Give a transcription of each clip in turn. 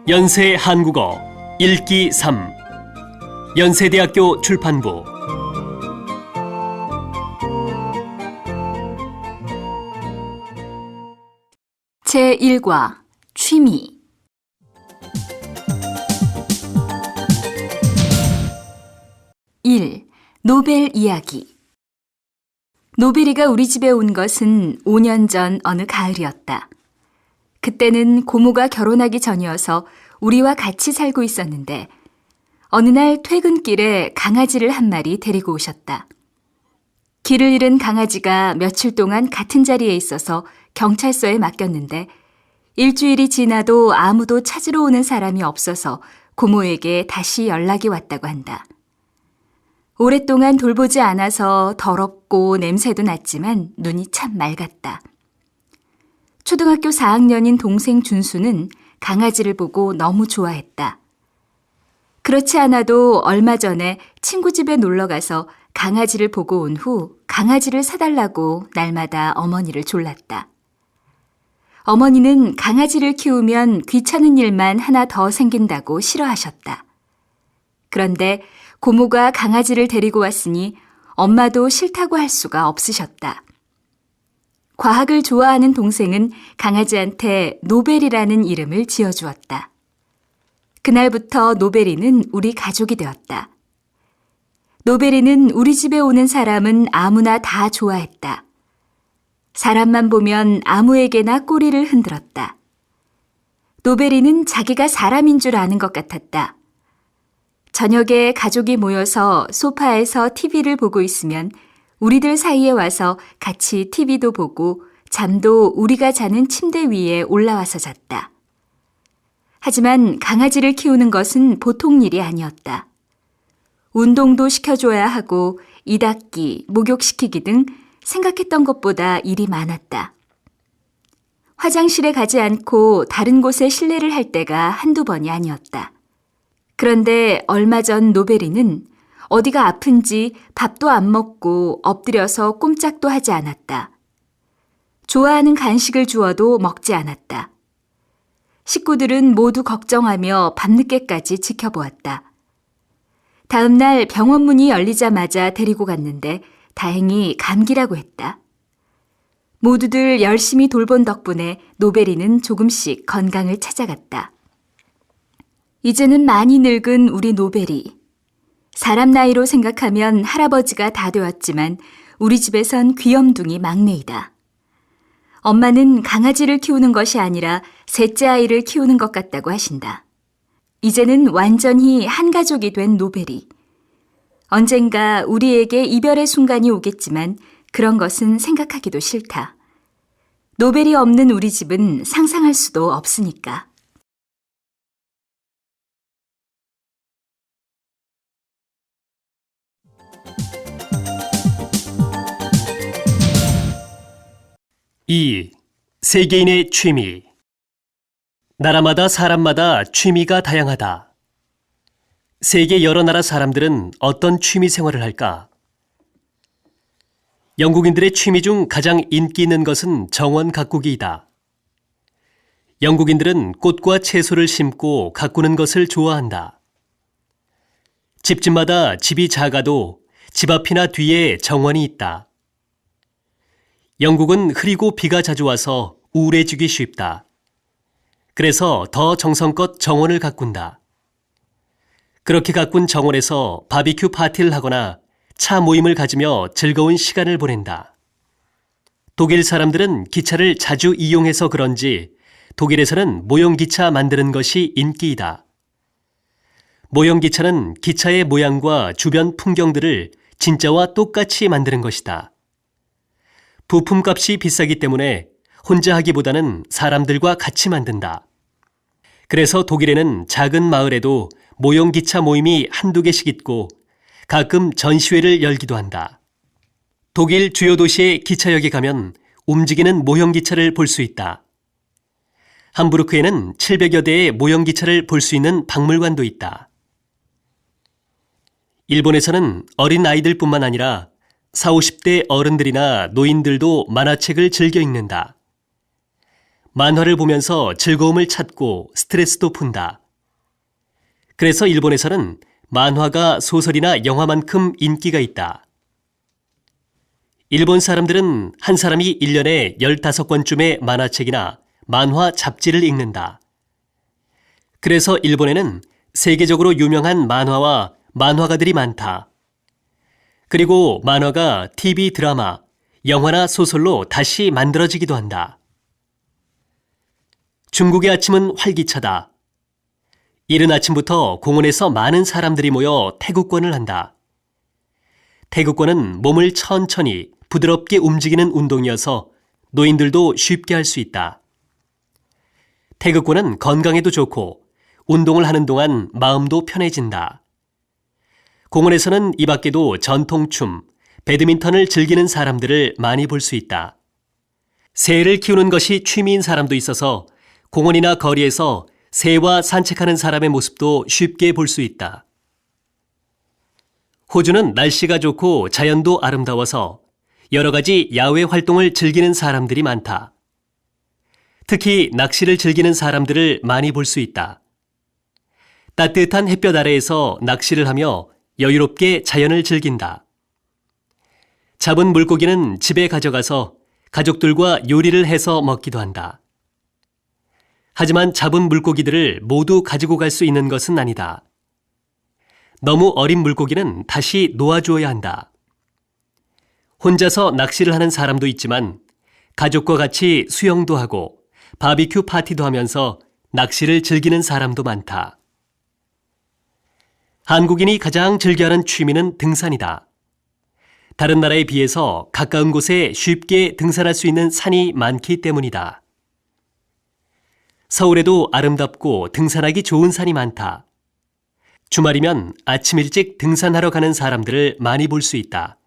연세 한국어 읽기 3 연세대학교 출판부 제1과 취미 1. 노벨 이야기 노벨이가 우리 집에 온 것은 5년 전 어느 가을이었다. 그때는 고모가 결혼하기 전이어서 우리와 같이 살고 있었는데 어느 날 퇴근길에 강아지를 한 마리 데리고 오셨다. 길을 잃은 강아지가 며칠 동안 같은 자리에 있어서 경찰서에 맡겼는데 일주일이 지나도 아무도 찾으러 오는 사람이 없어서 고모에게 다시 연락이 왔다고 한다. 오랫동안 돌보지 않아서 더럽고 냄새도 났지만 눈이 참 맑았다. 초등학교 4학년인 동생 준수는 강아지를 보고 너무 좋아했다. 그렇지 않아도 얼마 전에 친구 집에 놀러 가서 강아지를 보고 온 후 강아지를 사달라고 날마다 어머니를 졸랐다. 어머니는 강아지를 키우면 귀찮은 일만 하나 더 생긴다고 싫어하셨다. 그런데 고모가 강아지를 데리고 왔으니 엄마도 싫다고 할 수가 없으셨다. 과학을 좋아하는 동생은 강아지한테 노벨이라는 이름을 지어주었다. 그날부터 노벨이는 우리 가족이 되었다. 노벨이는 우리 집에 오는 사람은 아무나 다 좋아했다. 사람만 보면 아무에게나 꼬리를 흔들었다. 노벨이는 자기가 사람인 줄 아는 것 같았다. 저녁에 가족이 모여서 소파에서 TV를 보고 있으면 우리들 사이에 와서 같이 TV도 보고 잠도 우리가 자는 침대 위에 올라와서 잤다. 하지만 강아지를 키우는 것은 보통 일이 아니었다. 운동도 시켜줘야 하고 이 닦기, 목욕시키기 등 생각했던 것보다 일이 많았다. 화장실에 가지 않고 다른 곳에 실내를 할 때가 한두 번이 아니었다. 그런데 얼마 전 노벨이는 어디가 아픈지 밥도 안 먹고 엎드려서 꼼짝도 하지 않았다. 좋아하는 간식을 주어도 먹지 않았다. 식구들은 모두 걱정하며 밤늦게까지 지켜보았다. 다음 날 병원 문이 열리자마자 데리고 갔는데 다행히 감기라고 했다. 모두들 열심히 돌본 덕분에 노벨이는 조금씩 건강을 찾아갔다. 이제는 많이 늙은 우리 노벨이. 사람 나이로 생각하면 할아버지가 다 되었지만 우리 집에선 귀염둥이 막내이다. 엄마는 강아지를 키우는 것이 아니라 셋째 아이를 키우는 것 같다고 하신다. 이제는 완전히 한 가족이 된 노벨이. 언젠가 우리에게 이별의 순간이 오겠지만 그런 것은 생각하기도 싫다. 노벨이 없는 우리 집은 상상할 수도 없으니까. 2. 세계인의 취미 나라마다 사람마다 취미가 다양하다. 세계 여러 나라 사람들은 어떤 취미 생활을 할까? 영국인들의 취미 중 가장 인기 있는 것은 정원 가꾸기이다. 영국인들은 꽃과 채소를 심고 가꾸는 것을 좋아한다. 집집마다 집이 작아도 집 앞이나 뒤에 정원이 있다. 영국은 흐리고 비가 자주 와서 우울해지기 쉽다. 그래서 더 정성껏 정원을 가꾼다. 그렇게 가꾼 정원에서 바비큐 파티를 하거나 차 모임을 가지며 즐거운 시간을 보낸다. 독일 사람들은 기차를 자주 이용해서 그런지 독일에서는 모형기차 만드는 것이 인기이다. 모형기차는 기차의 모양과 주변 풍경들을 진짜와 똑같이 만드는 것이다. 부품값이 비싸기 때문에 혼자 하기보다는 사람들과 같이 만든다. 그래서 독일에는 작은 마을에도 모형기차 모임이 한두 개씩 있고 가끔 전시회를 열기도 한다. 독일 주요 도시의 기차역에 가면 움직이는 모형기차를 볼 수 있다. 함부르크에는 700여 대의 모형기차를 볼 수 있는 박물관도 있다. 일본에서는 어린 아이들뿐만 아니라 40, 50대 어른들이나 노인들도 만화책을 즐겨 읽는다. 만화를 보면서 즐거움을 찾고 스트레스도 푼다. 그래서 일본에서는 만화가 소설이나 영화만큼 인기가 있다. 일본 사람들은 한 사람이 1년에 15권쯤의 만화책이나 만화 잡지를 읽는다. 그래서 일본에는 세계적으로 유명한 만화와 만화가들이 많다. 그리고 만화가 TV 드라마, 영화나 소설로 다시 만들어지기도 한다. 중국의 아침은 활기차다. 이른 아침부터 공원에서 많은 사람들이 모여 태극권을 한다. 태극권은 몸을 천천히 부드럽게 움직이는 운동이어서 노인들도 쉽게 할 수 있다. 태극권은 건강에도 좋고 운동을 하는 동안 마음도 편해진다. 공원에서는 이 밖에도 전통춤, 배드민턴을 즐기는 사람들을 많이 볼 수 있다. 새를 키우는 것이 취미인 사람도 있어서 공원이나 거리에서 새와 산책하는 사람의 모습도 쉽게 볼 수 있다. 호주는 날씨가 좋고 자연도 아름다워서 여러 가지 야외 활동을 즐기는 사람들이 많다. 특히 낚시를 즐기는 사람들을 많이 볼 수 있다. 따뜻한 햇볕 아래에서 낚시를 하며 여유롭게 자연을 즐긴다. 잡은 물고기는 집에 가져가서 가족들과 요리를 해서 먹기도 한다. 하지만 잡은 물고기들을 모두 가지고 갈 수 있는 것은 아니다. 너무 어린 물고기는 다시 놓아주어야 한다. 혼자서 낚시를 하는 사람도 있지만 가족과 같이 수영도 하고 바비큐 파티도 하면서 낚시를 즐기는 사람도 많다. 한국인이 가장 즐겨하는 취미는 등산이다. 다른 나라에 비해서 가까운 곳에 쉽게 등산할 수 있는 산이 많기 때문이다. 서울에도 아름답고 등산하기 좋은 산이 많다. 주말이면 아침 일찍 등산하러 가는 사람들을 많이 볼 수 있다.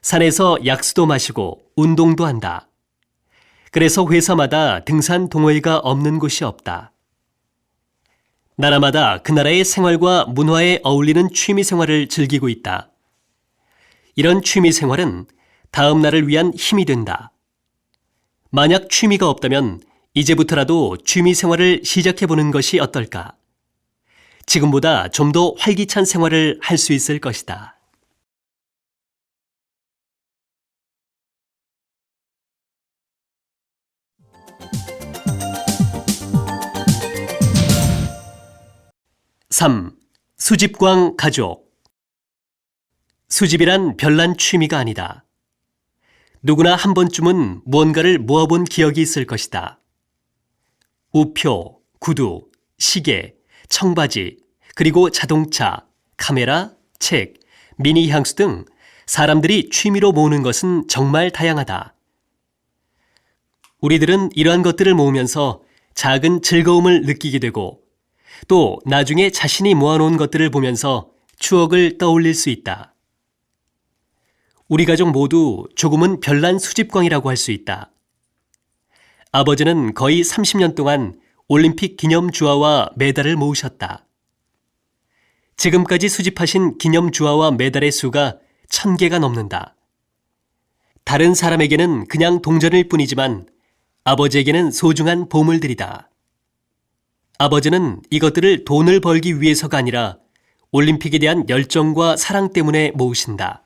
산에서 약수도 마시고 운동도 한다. 그래서 회사마다 등산 동호회가 없는 곳이 없다. 나라마다 그 나라의 생활과 문화에 어울리는 취미 생활을 즐기고 있다. 이런 취미 생활은 다음 날을 위한 힘이 된다. 만약 취미가 없다면 이제부터라도 취미 생활을 시작해보는 것이 어떨까? 지금보다 좀 더 활기찬 생활을 할 수 있을 것이다. (3) 수집광 가족. 수집이란 별난 취미가 아니다. 누구나 한 번쯤은 무언가를 모아본 기억이 있을 것이다. 우표, 구두, 시계, 청바지, 그리고 자동차, 카메라, 책, 미니 향수 등 사람들이 취미로 모으는 것은 정말 다양하다. 우리들은 이러한 것들을 모으면서 작은 즐거움을 느끼게 되고 또 나중에 자신이 모아놓은 것들을 보면서 추억을 떠올릴 수 있다. 우리 가족 모두 조금은 별난 수집광이라고 할 수 있다. 아버지는 거의 30년 동안 올림픽 기념 주화와 메달을 모으셨다. 지금까지 수집하신 기념 주화와 메달의 수가 1000개가 넘는다. 다른 사람에게는 그냥 동전일 뿐이지만 아버지에게는 소중한 보물들이다. 아버지는 이것들을 돈을 벌기 위해서가 아니라 올림픽에 대한 열정과 사랑 때문에 모으신다.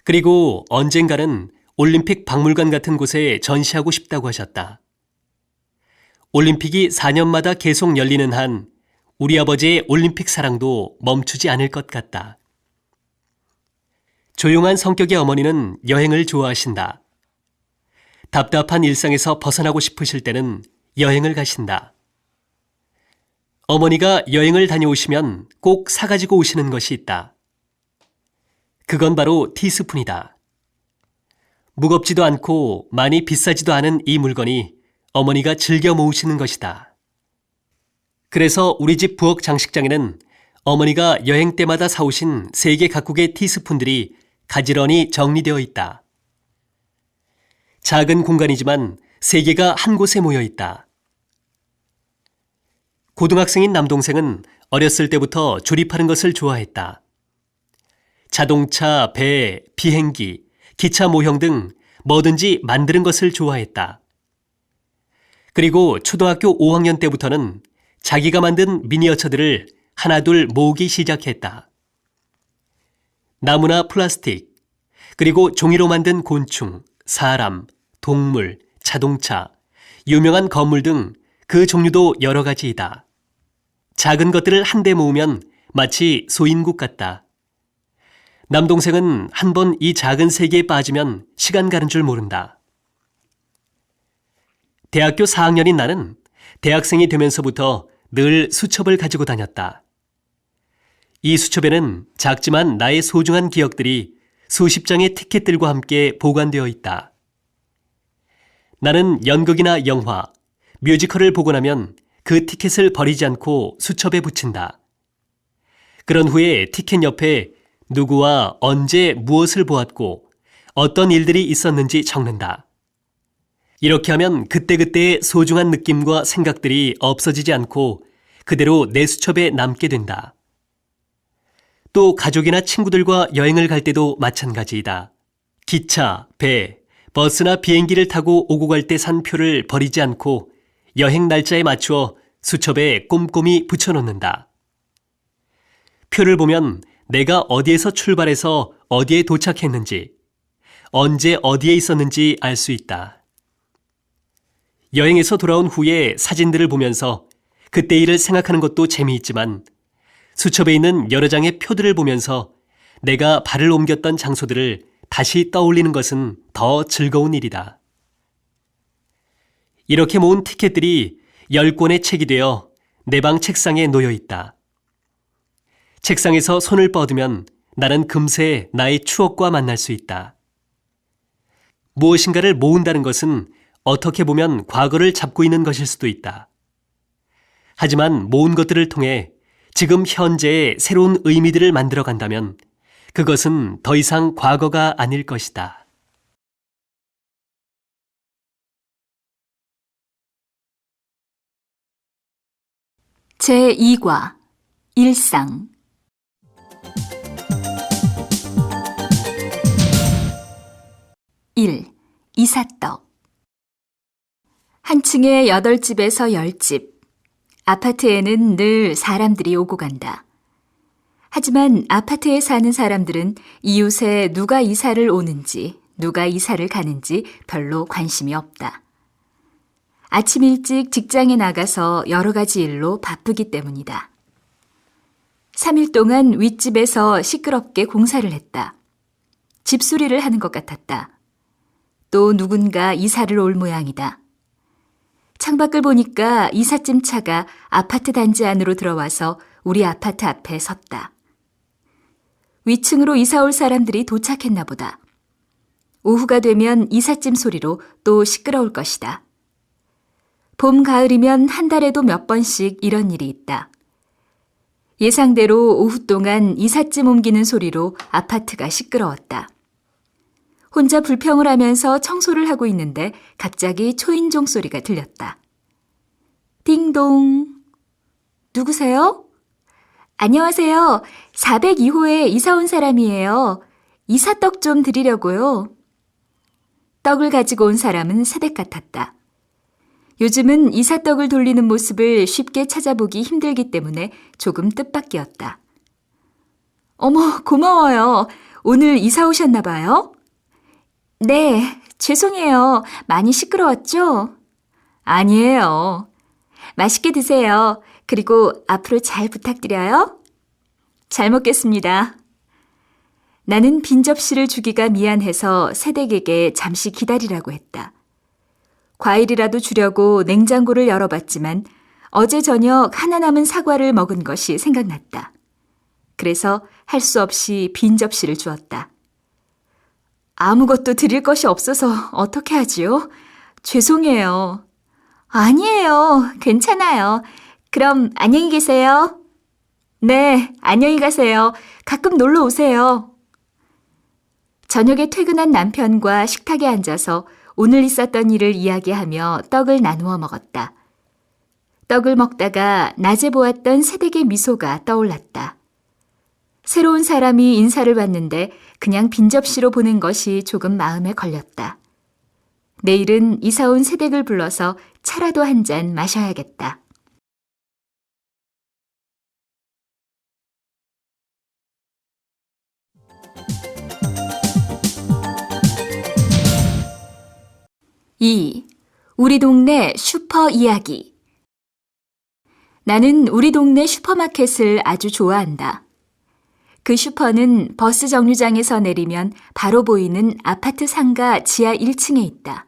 그리고 언젠가는 올림픽 박물관 같은 곳에 전시하고 싶다고 하셨다. 올림픽이 4년마다 계속 열리는 한 우리 아버지의 올림픽 사랑도 멈추지 않을 것 같다. 조용한 성격의 어머니는 여행을 좋아하신다. 답답한 일상에서 벗어나고 싶으실 때는 여행을 가신다. 어머니가 여행을 다녀오시면 꼭 사가지고 오시는 것이 있다. 그건 바로 티스푼이다. 무겁지도 않고 많이 비싸지도 않은 이 물건이 어머니가 즐겨 모으시는 것이다. 그래서 우리 집 부엌 장식장에는 어머니가 여행 때마다 사오신 세계 각국의 티스푼들이 가지런히 정리되어 있다. 작은 공간이지만 세 개가 한 곳에 모여 있다. 고등학생인 남동생은 어렸을 때부터 조립하는 것을 좋아했다. 자동차, 배, 비행기, 기차 모형 등 뭐든지 만드는 것을 좋아했다. 그리고 초등학교 5학년 때부터는 자기가 만든 미니어처들을 하나둘 모으기 시작했다. 나무나 플라스틱, 그리고 종이로 만든 곤충, 사람, 동물, 자동차, 유명한 건물 등 그 종류도 여러 가지이다. 작은 것들을 한데 모으면 마치 소인국 같다. 남동생은 한 번 이 작은 세계에 빠지면 시간 가는 줄 모른다. 대학교 4학년인 나는 대학생이 되면서부터 늘 수첩을 가지고 다녔다. 이 수첩에는 작지만 나의 소중한 기억들이 수십 장의 티켓들과 함께 보관되어 있다. 나는 연극이나 영화, 뮤지컬을 보고 나면 그 티켓을 버리지 않고 수첩에 붙인다. 그런 후에 티켓 옆에 누구와 언제 무엇을 보았고 어떤 일들이 있었는지 적는다. 이렇게 하면 그때그때의 소중한 느낌과 생각들이 없어지지 않고 그대로 내 수첩에 남게 된다. 또 가족이나 친구들과 여행을 갈 때도 마찬가지이다. 기차, 배, 버스나 비행기를 타고 오고 갈 때 산 표를 버리지 않고 여행 날짜에 맞추어 수첩에 꼼꼼히 붙여놓는다. 표를 보면 내가 어디에서 출발해서 어디에 도착했는지, 언제 어디에 있었는지 알 수 있다. 여행에서 돌아온 후에 사진들을 보면서 그때 일을 생각하는 것도 재미있지만 수첩에 있는 여러 장의 표들을 보면서 내가 발을 옮겼던 장소들을 다시 떠올리는 것은 더 즐거운 일이다. 이렇게 모은 티켓들이 10권의 책이 되어 내 방 책상에 놓여 있다. 책상에서 손을 뻗으면 나는 금세 나의 추억과 만날 수 있다. 무엇인가를 모은다는 것은 어떻게 보면 과거를 잡고 있는 것일 수도 있다. 하지만 모은 것들을 통해 지금 현재의 새로운 의미들을 만들어 간다면 그것은 더 이상 과거가 아닐 것이다. 제2과 일상 1. 이삿떡 한 층에 8집에서 10집. 아파트에는 늘 사람들이 오고 간다. 하지만 아파트에 사는 사람들은 이웃에 누가 이사를 오는지, 누가 이사를 가는지 별로 관심이 없다. 아침 일찍 직장에 나가서 여러 가지 일로 바쁘기 때문이다. 3일 동안 윗집에서 시끄럽게 공사를 했다. 집수리를 하는 것 같았다. 또 누군가 이사를 올 모양이다. 창밖을 보니까 이삿짐 차가 아파트 단지 안으로 들어와서 우리 아파트 앞에 섰다. 위층으로 이사 올 사람들이 도착했나 보다. 오후가 되면 이삿짐 소리로 또 시끄러울 것이다. 봄, 가을이면 한 달에도 몇 번씩 이런 일이 있다. 예상대로 오후 동안 이삿짐 옮기는 소리로 아파트가 시끄러웠다. 혼자 불평을 하면서 청소를 하고 있는데 갑자기 초인종 소리가 들렸다. 띵동. 누구세요? 안녕하세요. 402호에 이사 온 사람이에요. 이삿떡 좀 드리려고요. 떡을 가지고 온 사람은 새댁 같았다. 요즘은 이삿떡을 돌리는 모습을 쉽게 찾아보기 힘들기 때문에 조금 뜻밖이었다. 어머, 고마워요. 오늘 이사 오셨나 봐요? 네, 죄송해요. 많이 시끄러웠죠? 아니에요. 맛있게 드세요. 그리고 앞으로 잘 부탁드려요. 잘 먹겠습니다. 나는 빈 접시를 주기가 미안해서 새댁에게 잠시 기다리라고 했다. 과일이라도 주려고 냉장고를 열어봤지만 어제 저녁 하나 남은 사과를 먹은 것이 생각났다. 그래서 할 수 없이 빈 접시를 주었다. 아무것도 드릴 것이 없어서 어떻게 하지요? 죄송해요. 아니에요. 괜찮아요. 그럼 안녕히 계세요. 네, 안녕히 가세요. 가끔 놀러 오세요. 저녁에 퇴근한 남편과 식탁에 앉아서 오늘 있었던 일을 이야기하며 떡을 나누어 먹었다. 떡을 먹다가 낮에 보았던 새댁의 미소가 떠올랐다. 새로운 사람이 인사를 받는데 그냥 빈 접시로 보낸 것이 조금 마음에 걸렸다. 내일은 이사 온 새댁을 불러서 차라도 한 잔 마셔야겠다. 이 우리 동네 슈퍼 이야기. 나는 우리 동네 슈퍼마켓을 아주 좋아한다. 그 슈퍼는 버스 정류장에서 내리면 바로 보이는 아파트 상가 지하 1층에 있다.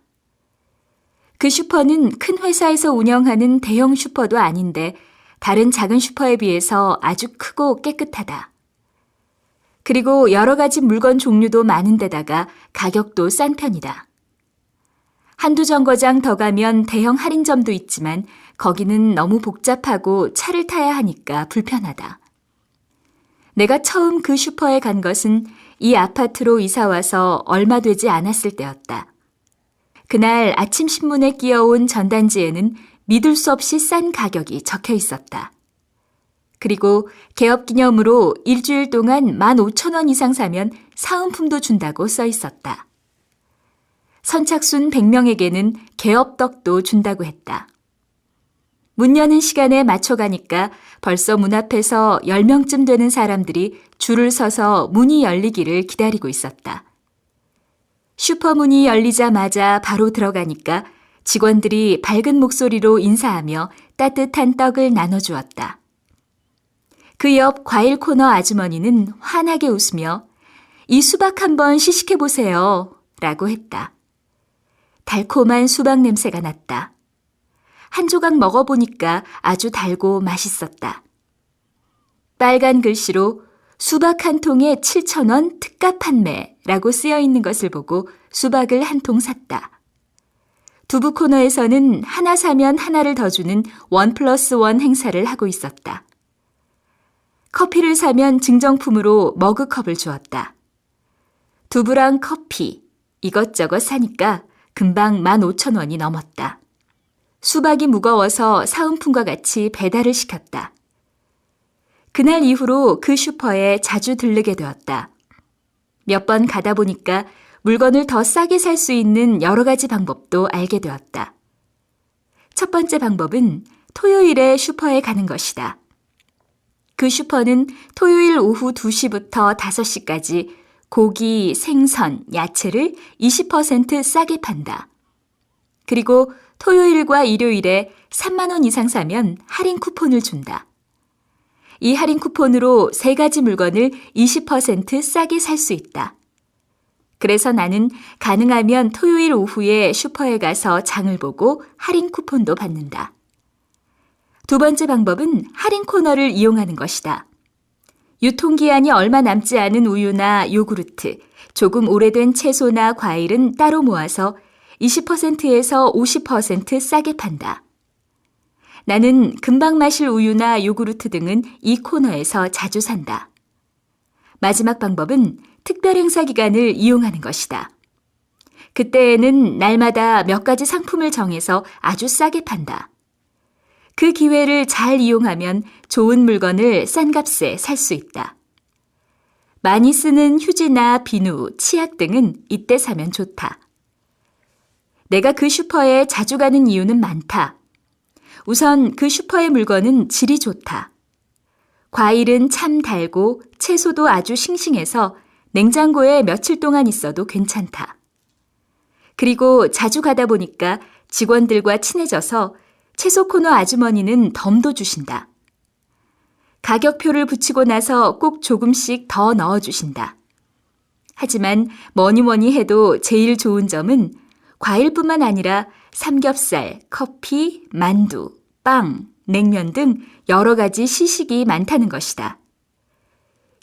그 슈퍼는 큰 회사에서 운영하는 대형 슈퍼도 아닌데 다른 작은 슈퍼에 비해서 아주 크고 깨끗하다. 그리고 여러 가지 물건 종류도 많은 데다가 가격도 싼 편이다. 한두 정거장 더 가면 대형 할인점도 있지만 거기는 너무 복잡하고 차를 타야 하니까 불편하다. 내가 처음 그 슈퍼에 간 것은 이 아파트로 이사 와서 얼마 되지 않았을 때였다. 그날 아침 신문에 끼어온 전단지에는 믿을 수 없이 싼 가격이 적혀 있었다. 그리고 개업 기념으로 일주일 동안 15,000원 이상 사면 사은품도 준다고 써 있었다. 선착순 100명에게는 개업떡도 준다고 했다. 문 여는 시간에 맞춰 가니까 벌써 문 앞에서 10명쯤 되는 사람들이 줄을 서서 문이 열리기를 기다리고 있었다. 슈퍼 문이 열리자마자 바로 들어가니까 직원들이 밝은 목소리로 인사하며 따뜻한 떡을 나눠주었다. 그 옆 과일 코너 아주머니는 환하게 웃으며 이 수박 한번 시식해보세요 라고 했다. 달콤한 수박 냄새가 났다. 한 조각 먹어보니까 아주 달고 맛있었다. 빨간 글씨로 수박 한 통에 7,000원 특가 판매라고 쓰여 있는 것을 보고 수박을 한 통 샀다. 두부 코너에서는 하나 사면 하나를 더 주는 1+1 행사를 하고 있었다. 커피를 사면 증정품으로 머그컵을 주었다. 두부랑 커피 이것저것 사니까 금방 15,000원이 넘었다. 수박이 무거워서 사은품과 같이 배달을 시켰다. 그날 이후로 그 슈퍼에 자주 들르게 되었다. 몇 번 가다 보니까 물건을 더 싸게 살 수 있는 여러 가지 방법도 알게 되었다. 첫 번째 방법은 토요일에 슈퍼에 가는 것이다. 그 슈퍼는 토요일 오후 2시부터 5시까지 고기, 생선, 야채를 20% 싸게 판다. 그리고 토요일과 일요일에 3만 원 이상 사면 할인 쿠폰을 준다. 이 할인 쿠폰으로 3가지 물건을 20% 싸게 살 수 있다. 그래서 나는 가능하면 토요일 오후에 슈퍼에 가서 장을 보고 할인 쿠폰도 받는다. 두 번째 방법은 할인 코너를 이용하는 것이다. 유통기한이 얼마 남지 않은 우유나 요구르트, 조금 오래된 채소나 과일은 따로 모아서 20%에서 50% 싸게 판다. 나는 금방 마실 우유나 요구르트 등은 이 코너에서 자주 산다. 마지막 방법은 특별 행사 기간을 이용하는 것이다. 그때에는 날마다 몇 가지 상품을 정해서 아주 싸게 판다. 그 기회를 잘 이용하면 좋은 물건을 싼 값에 살 수 있다. 많이 쓰는 휴지나 비누, 치약 등은 이때 사면 좋다. 내가 그 슈퍼에 자주 가는 이유는 많다. 우선 그 슈퍼의 물건은 질이 좋다. 과일은 참 달고 채소도 아주 싱싱해서 냉장고에 며칠 동안 있어도 괜찮다. 그리고 자주 가다 보니까 직원들과 친해져서 채소 코너 아주머니는 덤도 주신다. 가격표를 붙이고 나서 꼭 조금씩 더 넣어주신다. 하지만 뭐니 해도 제일 좋은 점은 과일뿐만 아니라 삼겹살, 커피, 만두, 빵, 냉면 등 여러 가지 시식이 많다는 것이다.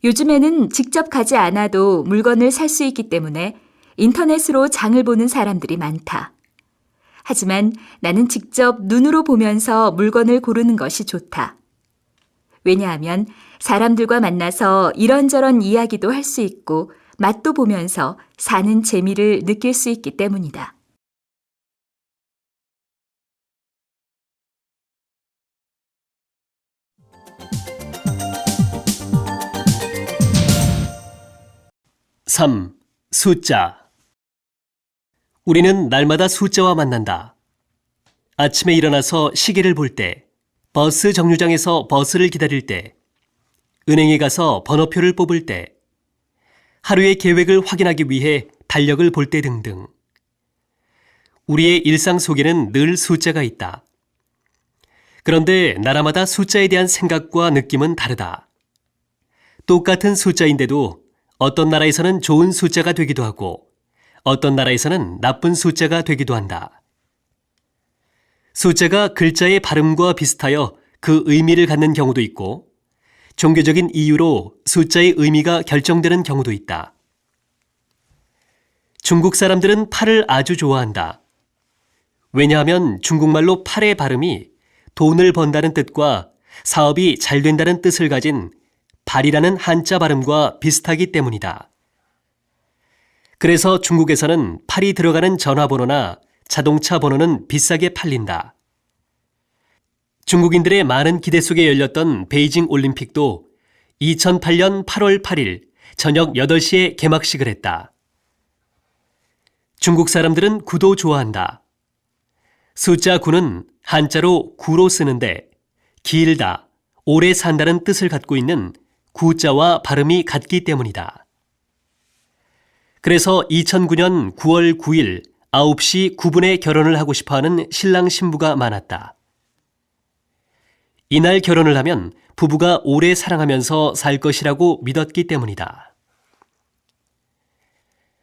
요즘에는 직접 가지 않아도 물건을 살 수 있기 때문에 인터넷으로 장을 보는 사람들이 많다. 하지만 나는 직접 눈으로 보면서 물건을 고르는 것이 좋다. 왜냐하면 사람들과 만나서 이런저런 이야기도 할 수 있고 맛도 보면서 사는 재미를 느낄 수 있기 때문이다. 3. 숫자. 우리는 날마다 숫자와 만난다. 아침에 일어나서 시계를 볼 때, 버스 정류장에서 버스를 기다릴 때, 은행에 가서 번호표를 뽑을 때, 하루의 계획을 확인하기 위해 달력을 볼 때 등등. 우리의 일상 속에는 늘 숫자가 있다. 그런데 나라마다 숫자에 대한 생각과 느낌은 다르다. 똑같은 숫자인데도 어떤 나라에서는 좋은 숫자가 되기도 하고 어떤 나라에서는 나쁜 숫자가 되기도 한다. 숫자가 글자의 발음과 비슷하여 그 의미를 갖는 경우도 있고 종교적인 이유로 숫자의 의미가 결정되는 경우도 있다. 중국 사람들은 8을 아주 좋아한다. 왜냐하면 중국말로 8의 발음이 돈을 번다는 뜻과 사업이 잘 된다는 뜻을 가진 발이라는 한자 발음과 비슷하기 때문이다. 그래서 중국에서는 8이 들어가는 전화번호나 자동차 번호는 비싸게 팔린다. 중국인들의 많은 기대 속에 열렸던 베이징 올림픽도 2008년 8월 8일 저녁 8시에 개막식을 했다. 중국 사람들은 9도 좋아한다. 숫자 9는 한자로 구로 쓰는데 길다, 오래 산다는 뜻을 갖고 있는 구자와 발음이 같기 때문이다. 그래서 2009년 9월 9일 9시 9분에 결혼을 하고 싶어하는 신랑 신부가 많았다. 이날 결혼을 하면 부부가 오래 사랑하면서 살 것이라고 믿었기 때문이다.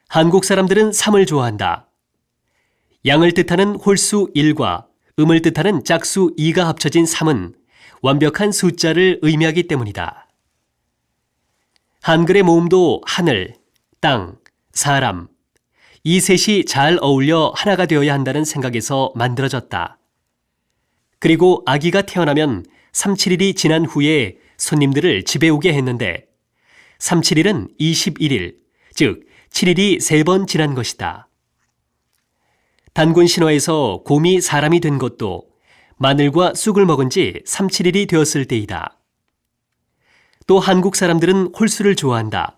한국 사람들은 3을 좋아한다. 양을 뜻하는 홀수 1과 음을 뜻하는 짝수 2가 합쳐진 3은 완벽한 숫자를 의미하기 때문이다. 한글의 모음도 하늘, 땅, 사람, 이 셋이 잘 어울려 하나가 되어야 한다는 생각에서 만들어졌다. 그리고 아기가 태어나면 3-7일이 지난 후에 손님들을 집에 오게 했는데 3-7일은 21일, 즉 7일이 3번 지난 것이다. 단군 신화에서 곰이 사람이 된 것도 마늘과 쑥을 먹은 지 3-7일이 되었을 때이다. 또 한국 사람들은 홀수를 좋아한다.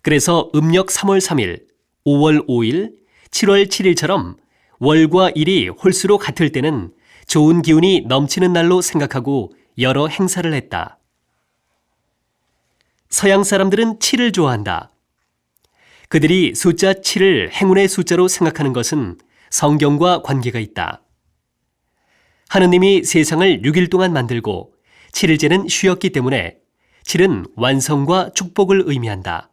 그래서 음력 3월 3일, 5월 5일, 7월 7일처럼 월과 일이 홀수로 같을 때는 좋은 기운이 넘치는 날로 생각하고 여러 행사를 했다. 서양 사람들은 7을 좋아한다. 그들이 숫자 7을 행운의 숫자로 생각하는 것은 성경과 관계가 있다. 하느님이 세상을 6일 동안 만들고 7일째는 쉬었기 때문에 7은 완성과 축복을 의미한다.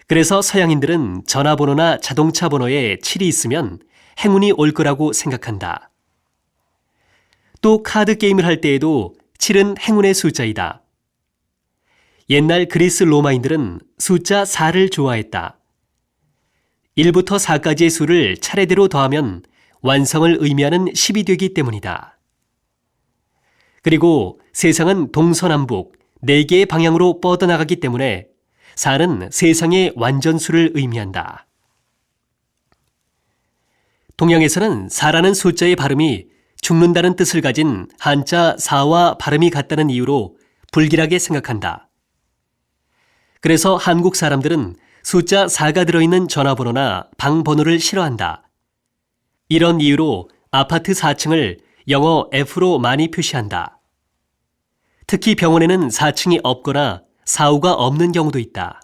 그래서 서양인들은 전화번호나 자동차 번호에 7이 있으면 행운이 올 거라고 생각한다. 또 카드 게임을 할 때에도 7은 행운의 숫자이다. 옛날 그리스 로마인들은 숫자 4를 좋아했다. 1부터 4까지의 수를 차례대로 더하면 완성을 의미하는 10이 되기 때문이다. 그리고 세상은 동서남북 4개의 방향으로 뻗어나가기 때문에 4는 세상의 완전수를 의미한다. 동양에서는 4라는 숫자의 발음이 죽는다는 뜻을 가진 한자 4와 발음이 같다는 이유로 불길하게 생각한다. 그래서 한국 사람들은 숫자 4가 들어있는 전화번호나 방번호를 싫어한다. 이런 이유로 아파트 4층을 영어 F로 많이 표시한다. 특히 병원에는 4층이 없거나 4호가 없는 경우도 있다.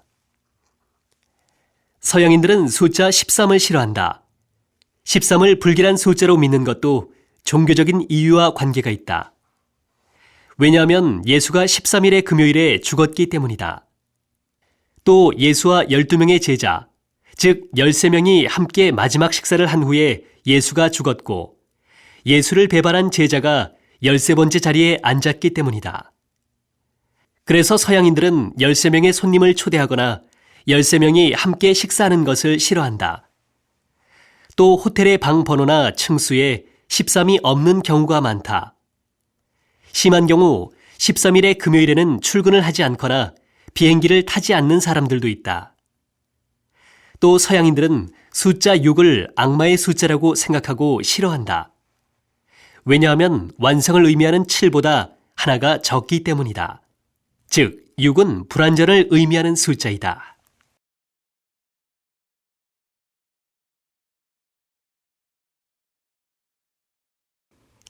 서양인들은 숫자 13을 싫어한다. 13을 불길한 숫자로 믿는 것도 종교적인 이유와 관계가 있다. 왜냐하면 예수가 13일의 금요일에 죽었기 때문이다. 또 예수와 12명의 제자, 즉 13명이 함께 마지막 식사를 한 후에 예수가 죽었고 예수를 배반한 제자가 13번째 자리에 앉았기 때문이다. 그래서 서양인들은 13명의 손님을 초대하거나 13명이 함께 식사하는 것을 싫어한다. 또 호텔의 방 번호나 층수에 13이 없는 경우가 많다. 심한 경우 13일의 금요일에는 출근을 하지 않거나 비행기를 타지 않는 사람들도 있다. 또 서양인들은 숫자 6을 악마의 숫자라고 생각하고 싫어한다. 왜냐하면 완성을 의미하는 7보다 하나가 적기 때문이다. 즉, 6은 불완전을 의미하는 숫자이다.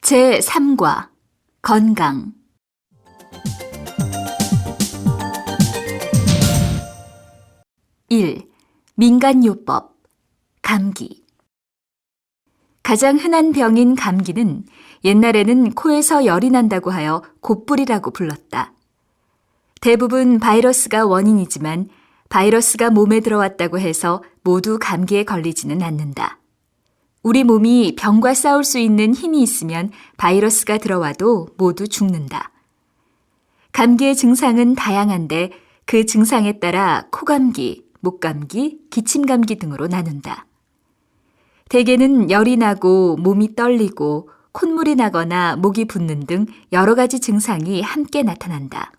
제3과 건강 1. 민간요법 감기 가장 흔한 병인 감기는 옛날에는 코에서 열이 난다고 하여 곧불이라고 불렀다. 대부분 바이러스가 원인이지만 바이러스가 몸에 들어왔다고 해서 모두 감기에 걸리지는 않는다. 우리 몸이 병과 싸울 수 있는 힘이 있으면 바이러스가 들어와도 모두 죽는다. 감기의 증상은 다양한데 그 증상에 따라 코감기, 목감기, 기침감기 등으로 나눈다. 대개는 열이 나고 몸이 떨리고 콧물이 나거나 목이 붓는 등 여러 가지 증상이 함께 나타난다.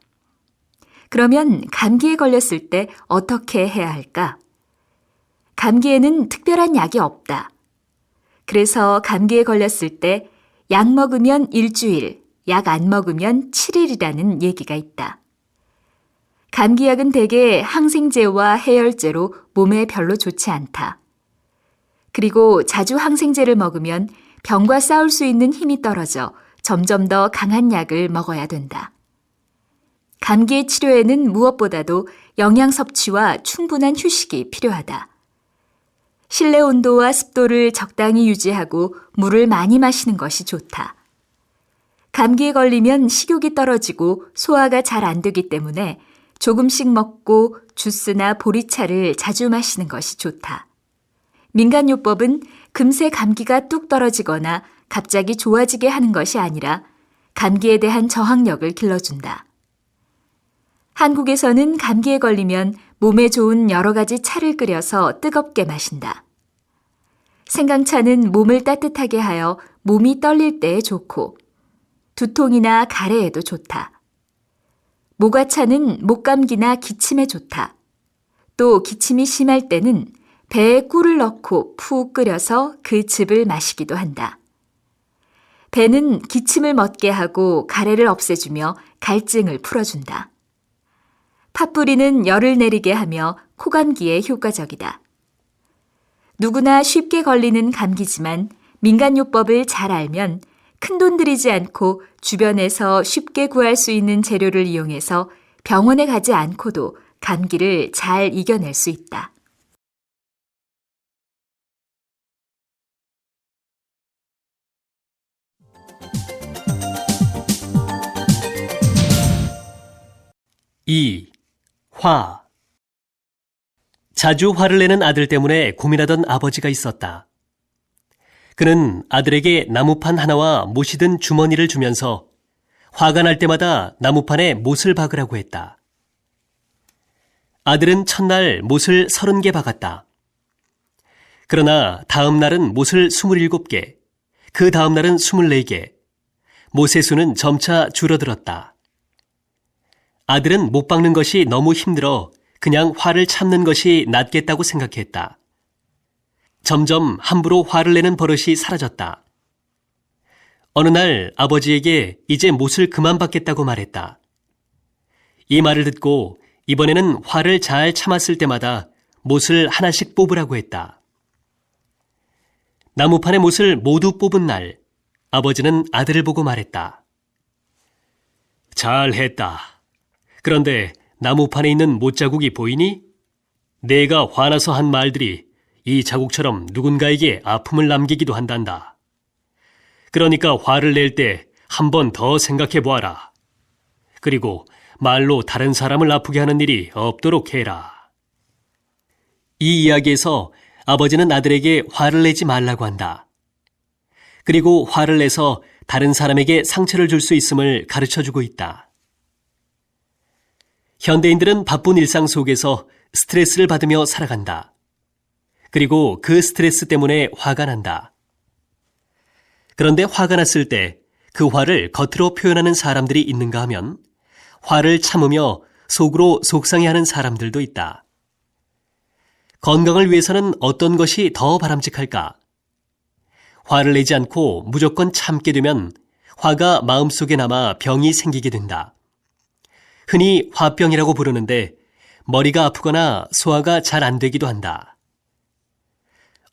그러면 감기에 걸렸을 때 어떻게 해야 할까? 감기에는 특별한 약이 없다. 그래서 감기에 걸렸을 때 약 먹으면 일주일, 약 안 먹으면 7일이라는 얘기가 있다. 감기약은 대개 항생제와 해열제로 몸에 별로 좋지 않다. 그리고 자주 항생제를 먹으면 병과 싸울 수 있는 힘이 떨어져 점점 더 강한 약을 먹어야 된다. 감기의 치료에는 무엇보다도 영양 섭취와 충분한 휴식이 필요하다. 실내 온도와 습도를 적당히 유지하고 물을 많이 마시는 것이 좋다. 감기에 걸리면 식욕이 떨어지고 소화가 잘 안 되기 때문에 조금씩 먹고 주스나 보리차를 자주 마시는 것이 좋다. 민간요법은 금세 감기가 뚝 떨어지거나 갑자기 좋아지게 하는 것이 아니라 감기에 대한 저항력을 길러준다. 한국에서는 감기에 걸리면 몸에 좋은 여러 가지 차를 끓여서 뜨겁게 마신다. 생강차는 몸을 따뜻하게 하여 몸이 떨릴 때에 좋고 두통이나 가래에도 좋다. 모과차는 목감기나 기침에 좋다. 또 기침이 심할 때는 배에 꿀을 넣고 푹 끓여서 그 즙을 마시기도 한다. 배는 기침을 멎게 하고 가래를 없애주며 갈증을 풀어준다. 팥뿌리는 열을 내리게 하며 코감기에 효과적이다. 누구나 쉽게 걸리는 감기지만 민간요법을 잘 알면 큰돈 들이지 않고 주변에서 쉽게 구할 수 있는 재료를 이용해서 병원에 가지 않고도 감기를 잘 이겨낼 수 있다. 이. 화. 자주 화를 내는 아들 때문에 고민하던 아버지가 있었다. 그는 아들에게 나무판 하나와 못이 든 주머니를 주면서 화가 날 때마다 나무판에 못을 박으라고 했다. 아들은 첫날 못을 30개 박았다. 그러나 다음 날은 못을 27개, 그 다음 날은 24개, 못의 수는 점차 줄어들었다. 아들은 못 박는 것이 너무 힘들어 그냥 화를 참는 것이 낫겠다고 생각했다. 점점 함부로 화를 내는 버릇이 사라졌다. 어느 날 아버지에게 이제 못을 그만 받겠다고 말했다. 이 말을 듣고 이번에는 화를 잘 참았을 때마다 못을 하나씩 뽑으라고 했다. 나무판의 못을 모두 뽑은 날, 아버지는 아들을 보고 말했다. 잘했다. 그런데 나무판에 있는 못자국이 보이니? 내가 화나서 한 말들이 이 자국처럼 누군가에게 아픔을 남기기도 한단다. 그러니까 화를 낼 때 한 번 더 생각해 보아라. 그리고 말로 다른 사람을 아프게 하는 일이 없도록 해라. 이 이야기에서 아버지는 아들에게 화를 내지 말라고 한다. 그리고 화를 내서 다른 사람에게 상처를 줄 수 있음을 가르쳐주고 있다. 현대인들은 바쁜 일상 속에서 스트레스를 받으며 살아간다. 그리고 그 스트레스 때문에 화가 난다. 그런데 화가 났을 때 그 화를 겉으로 표현하는 사람들이 있는가 하면 화를 참으며 속으로 속상해하는 사람들도 있다. 건강을 위해서는 어떤 것이 더 바람직할까? 화를 내지 않고 무조건 참게 되면 화가 마음속에 남아 병이 생기게 된다. 흔히 화병이라고 부르는데 머리가 아프거나 소화가 잘 안 되기도 한다.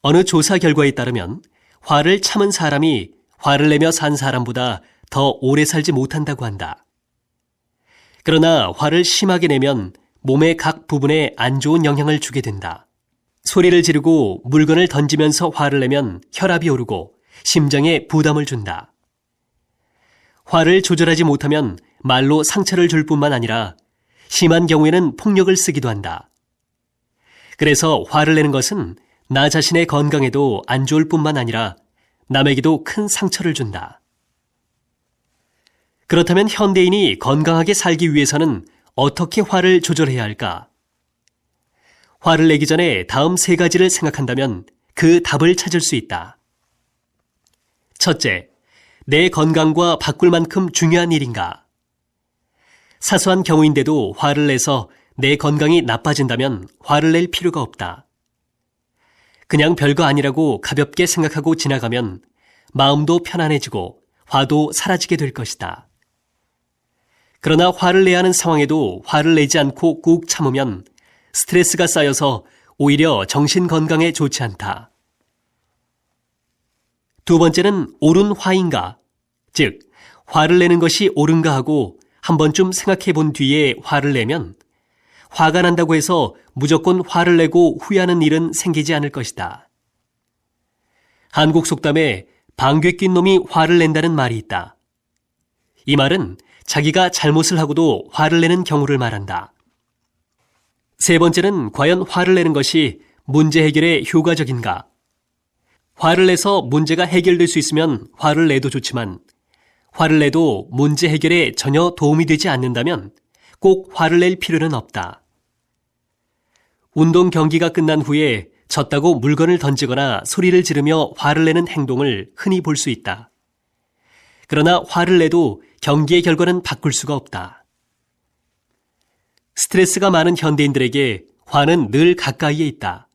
어느 조사 결과에 따르면 화를 참은 사람이 화를 내며 산 사람보다 더 오래 살지 못한다고 한다. 그러나 화를 심하게 내면 몸의 각 부분에 안 좋은 영향을 주게 된다. 소리를 지르고 물건을 던지면서 화를 내면 혈압이 오르고 심장에 부담을 준다. 화를 조절하지 못하면 말로 상처를 줄 뿐만 아니라 심한 경우에는 폭력을 쓰기도 한다. 그래서 화를 내는 것은 나 자신의 건강에도 안 좋을 뿐만 아니라 남에게도 큰 상처를 준다. 그렇다면 현대인이 건강하게 살기 위해서는 어떻게 화를 조절해야 할까? 화를 내기 전에 다음 3가지를 생각한다면 그 답을 찾을 수 있다. 첫째, 내 건강과 바꿀 만큼 중요한 일인가? 사소한 경우인데도 화를 내서 내 건강이 나빠진다면 화를 낼 필요가 없다. 그냥 별거 아니라고 가볍게 생각하고 지나가면 마음도 편안해지고 화도 사라지게 될 것이다. 그러나 화를 내야 하는 상황에도 화를 내지 않고 꾹 참으면 스트레스가 쌓여서 오히려 정신 건강에 좋지 않다. 두 번째는 옳은 화인가? 즉, 화를 내는 것이 옳은가 하고 한 번쯤 생각해 본 뒤에 화를 내면 화가 난다고 해서 무조건 화를 내고 후회하는 일은 생기지 않을 것이다. 한국 속담에 방귀 낀 놈이 화를 낸다는 말이 있다. 이 말은 자기가 잘못을 하고도 화를 내는 경우를 말한다. 세 번째는 과연 화를 내는 것이 문제 해결에 효과적인가? 화를 내서 문제가 해결될 수 있으면 화를 내도 좋지만 화를 내도 문제 해결에 전혀 도움이 되지 않는다면 꼭 화를 낼 필요는 없다. 운동 경기가 끝난 후에 졌다고 물건을 던지거나 소리를 지르며 화를 내는 행동을 흔히 볼 수 있다. 그러나 화를 내도 경기의 결과는 바꿀 수가 없다. 스트레스가 많은 현대인들에게 화는 늘 가까이에 있다.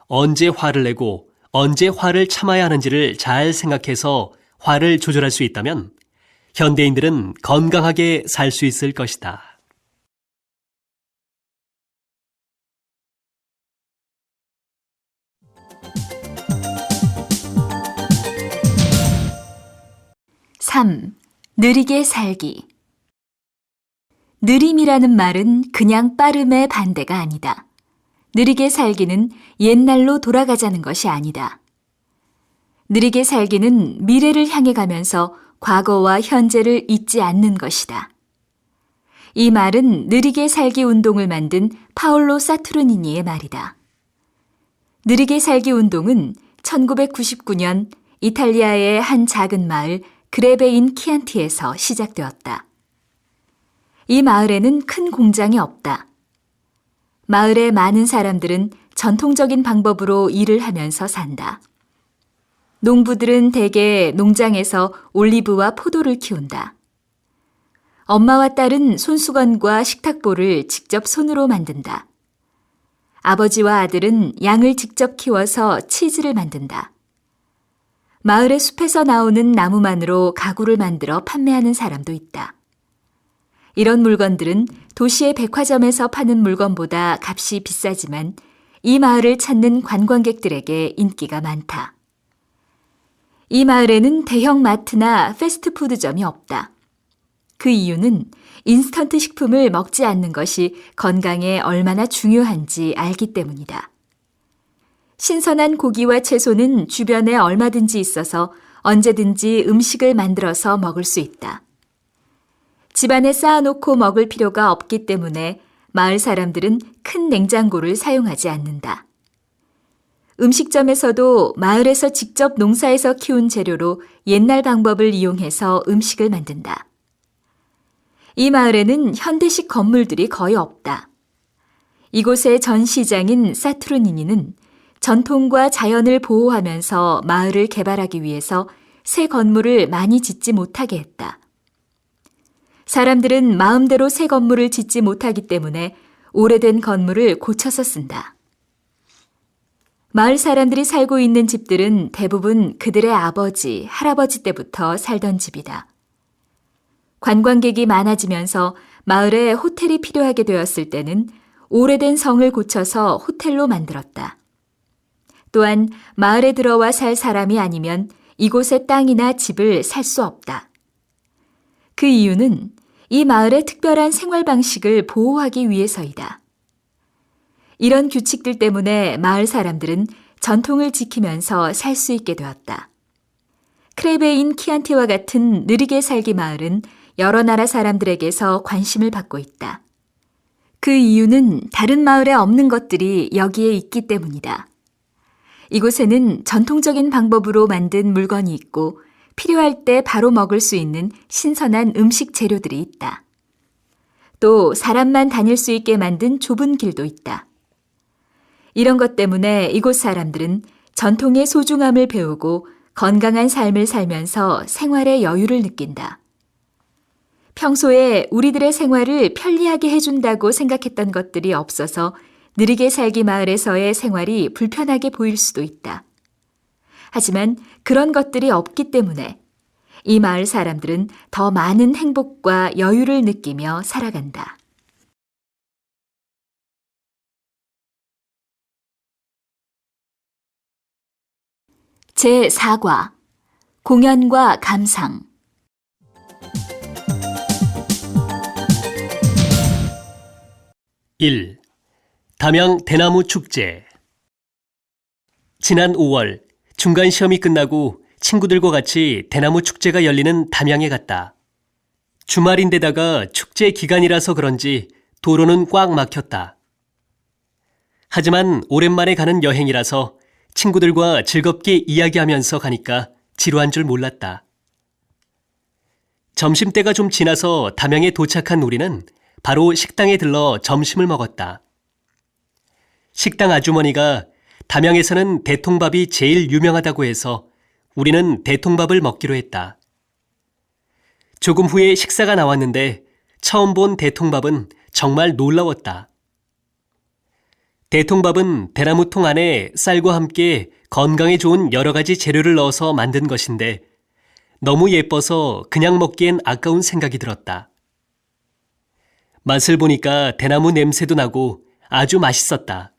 언제 화를 내고 언제 화를 참아야 하는지를 잘 생각해서 화를 조절할 수 있다면 현대인들은 건강하게 살 수 있을 것이다. (3) 느리게 살기. 느림이라는 말은 그냥 빠름의 반대가 아니다. 느리게 살기는 옛날로 돌아가자는 것이 아니다. 느리게 살기는 미래를 향해 가면서 과거와 현재를 잊지 않는 것이다. 이 말은 느리게 살기 운동을 만든 파올로 사투르니니의 말이다. 느리게 살기 운동은 1999년 이탈리아의 한 작은 마을 그레베인 키안티에서 시작되었다. 이 마을에는 큰 공장이 없다. 마을의 많은 사람들은 전통적인 방법으로 일을 하면서 산다. 농부들은 대개 농장에서 올리브와 포도를 키운다. 엄마와 딸은 손수건과 식탁보를 직접 손으로 만든다. 아버지와 아들은 양을 직접 키워서 치즈를 만든다. 마을의 숲에서 나오는 나무만으로 가구를 만들어 판매하는 사람도 있다. 이런 물건들은 도시의 백화점에서 파는 물건보다 값이 비싸지만 이 마을을 찾는 관광객들에게 인기가 많다. 이 마을에는 대형 마트나 패스트푸드점이 없다. 그 이유는 인스턴트 식품을 먹지 않는 것이 건강에 얼마나 중요한지 알기 때문이다. 신선한 고기와 채소는 주변에 얼마든지 있어서 언제든지 음식을 만들어서 먹을 수 있다. 집안에 쌓아놓고 먹을 필요가 없기 때문에 마을 사람들은 큰 냉장고를 사용하지 않는다. 음식점에서도 마을에서 직접 농사에서 키운 재료로 옛날 방법을 이용해서 음식을 만든다. 이 마을에는 현대식 건물들이 거의 없다. 이곳의 전 시장인 사투르니니는 전통과 자연을 보호하면서 마을을 개발하기 위해서 새 건물을 많이 짓지 못하게 했다. 사람들은 마음대로 새 건물을 짓지 못하기 때문에 오래된 건물을 고쳐서 쓴다. 마을 사람들이 살고 있는 집들은 대부분 그들의 아버지, 할아버지 때부터 살던 집이다. 관광객이 많아지면서 마을에 호텔이 필요하게 되었을 때는 오래된 성을 고쳐서 호텔로 만들었다. 또한 마을에 들어와 살 사람이 아니면 이곳의 땅이나 집을 살 수 없다. 그 이유는 이 마을의 특별한 생활 방식을 보호하기 위해서이다. 이런 규칙들 때문에 마을 사람들은 전통을 지키면서 살 수 있게 되었다. 크레베인 키안티와 같은 느리게 살기 마을은 여러 나라 사람들에게서 관심을 받고 있다. 그 이유는 다른 마을에 없는 것들이 여기에 있기 때문이다. 이곳에는 전통적인 방법으로 만든 물건이 있고 필요할 때 바로 먹을 수 있는 신선한 음식 재료들이 있다. 또 사람만 다닐 수 있게 만든 좁은 길도 있다. 이런 것 때문에 이곳 사람들은 전통의 소중함을 배우고 건강한 삶을 살면서 생활의 여유를 느낀다. 평소에 우리들의 생활을 편리하게 해준다고 생각했던 것들이 없어서 느리게 살기 마을에서의 생활이 불편하게 보일 수도 있다. 하지만 그런 것들이 없기 때문에 이 마을 사람들은 더 많은 행복과 여유를 느끼며 살아간다. 제4과 공연과 감상 1. 담양 대나무 축제. 지난 5월 중간 시험이 끝나고 친구들과 같이 대나무 축제가 열리는 담양에 갔다. 주말인데다가 축제 기간이라서 그런지 도로는 꽉 막혔다. 하지만 오랜만에 가는 여행이라서 친구들과 즐겁게 이야기하면서 가니까 지루한 줄 몰랐다. 점심때가 좀 지나서 담양에 도착한 우리는 바로 식당에 들러 점심을 먹었다. 식당 아주머니가 담양에서는 대통밥이 제일 유명하다고 해서 우리는 대통밥을 먹기로 했다. 조금 후에 식사가 나왔는데 처음 본 대통밥은 정말 놀라웠다. 대통밥은 대나무통 안에 쌀과 함께 건강에 좋은 여러 가지 재료를 넣어서 만든 것인데 너무 예뻐서 그냥 먹기엔 아까운 생각이 들었다. 맛을 보니까 대나무 냄새도 나고 아주 맛있었다.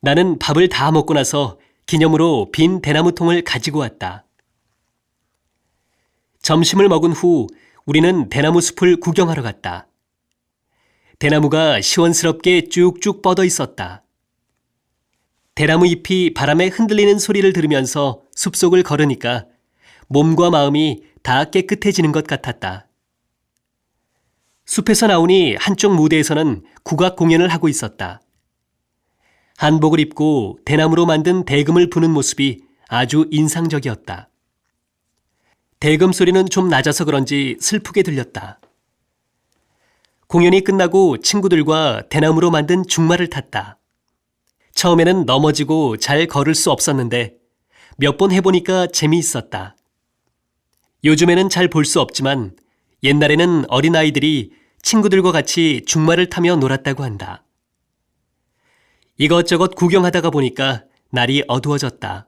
나는 밥을 다 먹고 나서 기념으로 빈 대나무통을 가지고 왔다. 점심을 먹은 후 우리는 대나무 숲을 구경하러 갔다. 대나무가 시원스럽게 쭉쭉 뻗어 있었다. 대나무 잎이 바람에 흔들리는 소리를 들으면서 숲속을 걸으니까 몸과 마음이 다 깨끗해지는 것 같았다. 숲에서 나오니 한쪽 무대에서는 국악 공연을 하고 있었다. 한복을 입고 대나무로 만든 대금을 부는 모습이 아주 인상적이었다. 대금 소리는 좀 낮아서 그런지 슬프게 들렸다. 공연이 끝나고 친구들과 대나무로 만든 중마를 탔다. 처음에는 넘어지고 잘 걸을 수 없었는데 몇 번 해보니까 재미있었다. 요즘에는 잘 볼 수 없지만 옛날에는 어린아이들이 친구들과 같이 중마를 타며 놀았다고 한다. 이것저것 구경하다가 보니까 날이 어두워졌다.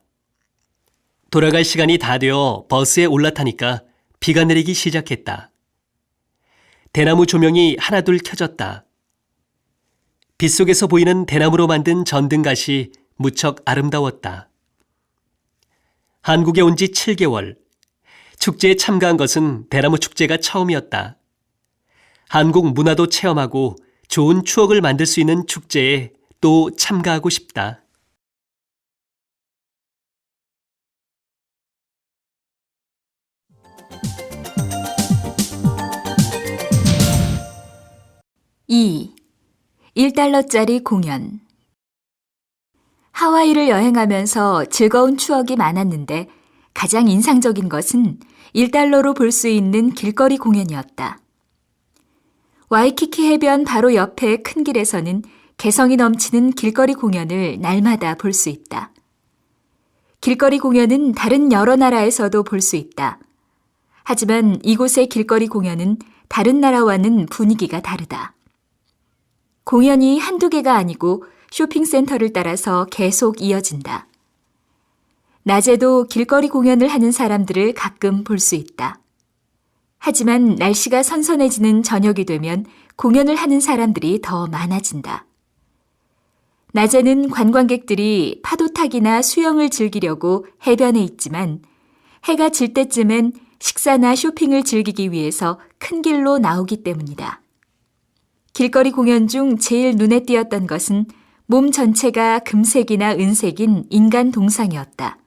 돌아갈 시간이 다 되어 버스에 올라타니까 비가 내리기 시작했다. 대나무 조명이 하나둘 켜졌다. 빗속에서 보이는 대나무로 만든 전등갓이 무척 아름다웠다. 한국에 온 지 7개월. 축제에 참가한 것은 대나무 축제가 처음이었다. 한국 문화도 체험하고 좋은 추억을 만들 수 있는 축제에 또 참가하고 싶다. (2) 1달러짜리 공연 하와이를 여행하면서 즐거운 추억이 많았는데 가장 인상적인 것은 1달러로 볼 수 있는 길거리 공연이었다. 와이키키 해변 바로 옆의 큰 길에서는 개성이 넘치는 길거리 공연을 날마다 볼 수 있다. 길거리 공연은 다른 여러 나라에서도 볼 수 있다. 하지만 이곳의 길거리 공연은 다른 나라와는 분위기가 다르다. 공연이 한두 개가 아니고 쇼핑센터를 따라서 계속 이어진다. 낮에도 길거리 공연을 하는 사람들을 가끔 볼 수 있다. 하지만 날씨가 선선해지는 저녁이 되면 공연을 하는 사람들이 더 많아진다. 낮에는 관광객들이 파도 타기나 수영을 즐기려고 해변에 있지만 해가 질 때쯤엔 식사나 쇼핑을 즐기기 위해서 큰 길로 나오기 때문이다. 길거리 공연 중 제일 눈에 띄었던 것은 몸 전체가 금색이나 은색인 인간 동상이었다.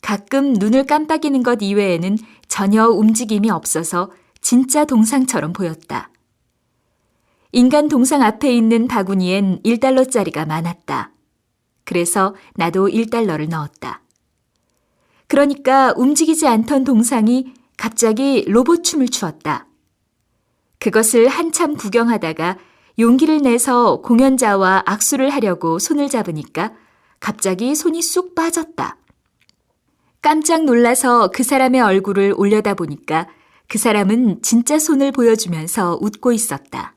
가끔 눈을 깜빡이는 것 이외에는 전혀 움직임이 없어서 진짜 동상처럼 보였다. 인간 동상 앞에 있는 바구니엔 1달러짜리가 많았다. 그래서 나도 1달러를 넣었다. 그러니까 움직이지 않던 동상이 갑자기 로봇 춤을 추었다. 그것을 한참 구경하다가 용기를 내서 공연자와 악수를 하려고 손을 잡으니까 갑자기 손이 쑥 빠졌다. 깜짝 놀라서 그 사람의 얼굴을 올려다보니까 그 사람은 진짜 손을 보여주면서 웃고 있었다.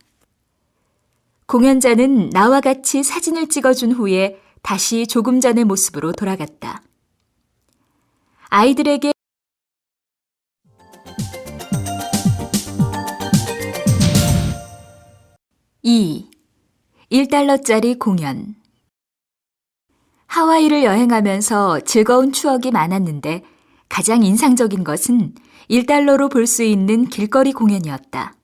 공연자는 나와 같이 사진을 찍어준 후에 다시 조금 전의 모습으로 돌아갔다. 아이들에게 2. 1달러짜리 공연. 하와이를 여행하면서 즐거운 추억이 많았는데 가장 인상적인 것은 1달러로 볼 수 있는 길거리 공연이었다.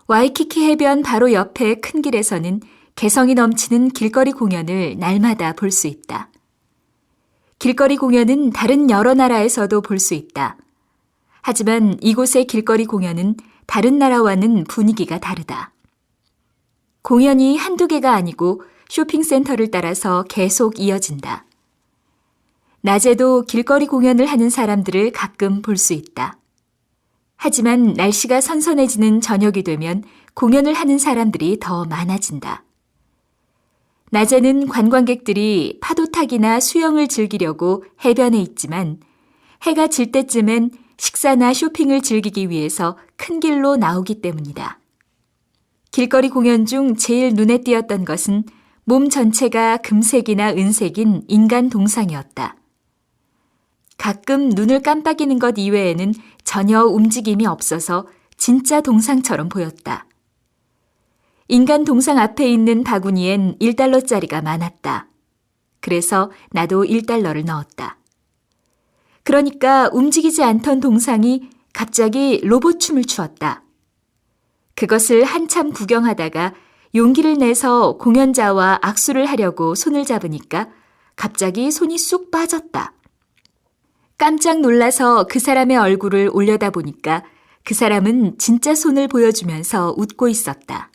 와이키키 해변 바로 옆의 큰 길에서는 개성이 넘치는 길거리 공연을 날마다 볼 수 있다. 길거리 공연은 다른 여러 나라에서도 볼 수 있다. 하지만 이곳의 길거리 공연은 다른 나라와는 분위기가 다르다. 공연이 한두 개가 아니고 쇼핑센터를 따라서 계속 이어진다. 낮에도 길거리 공연을 하는 사람들을 가끔 볼 수 있다. 하지만 날씨가 선선해지는 저녁이 되면 공연을 하는 사람들이 더 많아진다. 낮에는 관광객들이 파도 타기나 수영을 즐기려고 해변에 있지만 해가 질 때쯤엔 식사나 쇼핑을 즐기기 위해서 큰 길로 나오기 때문이다. 길거리 공연 중 제일 눈에 띄었던 것은 몸 전체가 금색이나 은색인 인간 동상이었다. 가끔 눈을 깜빡이는 것 이외에는 전혀 움직임이 없어서 진짜 동상처럼 보였다. 인간 동상 앞에 있는 바구니엔 1달러짜리가 많았다. 그래서 나도 1달러를 넣었다. 그러니까 움직이지 않던 동상이 갑자기 로봇 춤을 추었다. 그것을 한참 구경하다가 용기를 내서 공연자와 악수를 하려고 손을 잡으니까 갑자기 손이 쑥 빠졌다. 깜짝 놀라서 그 사람의 얼굴을 올려다보니까 그 사람은 진짜 손을 보여주면서 웃고 있었다.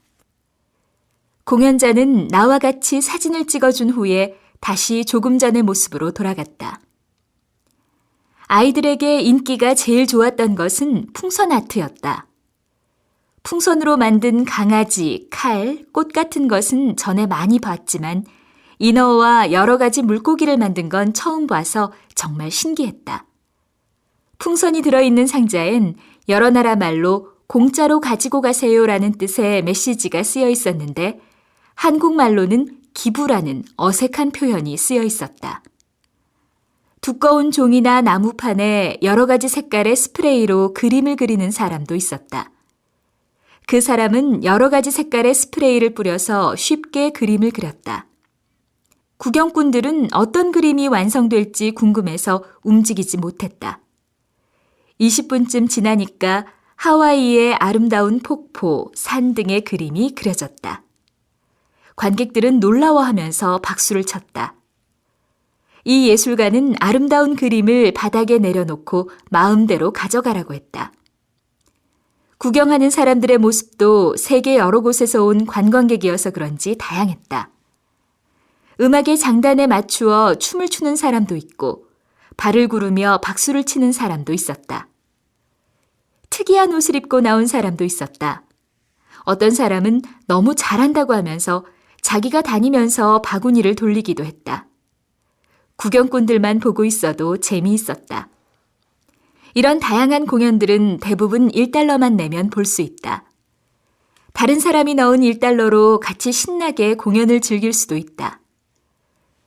공연자는 나와 같이 사진을 찍어준 후에 다시 조금 전의 모습으로 돌아갔다. 아이들에게 인기가 제일 좋았던 것은 풍선 아트였다. 풍선으로 만든 강아지, 칼, 꽃 같은 것은 전에 많이 봤지만 인어와 여러 가지 물고기를 만든 건 처음 봐서 정말 신기했다. 풍선이 들어있는 상자엔 여러 나라 말로 공짜로 가지고 가세요라는 뜻의 메시지가 쓰여 있었는데 한국말로는 기부라는 어색한 표현이 쓰여 있었다. 두꺼운 종이나 나무판에 여러 가지 색깔의 스프레이로 그림을 그리는 사람도 있었다. 그 사람은 여러 가지 색깔의 스프레이를 뿌려서 쉽게 그림을 그렸다. 구경꾼들은 어떤 그림이 완성될지 궁금해서 움직이지 못했다. 20분쯤 지나니까 하와이의 아름다운 폭포, 산 등의 그림이 그려졌다. 관객들은 놀라워하면서 박수를 쳤다. 이 예술가는 아름다운 그림을 바닥에 내려놓고 마음대로 가져가라고 했다. 구경하는 사람들의 모습도 세계 여러 곳에서 온 관광객이어서 그런지 다양했다. 음악의 장단에 맞추어 춤을 추는 사람도 있고 발을 구르며 박수를 치는 사람도 있었다. 특이한 옷을 입고 나온 사람도 있었다. 어떤 사람은 너무 잘한다고 하면서 자기가 다니면서 바구니를 돌리기도 했다. 구경꾼들만 보고 있어도 재미있었다. 이런 다양한 공연들은 대부분 1달러만 내면 볼 수 있다. 다른 사람이 넣은 1달러로 같이 신나게 공연을 즐길 수도 있다.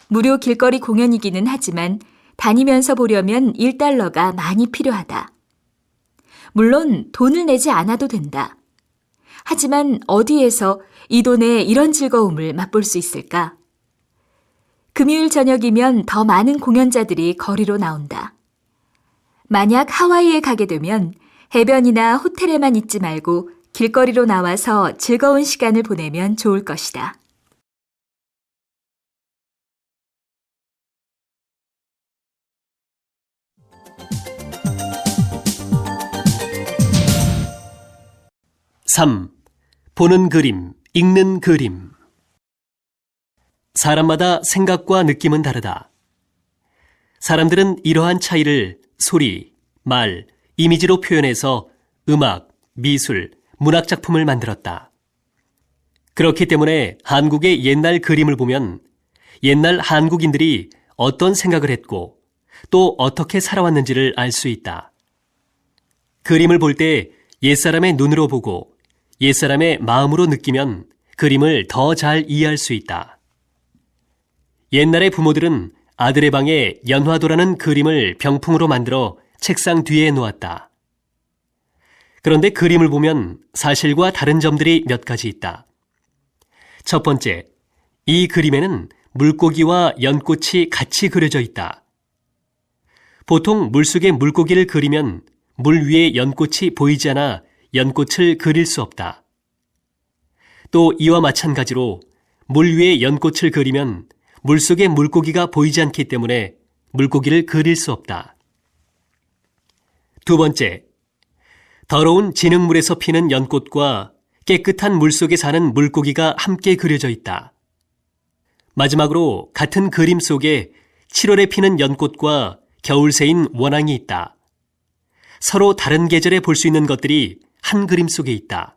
무료 길거리 공연이기는 하지만 다니면서 보려면 1달러가 많이 필요하다. 물론 돈을 내지 않아도 된다. 하지만 어디에서 이 돈에 이런 즐거움을 맛볼 수 있을까? 금요일 저녁이면 더 많은 공연자들이 거리로 나온다. 만약 하와이에 가게 되면 해변이나 호텔에만 있지 말고 길거리로 나와서 즐거운 시간을 보내면 좋을 것이다. (3) 보는 그림, 읽는 그림. 사람마다 생각과 느낌은 다르다. 사람들은 이러한 차이를 소리, 말, 이미지로 표현해서 음악, 미술, 문학작품을 만들었다. 그렇기 때문에 한국의 옛날 그림을 보면 옛날 한국인들이 어떤 생각을 했고 또 어떻게 살아왔는지를 알 수 있다. 그림을 볼 때 옛사람의 눈으로 보고 옛사람의 마음으로 느끼면 그림을 더 잘 이해할 수 있다. 옛날의 부모들은 아들의 방에 연화도라는 그림을 병풍으로 만들어 책상 뒤에 놓았다. 그런데 그림을 보면 사실과 다른 점들이 몇 가지 있다. 첫 번째, 이 그림에는 물고기와 연꽃이 같이 그려져 있다. 보통 물속에 물고기를 그리면 물 위에 연꽃이 보이지 않아 연꽃을 그릴 수 없다. 또 이와 마찬가지로 물 위에 연꽃을 그리면 물속에 물고기가 보이지 않기 때문에 물고기를 그릴 수 없다. 두 번째, 더러운 진흙물에서 피는 연꽃과 깨끗한 물속에 사는 물고기가 함께 그려져 있다. 마지막으로 같은 그림 속에 7월에 피는 연꽃과 겨울 새인 원앙이 있다. 서로 다른 계절에 볼 수 있는 것들이 한 그림 속에 있다.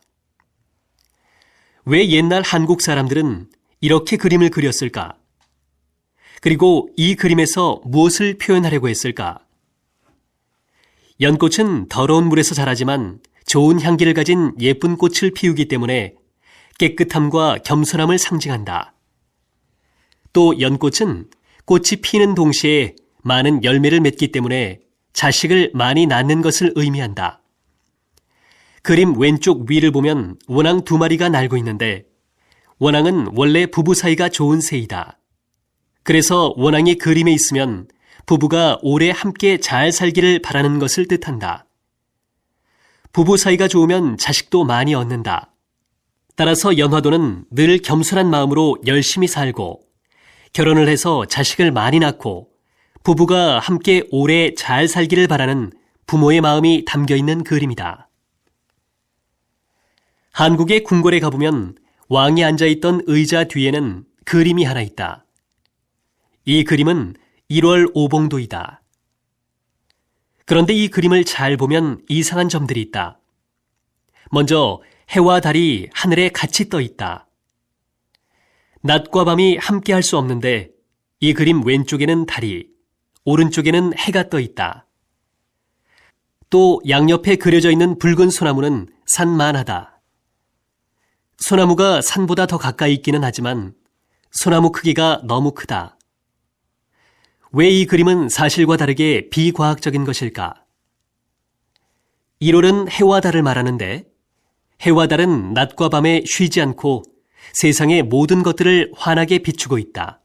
왜 옛날 한국 사람들은 이렇게 그림을 그렸을까? 그리고 이 그림에서 무엇을 표현하려고 했을까? 연꽃은 더러운 물에서 자라지만 좋은 향기를 가진 예쁜 꽃을 피우기 때문에 깨끗함과 겸손함을 상징한다. 또 연꽃은 꽃이 피는 동시에 많은 열매를 맺기 때문에 자식을 많이 낳는 것을 의미한다. 그림 왼쪽 위를 보면 원앙 2마리가 날고 있는데 원앙은 원래 부부 사이가 좋은 새이다. 그래서 원앙이 그림에 있으면 부부가 오래 함께 잘 살기를 바라는 것을 뜻한다. 부부 사이가 좋으면 자식도 많이 얻는다. 따라서 연화도는 늘 겸손한 마음으로 열심히 살고 결혼을 해서 자식을 많이 낳고 부부가 함께 오래 잘 살기를 바라는 부모의 마음이 담겨있는 그림이다. 한국의 궁궐에 가보면 왕이 앉아있던 의자 뒤에는 그림이 하나 있다. 이 그림은 1월 오봉도이다. 그런데 이 그림을 잘 보면 이상한 점들이 있다. 먼저 해와 달이 하늘에 같이 떠 있다. 낮과 밤이 함께 할 수 없는데 이 그림 왼쪽에는 달이, 오른쪽에는 해가 떠 있다. 또 양옆에 그려져 있는 붉은 소나무는 산만하다. 소나무가 산보다 더 가까이 있기는 하지만 소나무 크기가 너무 크다. 왜 이 그림은 사실과 다르게 비과학적인 것일까? 1월은 해와 달을 말하는데 해와 달은 낮과 밤에 쉬지 않고 세상의 모든 것들을 환하게 비추고 있다.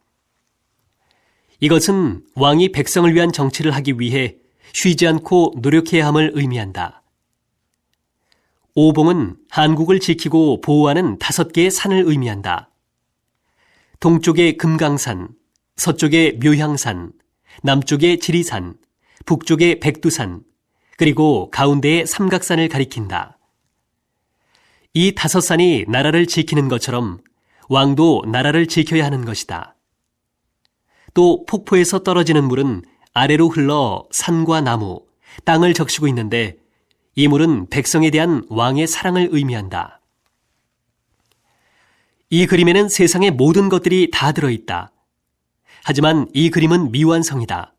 이것은 왕이 백성을 위한 정치를 하기 위해 쉬지 않고 노력해야 함을 의미한다. 오봉은 한국을 지키고 보호하는 5개의 산을 의미한다. 동쪽의 금강산, 서쪽의 묘향산, 남쪽의 지리산, 북쪽의 백두산, 그리고 가운데의 삼각산을 가리킨다. 이 5산이 나라를 지키는 것처럼 왕도 나라를 지켜야 하는 것이다. 또 폭포에서 떨어지는 물은 아래로 흘러 산과 나무, 땅을 적시고 있는데 이 물은 백성에 대한 왕의 사랑을 의미한다. 이 그림에는 세상의 모든 것들이 다 들어있다. 하지만 이 그림은 미완성이다.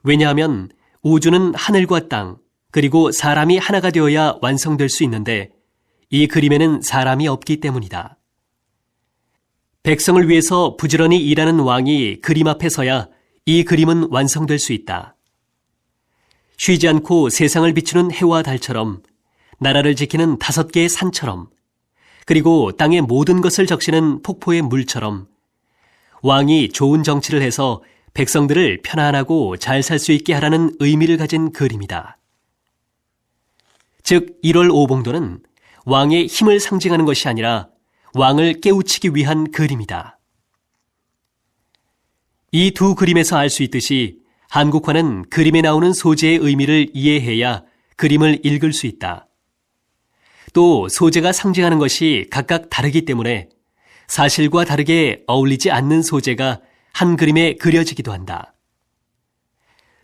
왜냐하면 우주는 하늘과 땅, 그리고 사람이 하나가 되어야 완성될 수 있는데 이 그림에는 사람이 없기 때문이다. 백성을 위해서 부지런히 일하는 왕이 그림 앞에 서야 이 그림은 완성될 수 있다. 쉬지 않고 세상을 비추는 해와 달처럼 나라를 지키는 5개의 산처럼, 그리고 땅의 모든 것을 적시는 폭포의 물처럼 왕이 좋은 정치를 해서 백성들을 편안하고 잘 살 수 있게 하라는 의미를 가진 그림이다. 즉 1월 오봉도는 왕의 힘을 상징하는 것이 아니라 왕을 깨우치기 위한 그림이다. 이 두 그림에서 알 수 있듯이 한국화는 그림에 나오는 소재의 의미를 이해해야 그림을 읽을 수 있다. 또 소재가 상징하는 것이 각각 다르기 때문에 사실과 다르게 어울리지 않는 소재가 한 그림에 그려지기도 한다.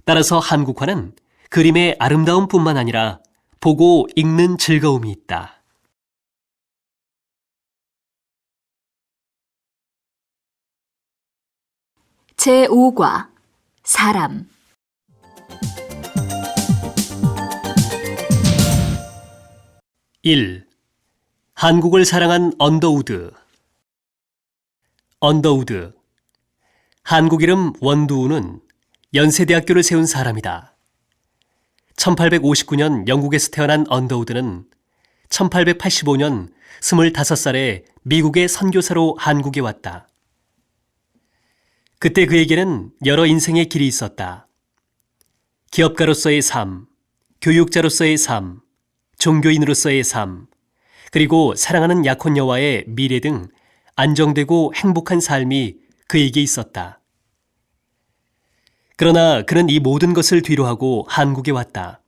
따라서 한국화는 그림의 아름다움뿐만 아니라 보고 읽는 즐거움이 있다. 제5과 사람. (1) 한국을 사랑한 언더우드. 언더우드. 한국 이름 원두우는 연세대학교를 세운 사람이다. 1859년 영국에서 태어난 언더우드는 1885년 25살에 미국의 선교사로 한국에 왔다. 그때 그에게는 여러 인생의 길이 있었다. 기업가로서의 삶, 교육자로서의 삶, 종교인으로서의 삶, 그리고 사랑하는 약혼녀와의 미래 등 안정되고 행복한 삶이 그에게 있었다. 그러나 그는 이 모든 것을 뒤로하고 한국에 왔다.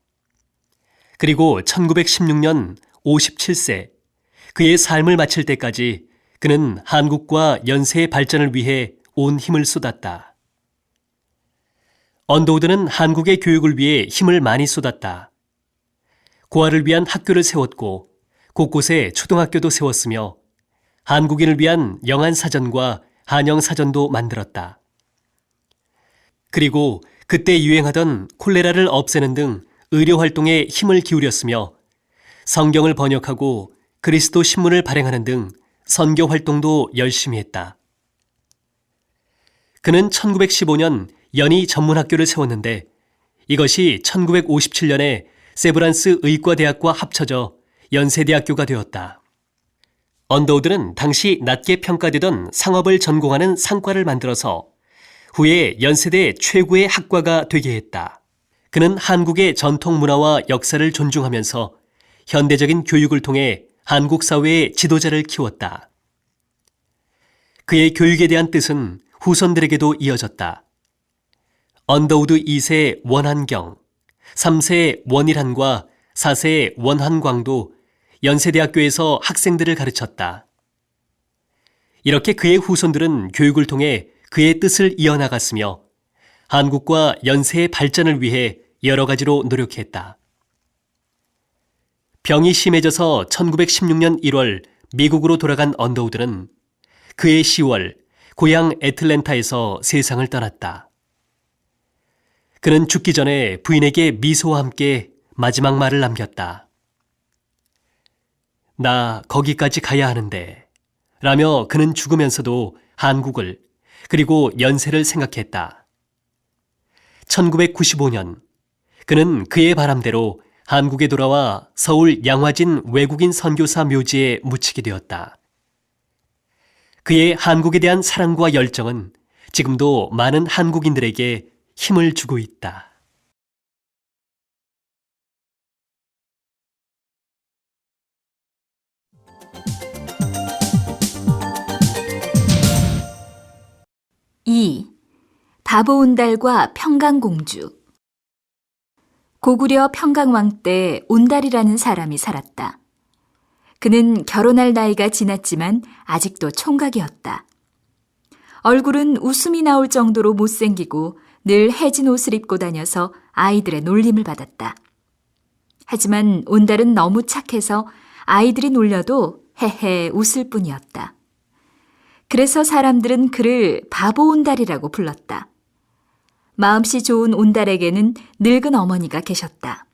그리고 1916년 57세, 그의 삶을 마칠 때까지 그는 한국과 연세의 발전을 위해 온 힘을 쏟았다. 언더우드는 한국의 교육을 위해 힘을 많이 쏟았다. 고아를 위한 학교를 세웠고 곳곳에 초등학교도 세웠으며 한국인을 위한 영안사전과 한영사전도 만들었다. 그리고 그때 유행하던 콜레라를 없애는 등 의료활동에 힘을 기울였으며 성경을 번역하고 그리스도 신문을 발행하는 등 선교활동도 열심히 했다. 그는 1915년 연희 전문학교를 세웠는데 이것이 1957년에 세브란스 의과대학과 합쳐져 연세대학교가 되었다. 언더우드는 당시 낮게 평가되던 상업을 전공하는 상과를 만들어서 후에 연세대 최고의 학과가 되게 했다. 그는 한국의 전통 문화와 역사를 존중하면서 현대적인 교육을 통해 한국 사회의 지도자를 키웠다. 그의 교육에 대한 뜻은 후손들에게도 이어졌다. 언더우드 2세 원한경, 3세 원일한과 4세 원한광도 연세대학교에서 학생들을 가르쳤다. 이렇게 그의 후손들은 교육을 통해 그의 뜻을 이어나갔으며 한국과 연세의 발전을 위해 여러 가지로 노력했다. 병이 심해져서 1916년 1월 미국으로 돌아간 언더우드는 그해 10월 고향 애틀랜타에서 세상을 떠났다. 그는 죽기 전에 부인에게 미소와 함께 마지막 말을 남겼다. 나 거기까지 가야 하는데 라며 그는 죽으면서도 한국을 그리고 연세를 생각했다. 1995년 그는 그의 바람대로 한국에 돌아와 서울 양화진 외국인 선교사 묘지에 묻히게 되었다. 그의 한국에 대한 사랑과 열정은 지금도 많은 한국인들에게 힘을 주고 있다. (2) 바보온달과 평강공주. 고구려 평강왕 때 온달이라는 사람이 살았다. 그는 결혼할 나이가 지났지만 아직도 총각이었다. 얼굴은 웃음이 나올 정도로 못생기고 늘 해진 옷을 입고 다녀서 아이들의 놀림을 받았다. 하지만 온달은 너무 착해서 아이들이 놀려도 헤헤 웃을 뿐이었다. 그래서 사람들은 그를 바보 온달이라고 불렀다. 마음씨 좋은 온달에게는 늙은 어머니가 계셨다.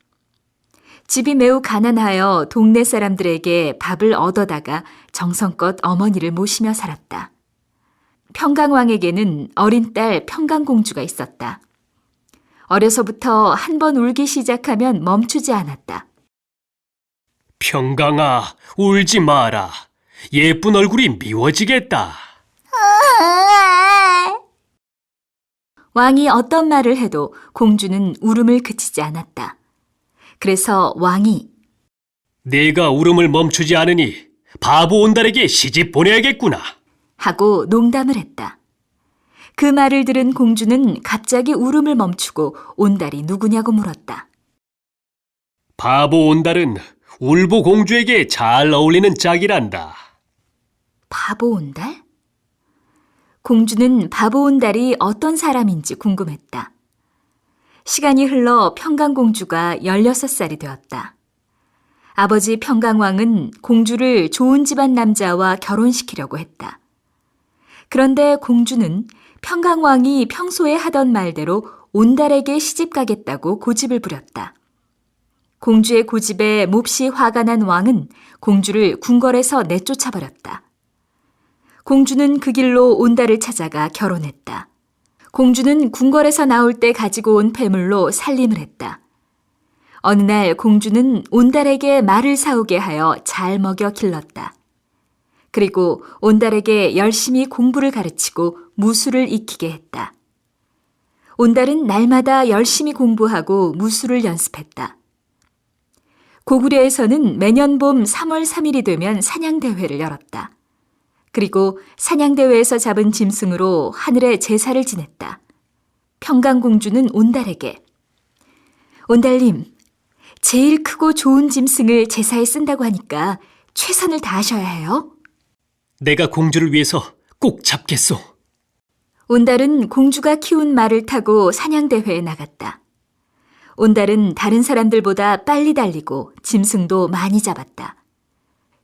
집이 매우 가난하여 동네 사람들에게 밥을 얻어다가 정성껏 어머니를 모시며 살았다. 평강왕에게는 어린 딸 평강공주가 있었다. 어려서부터 한 번 울기 시작하면 멈추지 않았다. 평강아, 울지 마라. 예쁜 얼굴이 미워지겠다. 왕이 어떤 말을 해도 공주는 울음을 그치지 않았다. 그래서 왕이 내가 울음을 멈추지 않으니 바보 온달에게 시집 보내야겠구나. 하고 농담을 했다. 그 말을 들은 공주는 갑자기 울음을 멈추고 온달이 누구냐고 물었다. 바보 온달은 울보 공주에게 잘 어울리는 짝이란다. 바보 온달? 공주는 바보 온달이 어떤 사람인지 궁금했다. 시간이 흘러 평강공주가 16살이 되었다. 아버지 평강왕은 공주를 좋은 집안 남자와 결혼시키려고 했다. 그런데 공주는 평강왕이 평소에 하던 말대로 온달에게 시집가겠다고 고집을 부렸다. 공주의 고집에 몹시 화가 난 왕은 공주를 궁궐에서 내쫓아버렸다. 공주는 그 길로 온달을 찾아가 결혼했다. 공주는 궁궐에서 나올 때 가지고 온 폐물로 살림을 했다. 어느 날 공주는 온달에게 말을 사오게 하여 잘 먹여 길렀다. 그리고 온달에게 열심히 공부를 가르치고 무술을 익히게 했다. 온달은 날마다 열심히 공부하고 무술을 연습했다. 고구려에서는 매년 봄 3월 3일이 되면 사냥대회를 열었다. 그리고 사냥대회에서 잡은 짐승으로 하늘에 제사를 지냈다. 평강공주는 온달에게 온달님, 제일 크고 좋은 짐승을 제사에 쓴다고 하니까 최선을 다하셔야 해요. 내가 공주를 위해서 꼭 잡겠소. 온달은 공주가 키운 말을 타고 사냥대회에 나갔다. 온달은 다른 사람들보다 빨리 달리고 짐승도 많이 잡았다.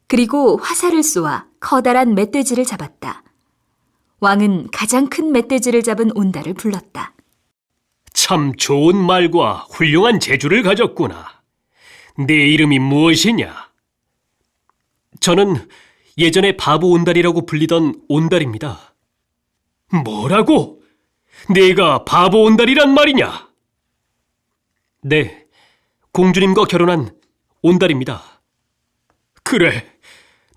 그리고 화살을 쏘아 커다란 멧돼지를 잡았다. 왕은 가장 큰 멧돼지를 잡은 온달을 불렀다. 참 좋은 말과 훌륭한 재주를 가졌구나. 네 이름이 무엇이냐? 저는 예전에 바보 온달이라고 불리던 온달입니다. 뭐라고? 네가 바보 온달이란 말이냐? 네, 공주님과 결혼한 온달입니다. 그래,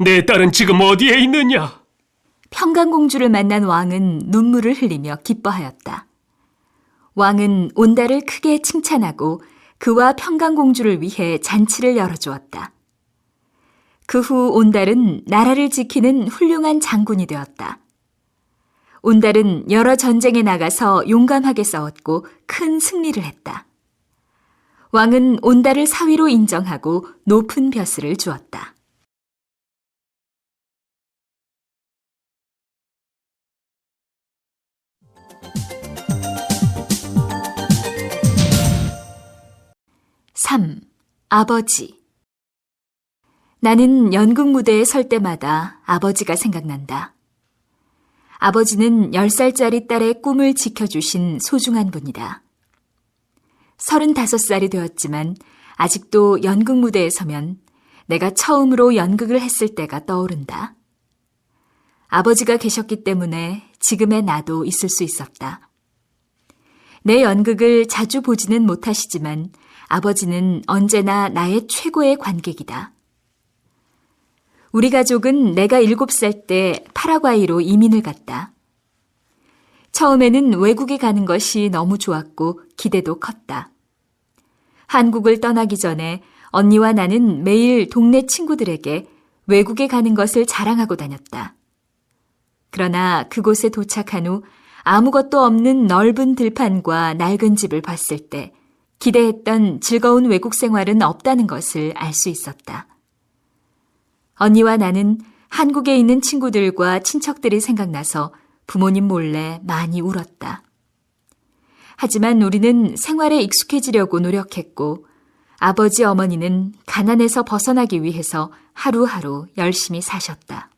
내 딸은 지금 어디에 있느냐? 평강공주를 만난 왕은 눈물을 흘리며 기뻐하였다. 왕은 온달을 크게 칭찬하고 그와 평강공주를 위해 잔치를 열어주었다. 그 후 온달은 나라를 지키는 훌륭한 장군이 되었다. 온달은 여러 전쟁에 나가서 용감하게 싸웠고 큰 승리를 했다. 왕은 온달을 사위로 인정하고 높은 벼슬을 주었다. (3) 아버지. 나는 연극 무대에 설 때마다 아버지가 생각난다. 아버지는 10살짜리 딸의 꿈을 지켜주신 소중한 분이다. 35살이 되었지만 아직도 연극 무대에 서면 내가 처음으로 연극을 했을 때가 떠오른다. 아버지가 계셨기 때문에 지금의 나도 있을 수 있었다. 내 연극을 자주 보지는 못하시지만 아버지는 언제나 나의 최고의 관객이다. 우리 가족은 내가 7살 때 파라과이로 이민을 갔다. 처음에는 외국에 가는 것이 너무 좋았고 기대도 컸다. 한국을 떠나기 전에 언니와 나는 매일 동네 친구들에게 외국에 가는 것을 자랑하고 다녔다. 그러나 그곳에 도착한 후 아무것도 없는 넓은 들판과 낡은 집을 봤을 때 기대했던 즐거운 외국 생활은 없다는 것을 알 수 있었다. 언니와 나는 한국에 있는 친구들과 친척들이 생각나서 부모님 몰래 많이 울었다. 하지만 우리는 생활에 익숙해지려고 노력했고 아버지 어머니는 가난에서 벗어나기 위해서 하루하루 열심히 사셨다.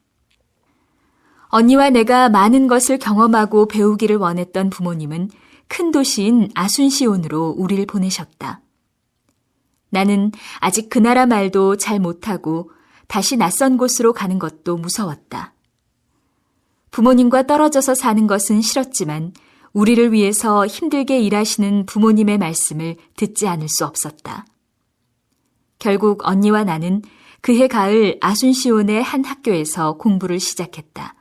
언니와 내가 많은 것을 경험하고 배우기를 원했던 부모님은 큰 도시인 아순시온으로 우리를 보내셨다. 나는 아직 그 나라 말도 잘 못하고 다시 낯선 곳으로 가는 것도 무서웠다. 부모님과 떨어져서 사는 것은 싫었지만 우리를 위해서 힘들게 일하시는 부모님의 말씀을 듣지 않을 수 없었다. 결국 언니와 나는 그해 가을 아순시온의 한 학교에서 공부를 시작했다.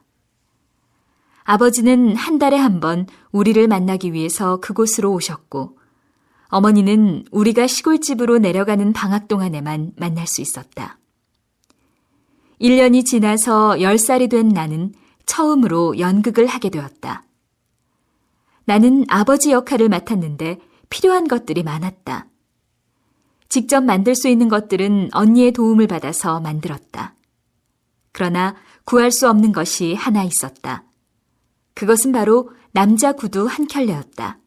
아버지는 한 달에 한 번 우리를 만나기 위해서 그곳으로 오셨고, 어머니는 우리가 시골집으로 내려가는 방학 동안에만 만날 수 있었다. 1년이 지나서 10살이 된 나는 처음으로 연극을 하게 되었다. 나는 아버지 역할을 맡았는데 필요한 것들이 많았다. 직접 만들 수 있는 것들은 언니의 도움을 받아서 만들었다. 그러나 구할 수 없는 것이 하나 있었다. 그것은 바로 남자 구두 한 켤레였다.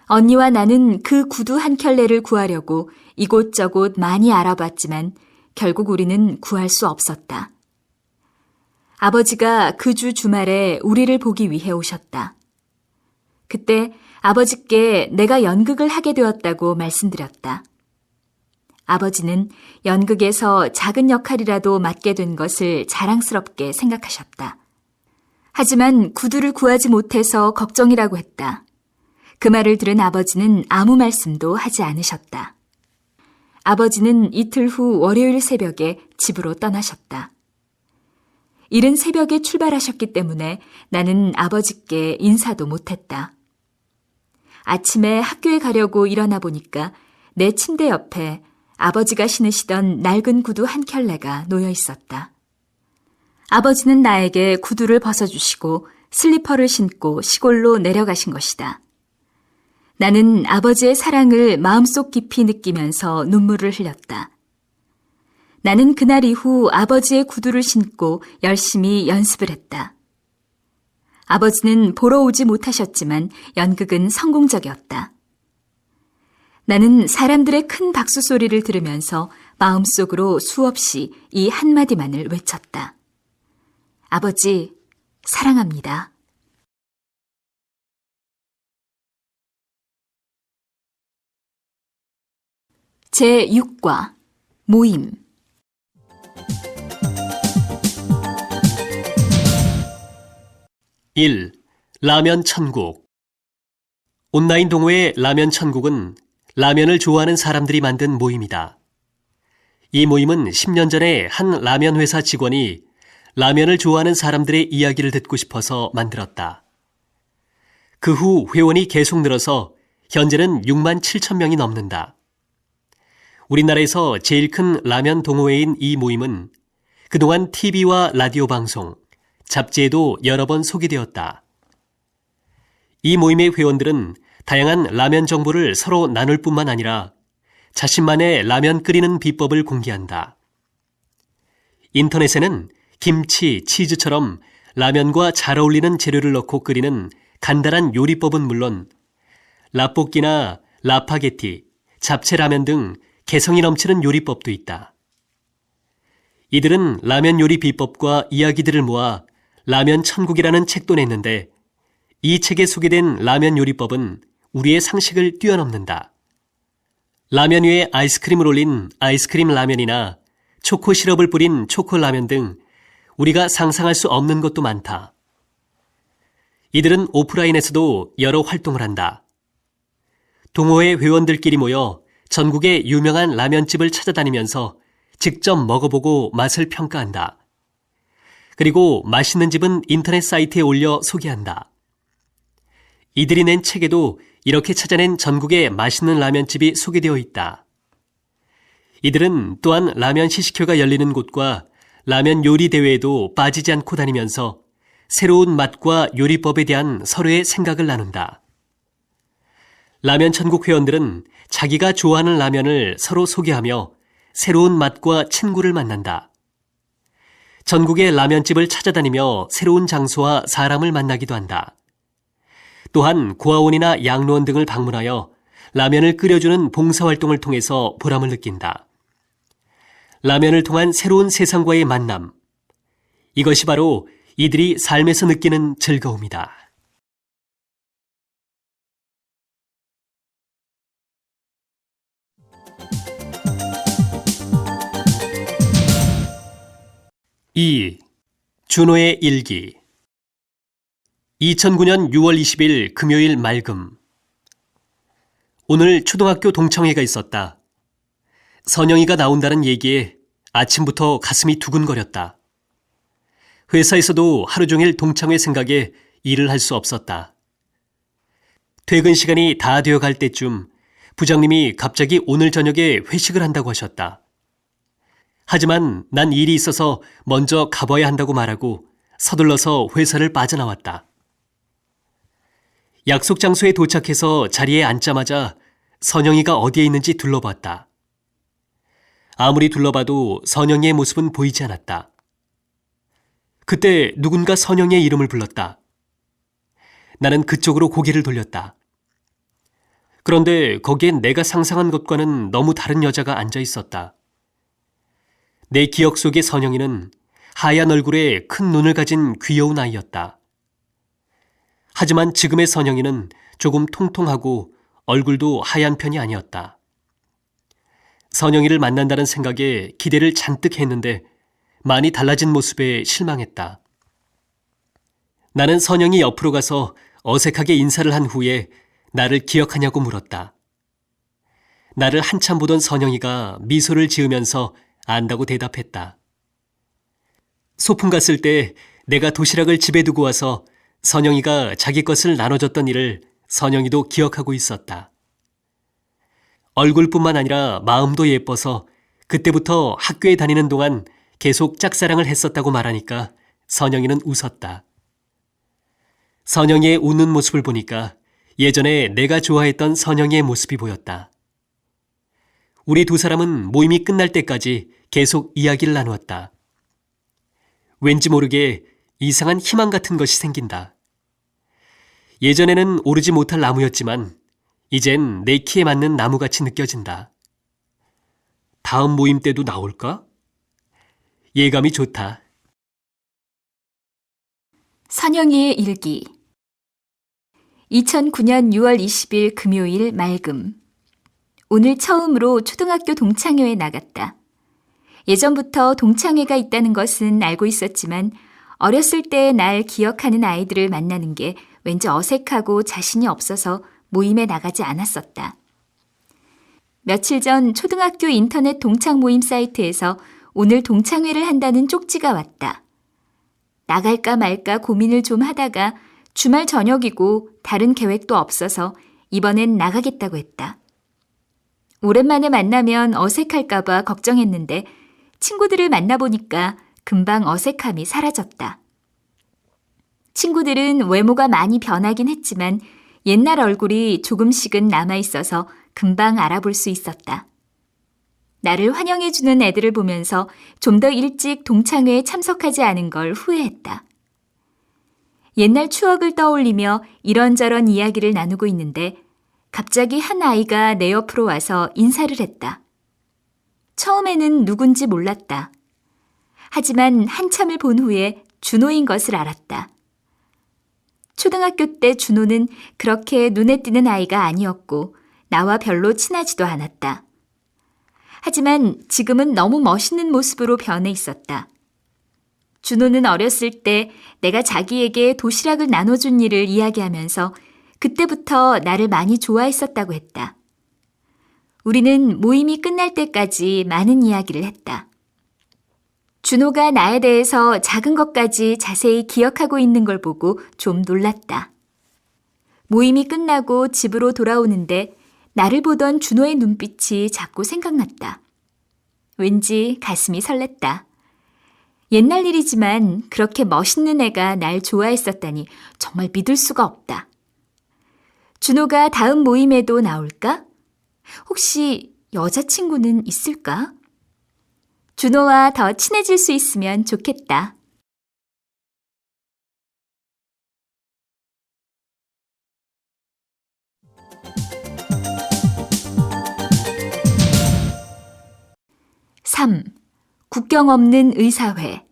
언니와 나는 그 구두 한 켤레를 구하려고 이곳저곳 많이 알아봤지만 결국 우리는 구할 수 없었다. 아버지가 그 주 주말에 우리를 보기 위해 오셨다. 그때 아버지께 내가 연극을 하게 되었다고 말씀드렸다. 아버지는 연극에서 작은 역할이라도 맡게 된 것을 자랑스럽게 생각하셨다. 하지만 구두를 구하지 못해서 걱정이라고 했다. 그 말을 들은 아버지는 아무 말씀도 하지 않으셨다. 아버지는 이틀 후 월요일 새벽에 집으로 떠나셨다. 이른 새벽에 출발하셨기 때문에 나는 아버지께 인사도 못했다. 아침에 학교에 가려고 일어나 보니까 내 침대 옆에 아버지가 신으시던 낡은 구두 한 켤레가 놓여 있었다. 아버지는 나에게 구두를 벗어주시고 슬리퍼를 신고 시골로 내려가신 것이다. 나는 아버지의 사랑을 마음속 깊이 느끼면서 눈물을 흘렸다. 나는 그날 이후 아버지의 구두를 신고 열심히 연습을 했다. 아버지는 보러 오지 못하셨지만 연극은 성공적이었다. 나는 사람들의 큰 박수 소리를 들으면서 마음속으로 수없이 이 한마디만을 외쳤다. 아버지, 사랑합니다. 제6과 모임. 일. 라면 천국. 온라인 동호회 라면 천국은 라면을 좋아하는 사람들이 만든 모임이다. 이 모임은 10년 전에 한 라면 회사 직원이 라면을 좋아하는 사람들의 이야기를 듣고 싶어서 만들었다. 그 후 회원이 계속 늘어서 현재는 6만 7천 명이 넘는다. 우리나라에서 제일 큰 라면 동호회인 이 모임은 그동안 TV와 라디오 방송, 잡지에도 여러 번 소개되었다. 이 모임의 회원들은 다양한 라면 정보를 서로 나눌 뿐만 아니라 자신만의 라면 끓이는 비법을 공개한다. 인터넷에는 김치, 치즈처럼 라면과 잘 어울리는 재료를 넣고 끓이는 간단한 요리법은 물론 라볶이나 라파게티, 잡채라면 등 개성이 넘치는 요리법도 있다. 이들은 라면 요리 비법과 이야기들을 모아 라면 천국이라는 책도 냈는데 이 책에 소개된 라면 요리법은 우리의 상식을 뛰어넘는다. 라면 위에 아이스크림을 올린 아이스크림 라면이나 초코 시럽을 뿌린 초코 라면 등 우리가 상상할 수 없는 것도 많다. 이들은 오프라인에서도 여러 활동을 한다. 동호회 회원들끼리 모여 전국의 유명한 라면집을 찾아다니면서 직접 먹어보고 맛을 평가한다. 그리고 맛있는 집은 인터넷 사이트에 올려 소개한다. 이들이 낸 책에도 이렇게 찾아낸 전국의 맛있는 라면집이 소개되어 있다. 이들은 또한 라면 시식회가 열리는 곳과 라면 요리 대회에도 빠지지 않고 다니면서 새로운 맛과 요리법에 대한 서로의 생각을 나눈다. 라면 천국 회원들은 자기가 좋아하는 라면을 서로 소개하며 새로운 맛과 친구를 만난다. 전국의 라면집을 찾아다니며 새로운 장소와 사람을 만나기도 한다. 또한 고아원이나 양로원 등을 방문하여 라면을 끓여주는 봉사활동을 통해서 보람을 느낀다. 라면을 통한 새로운 세상과의 만남. 이것이 바로 이들이 삶에서 느끼는 즐거움이다. 이. 준호의 일기. 2009년 6월 20일 금요일 맑음. 오늘 초등학교 동창회가 있었다. 선영이가 나온다는 얘기에 아침부터 가슴이 두근거렸다. 회사에서도 하루 종일 동창회 생각에 일을 할 수 없었다. 퇴근 시간이 다 되어 갈 때쯤 부장님이 갑자기 오늘 저녁에 회식을 한다고 하셨다. 하지만 난 일이 있어서 먼저 가봐야 한다고 말하고 서둘러서 회사를 빠져나왔다. 약속 장소에 도착해서 자리에 앉자마자 선영이가 어디에 있는지 둘러봤다. 아무리 둘러봐도 선영이의 모습은 보이지 않았다. 그때 누군가 선영이의 이름을 불렀다. 나는 그쪽으로 고개를 돌렸다. 그런데 거기엔 내가 상상한 것과는 너무 다른 여자가 앉아 있었다. 내 기억 속의 선영이는 하얀 얼굴에 큰 눈을 가진 귀여운 아이였다. 하지만 지금의 선영이는 조금 통통하고 얼굴도 하얀 편이 아니었다. 선영이를 만난다는 생각에 기대를 잔뜩 했는데 많이 달라진 모습에 실망했다. 나는 선영이 옆으로 가서 어색하게 인사를 한 후에 나를 기억하냐고 물었다. 나를 한참 보던 선영이가 미소를 지으면서 안다고 대답했다. 소풍 갔을 때 내가 도시락을 집에 두고 와서 선영이가 자기 것을 나눠줬던 일을 선영이도 기억하고 있었다. 얼굴뿐만 아니라 마음도 예뻐서 그때부터 학교에 다니는 동안 계속 짝사랑을 했었다고 말하니까 선영이는 웃었다. 선영이의 웃는 모습을 보니까 예전에 내가 좋아했던 선영이의 모습이 보였다. 우리 두 사람은 모임이 끝날 때까지 계속 이야기를 나누었다. 왠지 모르게 이상한 희망 같은 것이 생긴다. 예전에는 오르지 못할 나무였지만 이젠 내 키에 맞는 나무같이 느껴진다. 다음 모임 때도 나올까? 예감이 좋다. 선영이의 일기. 2009년 6월 20일 금요일 맑음. 오늘 처음으로 초등학교 동창회에 나갔다. 예전부터 동창회가 있다는 것은 알고 있었지만 어렸을 때 날 기억하는 아이들을 만나는 게 왠지 어색하고 자신이 없어서 모임에 나가지 않았었다. 며칠 전 초등학교 인터넷 동창 모임 사이트에서 오늘 동창회를 한다는 쪽지가 왔다. 나갈까 말까 고민을 좀 하다가 주말 저녁이고 다른 계획도 없어서 이번엔 나가겠다고 했다. 오랜만에 만나면 어색할까봐 걱정했는데 친구들을 만나보니까 금방 어색함이 사라졌다. 친구들은 외모가 많이 변하긴 했지만 옛날 얼굴이 조금씩은 남아있어서 금방 알아볼 수 있었다. 나를 환영해주는 애들을 보면서 좀 더 일찍 동창회에 참석하지 않은 걸 후회했다. 옛날 추억을 떠올리며 이런저런 이야기를 나누고 있는데 갑자기 한 아이가 내 옆으로 와서 인사를 했다. 처음에는 누군지 몰랐다. 하지만 한참을 본 후에 준호인 것을 알았다. 초등학교 때 준호는 그렇게 눈에 띄는 아이가 아니었고 나와 별로 친하지도 않았다. 하지만 지금은 너무 멋있는 모습으로 변해 있었다. 준호는 어렸을 때 내가 자기에게 도시락을 나눠준 일을 이야기하면서 그때부터 나를 많이 좋아했었다고 했다. 우리는 모임이 끝날 때까지 많은 이야기를 했다. 준호가 나에 대해서 작은 것까지 자세히 기억하고 있는 걸 보고 좀 놀랐다. 모임이 끝나고 집으로 돌아오는데 나를 보던 준호의 눈빛이 자꾸 생각났다. 왠지 가슴이 설렜다. 옛날 일이지만 그렇게 멋있는 애가 날 좋아했었다니 정말 믿을 수가 없다. 준호가 다음 모임에도 나올까? 혹시 여자친구는 있을까? 준호와 더 친해질 수 있으면 좋겠다. (3) 국경 없는 의사회.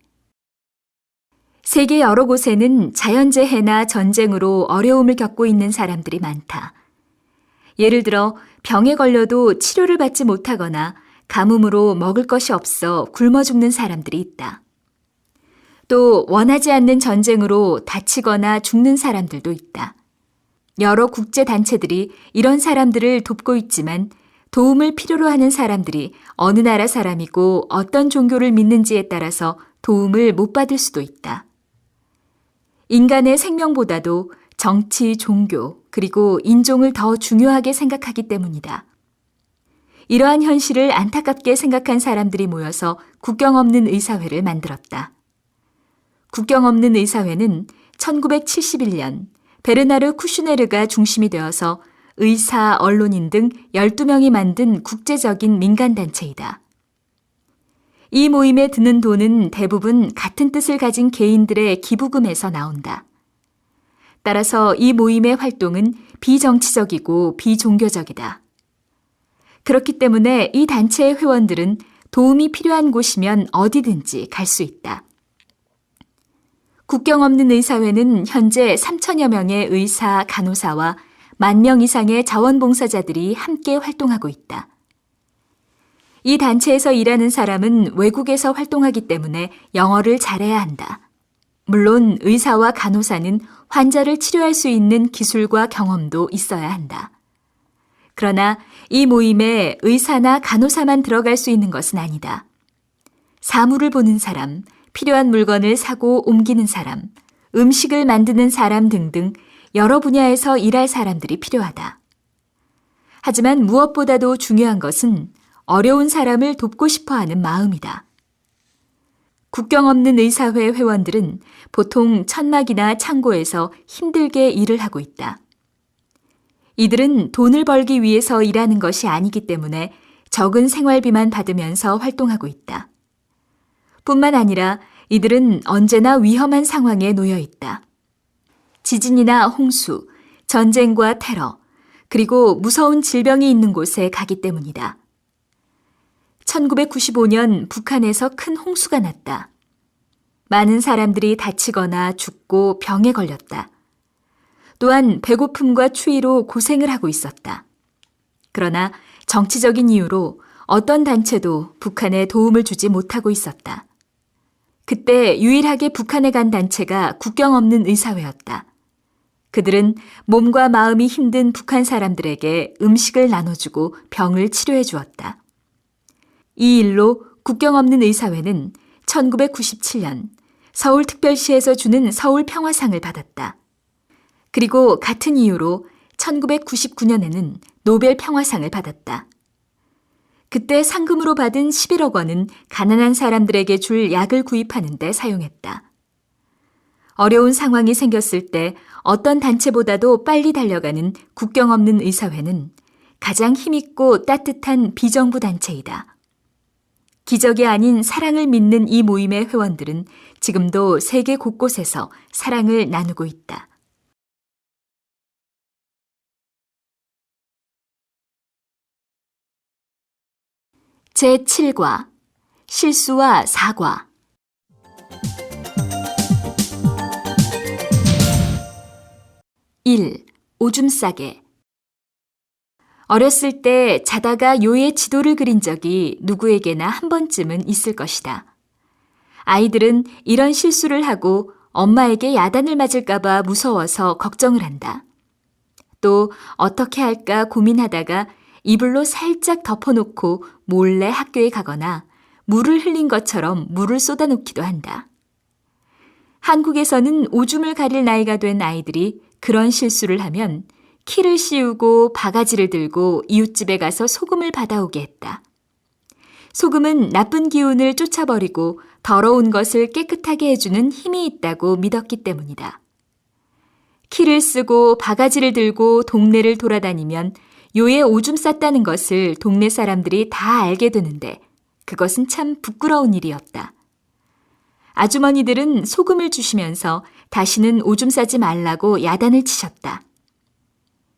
세계 여러 곳에는 자연재해나 전쟁으로 어려움을 겪고 있는 사람들이 많다. 예를 들어 병에 걸려도 치료를 받지 못하거나 가뭄으로 먹을 것이 없어 굶어 죽는 사람들이 있다. 또 원하지 않는 전쟁으로 다치거나 죽는 사람들도 있다. 여러 국제단체들이 이런 사람들을 돕고 있지만 도움을 필요로 하는 사람들이 어느 나라 사람이고 어떤 종교를 믿는지에 따라서 도움을 못 받을 수도 있다. 인간의 생명보다도 정치, 종교, 그리고 인종을 더 중요하게 생각하기 때문이다. 이러한 현실을 안타깝게 생각한 사람들이 모여서 국경 없는 의사회를 만들었다. 국경 없는 의사회는 1971년 베르나르 쿠슈네르가 중심이 되어서 의사, 언론인 등 12명이 만든 국제적인 민간단체이다. 이 모임에 드는 돈은 대부분 같은 뜻을 가진 개인들의 기부금에서 나온다. 따라서 이 모임의 활동은 비정치적이고 비종교적이다. 그렇기 때문에 이 단체의 회원들은 도움이 필요한 곳이면 어디든지 갈 수 있다. 국경 없는 의사회는 현재 3천여 명의 의사, 간호사와 10,000명 이상의 자원봉사자들이 함께 활동하고 있다. 이 단체에서 일하는 사람은 외국에서 활동하기 때문에 영어를 잘해야 한다. 물론 의사와 간호사는 환자를 치료할 수 있는 기술과 경험도 있어야 한다. 그러나 이 모임에 의사나 간호사만 들어갈 수 있는 것은 아니다. 사물을 보는 사람, 필요한 물건을 사고 옮기는 사람, 음식을 만드는 사람 등등 여러 분야에서 일할 사람들이 필요하다. 하지만 무엇보다도 중요한 것은 어려운 사람을 돕고 싶어 하는 마음이다. 국경 없는 의사회 회원들은 보통 천막이나 창고에서 힘들게 일을 하고 있다. 이들은 돈을 벌기 위해서 일하는 것이 아니기 때문에 적은 생활비만 받으면서 활동하고 있다. 뿐만 아니라 이들은 언제나 위험한 상황에 놓여 있다. 지진이나 홍수, 전쟁과 테러, 그리고 무서운 질병이 있는 곳에 가기 때문이다. 1995년 북한에서 큰 홍수가 났다. 많은 사람들이 다치거나 죽고 병에 걸렸다. 또한 배고픔과 추위로 고생을 하고 있었다. 그러나 정치적인 이유로 어떤 단체도 북한에 도움을 주지 못하고 있었다. 그때 유일하게 북한에 간 단체가 국경 없는 의사회였다. 그들은 몸과 마음이 힘든 북한 사람들에게 음식을 나눠주고 병을 치료해 주었다. 이 일로 국경 없는 의사회는 1997년 서울특별시에서 주는 서울평화상을 받았다. 그리고 같은 이유로 1999년에는 노벨평화상을 받았다. 그때 상금으로 받은 11억 원은 가난한 사람들에게 줄 약을 구입하는 데 사용했다. 어려운 상황이 생겼을 때 어떤 단체보다도 빨리 달려가는 국경 없는 의사회는 가장 힘있고 따뜻한 비정부 단체이다. 기적이 아닌 사랑을 믿는 이 모임의 회원들은 지금도 세계 곳곳에서 사랑을 나누고 있다. 제7과 실수와 사과 1. 오줌 싸개 어렸을 때 자다가 요의 지도를 그린 적이 누구에게나 한 번쯤은 있을 것이다. 아이들은 이런 실수를 하고 엄마에게 야단을 맞을까 봐 무서워서 걱정을 한다. 또 어떻게 할까 고민하다가 이불로 살짝 덮어놓고 몰래 학교에 가거나 물을 흘린 것처럼 물을 쏟아놓기도 한다. 한국에서는 오줌을 가릴 나이가 된 아이들이 그런 실수를 하면 키를 씌우고 바가지를 들고 이웃집에 가서 소금을 받아오게 했다. 소금은 나쁜 기운을 쫓아버리고 더러운 것을 깨끗하게 해주는 힘이 있다고 믿었기 때문이다. 키를 쓰고 바가지를 들고 동네를 돌아다니면 요에 오줌 쌌다는 것을 동네 사람들이 다 알게 되는데 그것은 참 부끄러운 일이었다. 아주머니들은 소금을 주시면서 다시는 오줌 싸지 말라고 야단을 치셨다.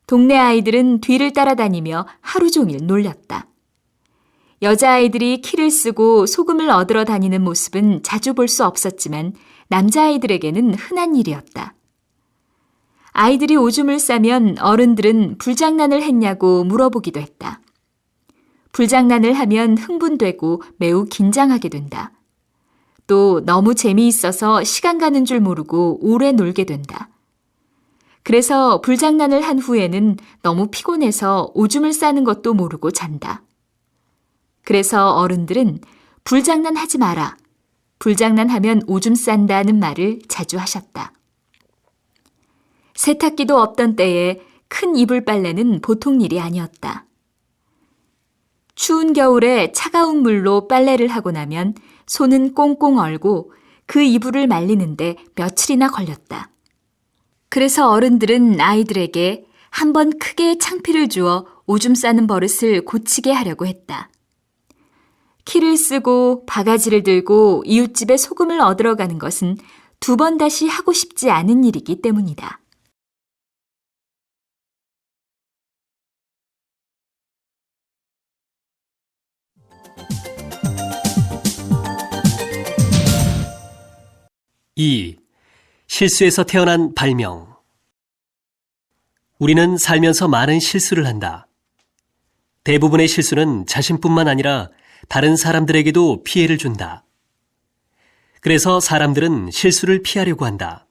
동네 아이들은 뒤를 따라다니며 하루 종일 놀렸다. 여자아이들이 키를 쓰고 소금을 얻으러 다니는 모습은 자주 볼 수 없었지만 남자아이들에게는 흔한 일이었다. 아이들이 오줌을 싸면 어른들은 불장난을 했냐고 물어보기도 했다. 불장난을 하면 흥분되고 매우 긴장하게 된다. 또 너무 재미있어서 시간 가는 줄 모르고 오래 놀게 된다. 그래서 불장난을 한 후에는 너무 피곤해서 오줌을 싸는 것도 모르고 잔다. 그래서 어른들은 불장난하지 마라. 불장난하면 오줌 싼다는 말을 자주 하셨다. 세탁기도 없던 때에 큰 이불 빨래는 보통 일이 아니었다. 추운 겨울에 차가운 물로 빨래를 하고 나면 손은 꽁꽁 얼고 그 이불을 말리는데 며칠이나 걸렸다. 그래서 어른들은 아이들에게 한번 크게 창피를 주어 오줌 싸는 버릇을 고치게 하려고 했다. 키를 쓰고 바가지를 들고 이웃집에 소금을 얻으러 가는 것은 2번 다시 하고 싶지 않은 일이기 때문이다. 이 실수에서 태어난 발명. 우리는 살면서 많은 실수를 한다. 대부분의 실수는 자신뿐만 아니라 다른 사람들에게도 피해를 준다. 그래서 사람들은 실수를 피하려고 한다.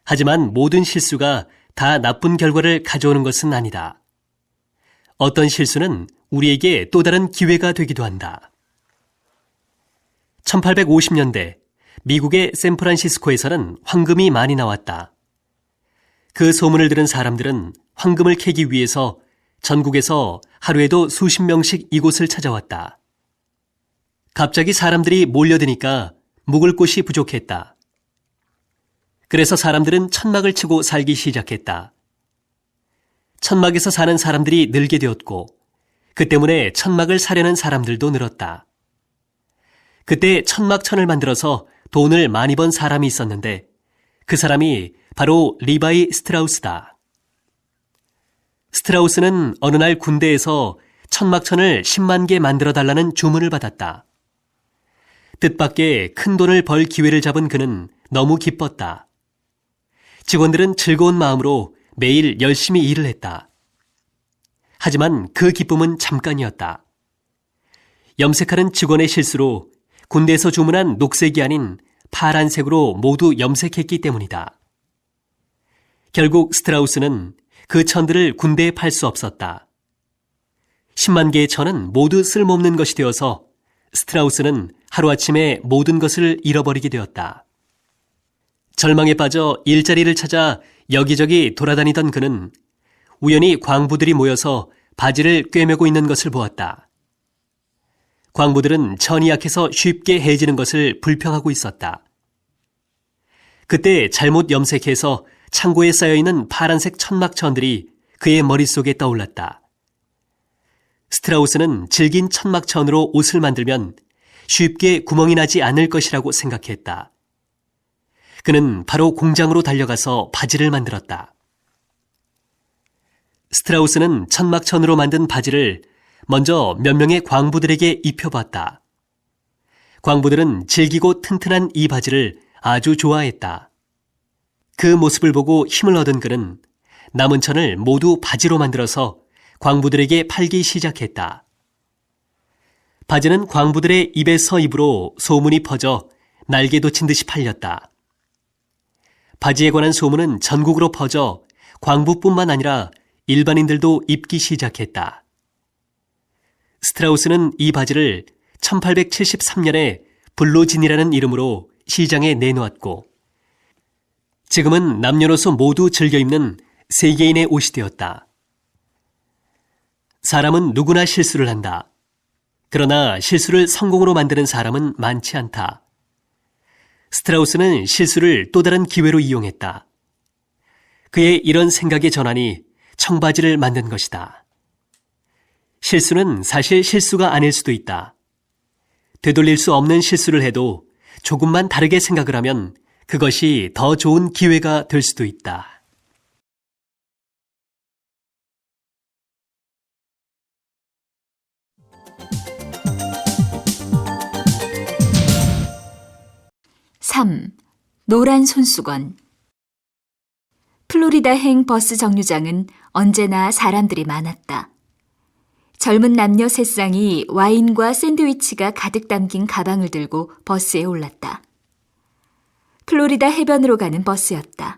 하지만 모든 실수가 다 나쁜 결과를 가져오는 것은 아니다. 어떤 실수는 우리에게 또 다른 기회가 되기도 한다. 1850년대 미국의 샌프란시스코에서는 황금이 많이 나왔다. 그 소문을 들은 사람들은 황금을 캐기 위해서 전국에서 하루에도 수십 명씩 이곳을 찾아왔다. 갑자기 사람들이 몰려드니까 묵을 곳이 부족했다. 그래서 사람들은 천막을 치고 살기 시작했다. 천막에서 사는 사람들이 늘게 되었고 그 때문에 천막을 사려는 사람들도 늘었다. 그때 천막천을 만들어서 돈을 많이 번 사람이 있었는데 그 사람이 바로 리바이 스트라우스다. 스트라우스는 어느 날 군대에서 천막천을 10만 개 만들어 달라는 주문을 받았다. 뜻밖의 큰 돈을 벌 기회를 잡은 그는 너무 기뻤다. 직원들은 즐거운 마음으로 매일 열심히 일을 했다. 하지만 그 기쁨은 잠깐이었다. 염색하는 직원의 실수로 군대에서 주문한 녹색이 아닌 파란색으로 모두 염색했기 때문이다. 결국 스트라우스는 그 천들을 군대에 팔 수 없었다. 10만 개의 천은 모두 쓸모없는 것이 되어서 스트라우스는 하루아침에 모든 것을 잃어버리게 되었다. 절망에 빠져 일자리를 찾아 여기저기 돌아다니던 그는 우연히 광부들이 모여서 바지를 꿰매고 있는 것을 보았다. 광부들은 천이 약해서 쉽게 해지는 것을 불평하고 있었다. 그때 잘못 염색해서 창고에 쌓여있는 파란색 천막천들이 그의 머릿속에 떠올랐다. 스트라우스는 질긴 천막천으로 옷을 만들면 쉽게 구멍이 나지 않을 것이라고 생각했다. 그는 바로 공장으로 달려가서 바지를 만들었다. 스트라우스는 천막천으로 만든 바지를 먼저 몇 명의 광부들에게 입혀봤다. 광부들은 질기고 튼튼한 이 바지를 아주 좋아했다. 그 모습을 보고 힘을 얻은 그는 남은 천을 모두 바지로 만들어서 광부들에게 팔기 시작했다. 바지는 광부들의 입에서 입으로 소문이 퍼져 날개 돋친 듯이 팔렸다. 바지에 관한 소문은 전국으로 퍼져 광부뿐만 아니라 일반인들도 입기 시작했다. 스트라우스는 이 바지를 1873년에 블루진이라는 이름으로 시장에 내놓았고 지금은 남녀노소 모두 즐겨 입는 세계인의 옷이 되었다. 사람은 누구나 실수를 한다. 그러나 실수를 성공으로 만드는 사람은 많지 않다. 스트라우스는 실수를 또 다른 기회로 이용했다. 그의 이런 생각의 전환이 청바지를 만든 것이다. 실수는 사실 실수가 아닐 수도 있다. 되돌릴 수 없는 실수를 해도 조금만 다르게 생각을 하면 그것이 더 좋은 기회가 될 수도 있다. (3) 노란 손수건. 플로리다행 버스 정류장은 언제나 사람들이 많았다. 젊은 남녀 세 쌍이 와인과 샌드위치가 가득 담긴 가방을 들고 버스에 올랐다. 플로리다 해변으로 가는 버스였다.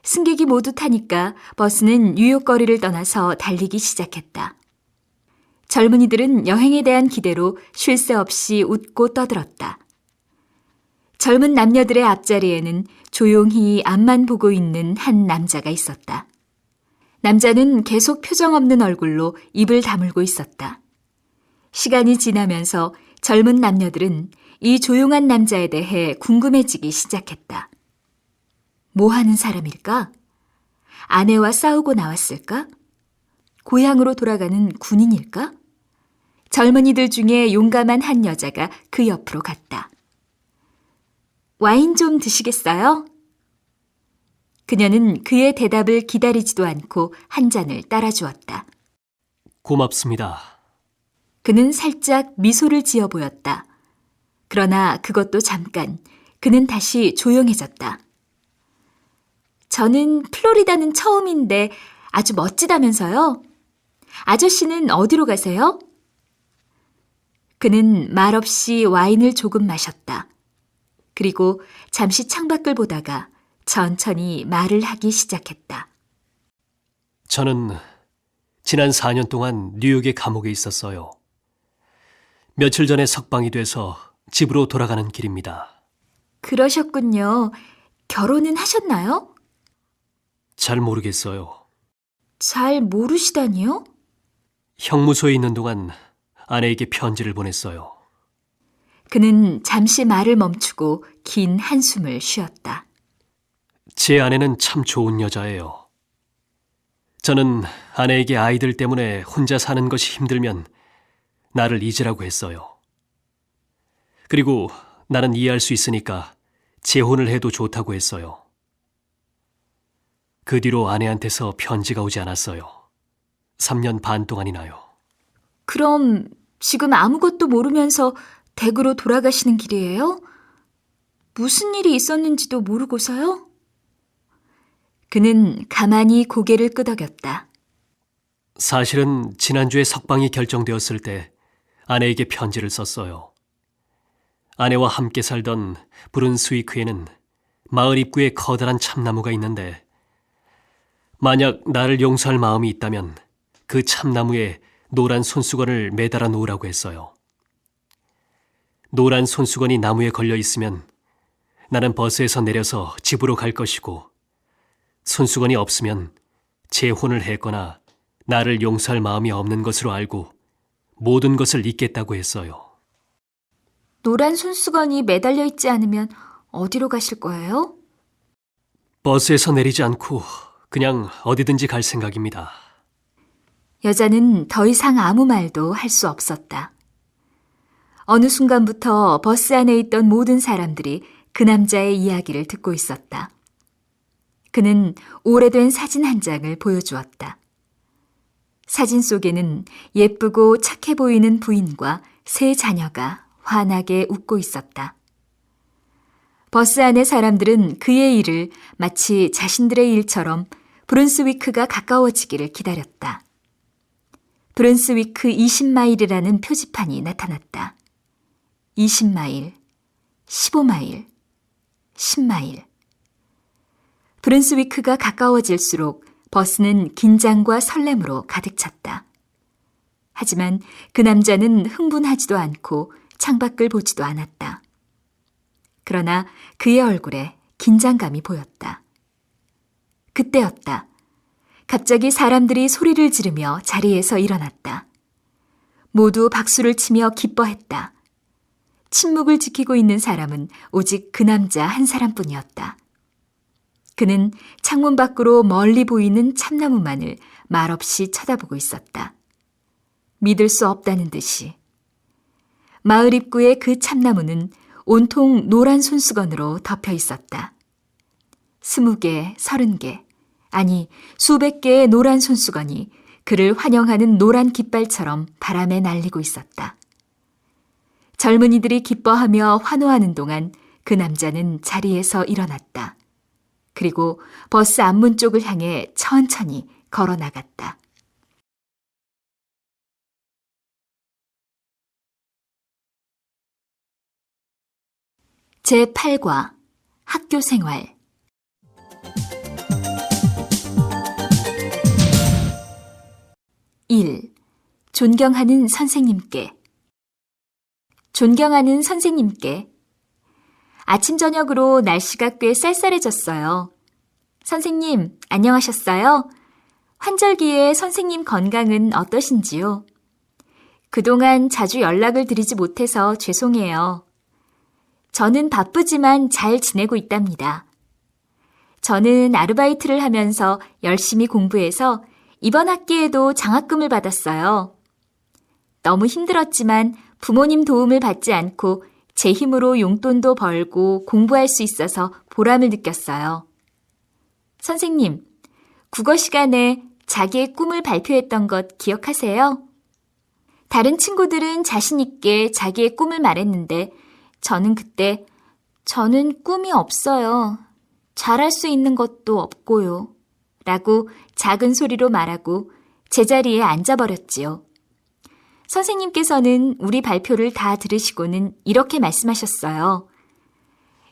승객이 모두 타니까 버스는 뉴욕거리를 떠나서 달리기 시작했다. 젊은이들은 여행에 대한 기대로 쉴 새 없이 웃고 떠들었다. 젊은 남녀들의 앞자리에는 조용히 앞만 보고 있는 한 남자가 있었다. 남자는 계속 표정 없는 얼굴로 입을 다물고 있었다. 시간이 지나면서 젊은 남녀들은 이 조용한 남자에 대해 궁금해지기 시작했다. 뭐 하는 사람일까? 아내와 싸우고 나왔을까? 고향으로 돌아가는 군인일까? 젊은이들 중에 용감한 한 여자가 그 옆으로 갔다. 와인 좀 드시겠어요? 그녀는 그의 대답을 기다리지도 않고 한 잔을 따라주었다. 고맙습니다. 그는 살짝 미소를 지어 보였다. 그러나 그것도 잠깐, 그는 다시 조용해졌다. 저는 플로리다는 처음인데 아주 멋지다면서요? 아저씨는 어디로 가세요? 그는 말없이 와인을 조금 마셨다. 그리고 잠시 창밖을 보다가 천천히 말을 하기 시작했다. 저는 지난 4년 동안 뉴욕의 감옥에 있었어요. 며칠 전에 석방이 돼서 집으로 돌아가는 길입니다. 그러셨군요. 결혼은 하셨나요? 잘 모르겠어요. 잘 모르시다니요? 형무소에 있는 동안 아내에게 편지를 보냈어요. 그는 잠시 말을 멈추고 긴 한숨을 쉬었다. 제 아내는 참 좋은 여자예요. 저는 아내에게 아이들 때문에 혼자 사는 것이 힘들면 나를 잊으라고 했어요. 그리고 나는 이해할 수 있으니까 재혼을 해도 좋다고 했어요. 그 뒤로 아내한테서 편지가 오지 않았어요. 3년 반 동안이나요. 그럼 지금 아무것도 모르면서 댁으로 돌아가시는 길이에요? 무슨 일이 있었는지도 모르고서요? 그는 가만히 고개를 끄덕였다. 사실은 지난주에 석방이 결정되었을 때 아내에게 편지를 썼어요. 아내와 함께 살던 브룬스위크에는 마을 입구에 커다란 참나무가 있는데 만약 나를 용서할 마음이 있다면 그 참나무에 노란 손수건을 매달아 놓으라고 했어요. 노란 손수건이 나무에 걸려 있으면 나는 버스에서 내려서 집으로 갈 것이고 손수건이 없으면 재혼을 했거나 나를 용서할 마음이 없는 것으로 알고 모든 것을 잊겠다고 했어요. 노란 손수건이 매달려 있지 않으면 어디로 가실 거예요? 버스에서 내리지 않고 그냥 어디든지 갈 생각입니다. 여자는 더 이상 아무 말도 할 수 없었다. 어느 순간부터 버스 안에 있던 모든 사람들이 그 남자의 이야기를 듣고 있었다. 그는 오래된 사진 한 장을 보여주었다. 사진 속에는 예쁘고 착해 보이는 부인과 세 자녀가 환하게 웃고 있었다. 버스 안의 사람들은 그의 일을 마치 자신들의 일처럼 브룬스위크가 가까워지기를 기다렸다. 브룬스위크 20마일이라는 표지판이 나타났다. 20마일, 15마일, 10마일. 브룬스위크가 가까워질수록 버스는 긴장과 설렘으로 가득 찼다. 하지만 그 남자는 흥분하지도 않고 창밖을 보지도 않았다. 그러나 그의 얼굴에 긴장감이 보였다. 그때였다. 갑자기 사람들이 소리를 지르며 자리에서 일어났다. 모두 박수를 치며 기뻐했다. 침묵을 지키고 있는 사람은 오직 그 남자 한 사람뿐이었다. 그는 창문 밖으로 멀리 보이는 참나무만을 말없이 쳐다보고 있었다. 믿을 수 없다는 듯이. 마을 입구의 그 참나무는 온통 노란 손수건으로 덮여 있었다. 20개, 30개, 아니 수백 개의 노란 손수건이 그를 환영하는 노란 깃발처럼 바람에 날리고 있었다. 젊은이들이 기뻐하며 환호하는 동안 그 남자는 자리에서 일어났다. 그리고 버스 앞문 쪽을 향해 천천히 걸어 나갔다. 제8과 학교 생활 1. 존경하는 선생님께. 존경하는 선생님께. 아침 저녁으로 날씨가 꽤 쌀쌀해졌어요. 선생님, 안녕하셨어요? 환절기에 선생님 건강은 어떠신지요? 그동안 자주 연락을 드리지 못해서 죄송해요. 저는 바쁘지만 잘 지내고 있답니다. 저는 아르바이트를 하면서 열심히 공부해서 이번 학기에도 장학금을 받았어요. 너무 힘들었지만 부모님 도움을 받지 않고 제 힘으로 용돈도 벌고 공부할 수 있어서 보람을 느꼈어요. 선생님, 국어 시간에 자기의 꿈을 발표했던 것 기억하세요? 다른 친구들은 자신 있게 자기의 꿈을 말했는데 저는 그때 저는 꿈이 없어요. 잘할 수 있는 것도 없고요. 라고 작은 소리로 말하고 제자리에 앉아버렸지요. 선생님께서는 우리 발표를 다 들으시고는 이렇게 말씀하셨어요.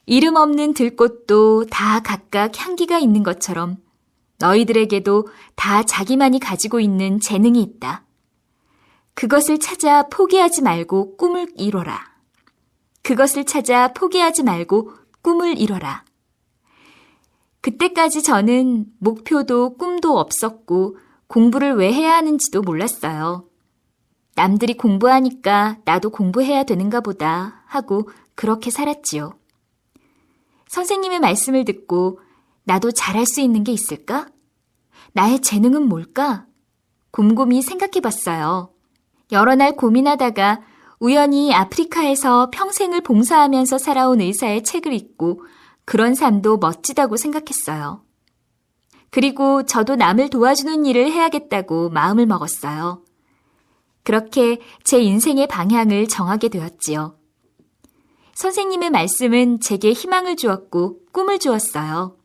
이름 없는 들꽃도 다 각각 향기가 있는 것처럼 너희들에게도 다 자기만이 가지고 있는 재능이 있다. 그것을 찾아 포기하지 말고 꿈을 이뤄라. 그것을 찾아 포기하지 말고 꿈을 이뤄라. 그때까지 저는 목표도 꿈도 없었고 공부를 왜 해야 하는지도 몰랐어요. 남들이 공부하니까 나도 공부해야 되는가 보다 하고 그렇게 살았지요. 선생님의 말씀을 듣고 나도 잘할 수 있는 게 있을까? 나의 재능은 뭘까? 곰곰이 생각해 봤어요. 여러 날 고민하다가 우연히 아프리카에서 평생을 봉사하면서 살아온 의사의 책을 읽고 그런 삶도 멋지다고 생각했어요. 그리고 저도 남을 도와주는 일을 해야겠다고 마음을 먹었어요. 그렇게 제 인생의 방향을 정하게 되었지요. 선생님의 말씀은 제게 희망을 주었고 꿈을 주었어요.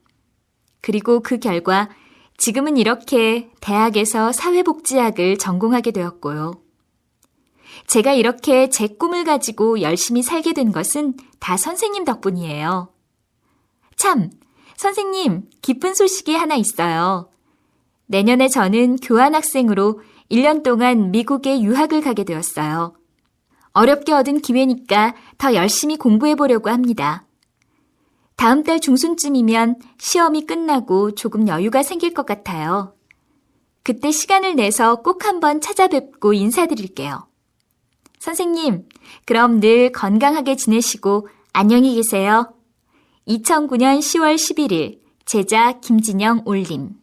그리고 그 결과 지금은 이렇게 대학에서 사회복지학을 전공하게 되었고요. 제가 이렇게 제 꿈을 가지고 열심히 살게 된 것은 다 선생님 덕분이에요. 참, 선생님, 기쁜 소식이 하나 있어요. 내년에 저는 교환학생으로 1년 동안 미국에 유학을 가게 되었어요. 어렵게 얻은 기회니까 더 열심히 공부해 보려고 합니다. 다음 달 중순쯤이면 시험이 끝나고 조금 여유가 생길 것 같아요. 그때 시간을 내서 꼭 한번 찾아뵙고 인사드릴게요. 선생님, 그럼 늘 건강하게 지내시고 안녕히 계세요. 2009년 10월 11일 제자 김진영 올림.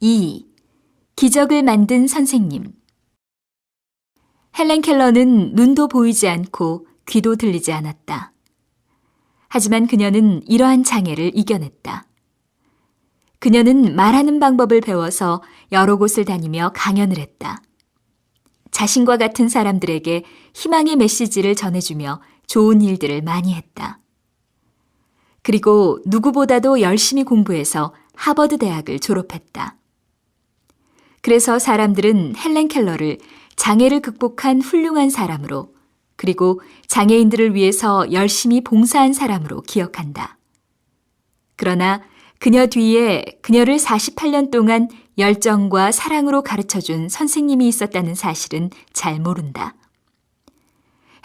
(2) 기적을 만든 선생님. 헬렌 켈러는 눈도 보이지 않고 귀도 들리지 않았다. 하지만 그녀는 이러한 장애를 이겨냈다. 그녀는 말하는 방법을 배워서 여러 곳을 다니며 강연을 했다. 자신과 같은 사람들에게 희망의 메시지를 전해주며 좋은 일들을 많이 했다. 그리고 누구보다도 열심히 공부해서 하버드 대학을 졸업했다. 그래서 사람들은 헬렌 켈러를 장애를 극복한 훌륭한 사람으로, 그리고 장애인들을 위해서 열심히 봉사한 사람으로 기억한다. 그러나 그녀 뒤에 그녀를 48년 동안 열정과 사랑으로 가르쳐준 선생님이 있었다는 사실은 잘 모른다.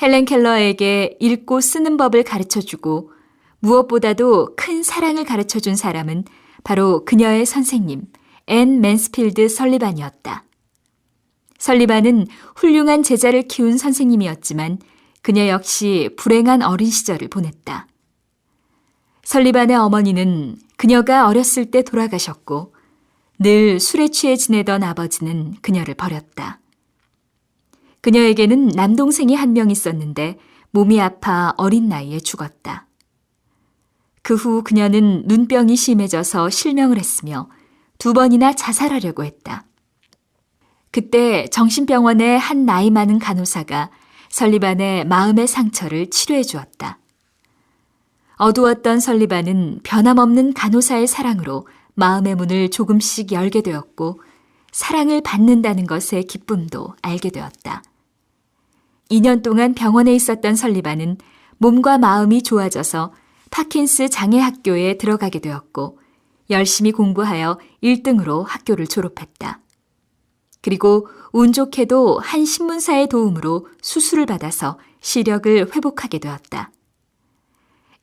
헬렌 켈러에게 읽고 쓰는 법을 가르쳐주고 무엇보다도 큰 사랑을 가르쳐준 사람은 바로 그녀의 선생님, 앤 맨스필드 설리반이었다. 설리반은 훌륭한 제자를 키운 선생님이었지만 그녀 역시 불행한 어린 시절을 보냈다. 설리반의 어머니는 그녀가 어렸을 때 돌아가셨고 늘 술에 취해 지내던 아버지는 그녀를 버렸다. 그녀에게는 남동생이 한 명 있었는데 몸이 아파 어린 나이에 죽었다. 그 후 그녀는 눈병이 심해져서 실명을 했으며 2번이나 자살하려고 했다. 그때 정신병원의 한 나이 많은 간호사가 설리반의 마음의 상처를 치료해 주었다. 어두웠던 설리반은 변함없는 간호사의 사랑으로 마음의 문을 조금씩 열게 되었고 사랑을 받는다는 것의 기쁨도 알게 되었다. 2년 동안 병원에 있었던 설리반은 몸과 마음이 좋아져서 파킨스 장애학교에 들어가게 되었고 열심히 공부하여 1등으로 학교를 졸업했다. 그리고 운 좋게도 한 신문사의 도움으로 수술을 받아서 시력을 회복하게 되었다.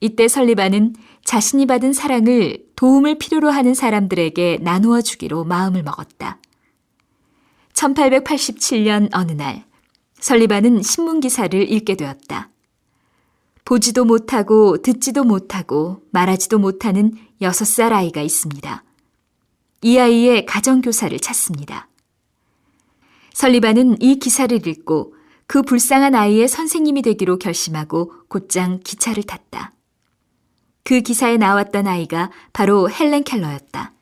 이때 설리반은 자신이 받은 사랑을 도움을 필요로 하는 사람들에게 나누어 주기로 마음을 먹었다. 1887년 어느 날 설리반은 신문기사를 읽게 되었다. 보지도 못하고 듣지도 못하고 말하지도 못하는 6살 아이가 있습니다. 이 아이의 가정교사를 찾습니다. 설리반은 이 기사를 읽고 그 불쌍한 아이의 선생님이 되기로 결심하고 곧장 기차를 탔다. 그 기사에 나왔던 아이가 바로 헬렌 켈러였다.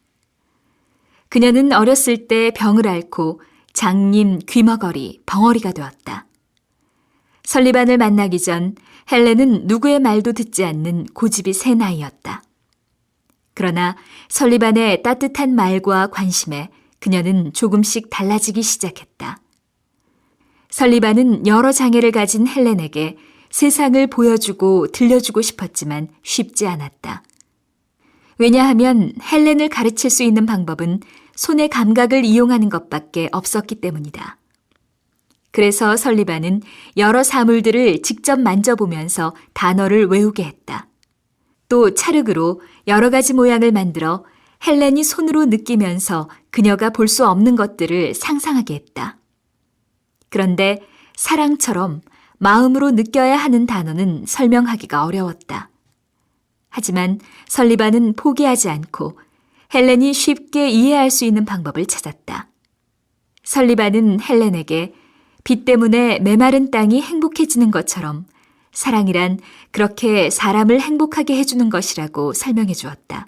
그녀는 어렸을 때 병을 앓고 장님, 귀머거리, 벙어리가 되었다. 설리반을 만나기 전 헬렌은 누구의 말도 듣지 않는 고집이 센 아이였다. 그러나 설리반의 따뜻한 말과 관심에 그녀는 조금씩 달라지기 시작했다. 설리반은 여러 장애를 가진 헬렌에게 세상을 보여주고 들려주고 싶었지만 쉽지 않았다. 왜냐하면 헬렌을 가르칠 수 있는 방법은 손의 감각을 이용하는 것밖에 없었기 때문이다. 그래서 설리반은 여러 사물들을 직접 만져보면서 단어를 외우게 했다. 또 찰흙으로 여러 가지 모양을 만들어 헬렌이 손으로 느끼면서 그녀가 볼 수 없는 것들을 상상하게 했다. 그런데 사랑처럼 마음으로 느껴야 하는 단어는 설명하기가 어려웠다. 하지만 설리반은 포기하지 않고 헬렌이 쉽게 이해할 수 있는 방법을 찾았다. 설리반은 헬렌에게 비 때문에 메마른 땅이 행복해지는 것처럼 사랑이란 그렇게 사람을 행복하게 해주는 것이라고 설명해 주었다.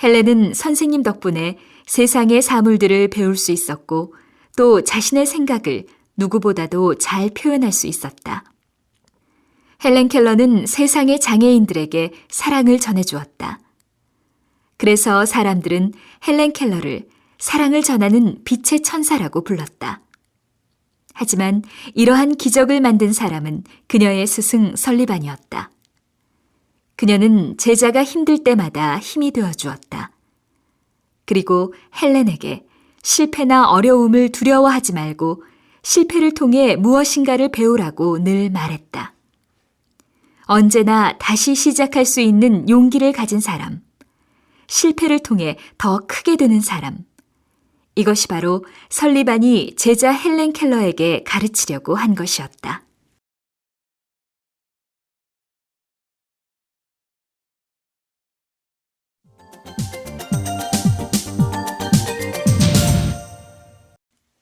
헬렌은 선생님 덕분에 세상의 사물들을 배울 수 있었고 또 자신의 생각을 누구보다도 잘 표현할 수 있었다. 헬렌 켈러는 세상의 장애인들에게 사랑을 전해주었다. 그래서 사람들은 헬렌 켈러를 사랑을 전하는 빛의 천사라고 불렀다. 하지만 이러한 기적을 만든 사람은 그녀의 스승 설리반이었다. 그녀는 제자가 힘들 때마다 힘이 되어 주었다. 그리고 헬렌에게 실패나 어려움을 두려워하지 말고 실패를 통해 무엇인가를 배우라고 늘 말했다. 언제나 다시 시작할 수 있는 용기를 가진 사람, 실패를 통해 더 크게 되는 사람, 이것이 바로 설리반이 제자 헬렌 켈러에게 가르치려고 한 것이었다.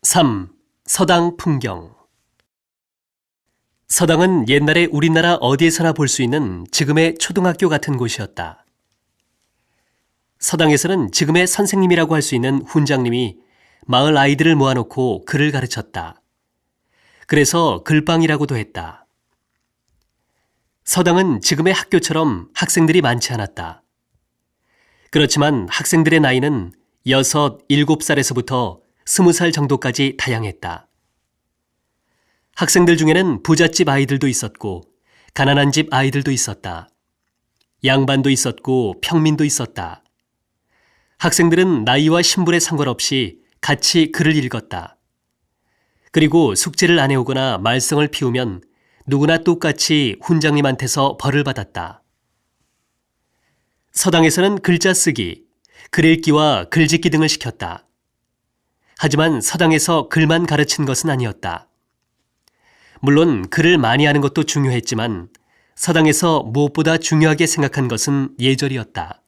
(3) 서당 풍경. 서당은 옛날에 우리나라 어디에서나 볼 수 있는 지금의 초등학교 같은 곳이었다. 서당에서는 지금의 선생님이라고 할 수 있는 훈장님이 마을 아이들을 모아놓고 글을 가르쳤다. 그래서 글방이라고도 했다. 서당은 지금의 학교처럼 학생들이 많지 않았다. 그렇지만 학생들의 나이는 6, 7살에서부터 20살 정도까지 다양했다. 학생들 중에는 부잣집 아이들도 있었고 가난한 집 아이들도 있었다. 양반도 있었고 평민도 있었다. 학생들은 나이와 신분에 상관없이 같이 글을 읽었다. 그리고 숙제를 안 해오거나 말썽을 피우면 누구나 똑같이 훈장님한테서 벌을 받았다. 서당에서는 글자 쓰기, 글 읽기와 글짓기 등을 시켰다. 하지만 서당에서 글만 가르친 것은 아니었다. 물론 글을 많이 하는 것도 중요했지만 서당에서 무엇보다 중요하게 생각한 것은 예절이었다.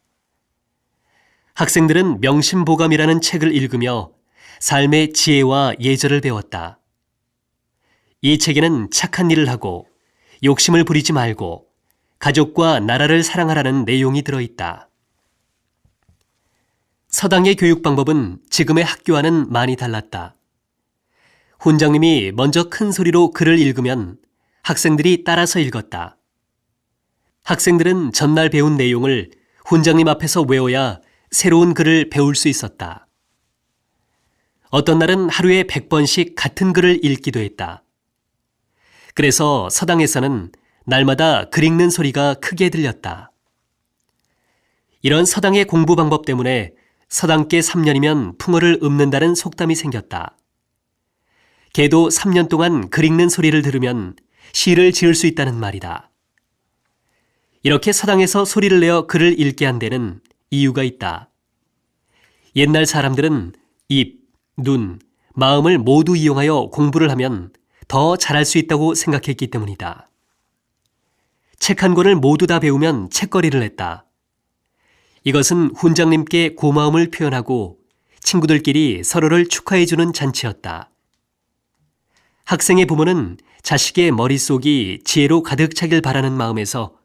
학생들은 명심보감이라는 책을 읽으며 삶의 지혜와 예절을 배웠다. 이 책에는 착한 일을 하고 욕심을 부리지 말고 가족과 나라를 사랑하라는 내용이 들어있다. 서당의 교육 방법은 지금의 학교와는 많이 달랐다. 훈장님이 먼저 큰 소리로 글을 읽으면 학생들이 따라서 읽었다. 학생들은 전날 배운 내용을 훈장님 앞에서 외워야 새로운 글을 배울 수 있었다. 어떤 날은 하루에 100번씩 같은 글을 읽기도 했다. 그래서 서당에서는 날마다 글 읽는 소리가 크게 들렸다. 이런 서당의 공부 방법 때문에 서당께 3년이면 풍어를 읊는다는 속담이 생겼다. 개도 3년 동안 글 읽는 소리를 들으면 시를 지을 수 있다는 말이다. 이렇게 서당에서 소리를 내어 글을 읽게 한 데는 이유가 있다. 옛날 사람들은 입, 눈, 마음을 모두 이용하여 공부를 하면 더 잘할 수 있다고 생각했기 때문이다. 책 한 권을 모두 다 배우면 책거리를 냈다. 이것은 훈장님께 고마움을 표현하고 친구들끼리 서로를 축하해주는 잔치였다. 학생의 부모는 자식의 머릿속이 지혜로 가득 차길 바라는 마음에서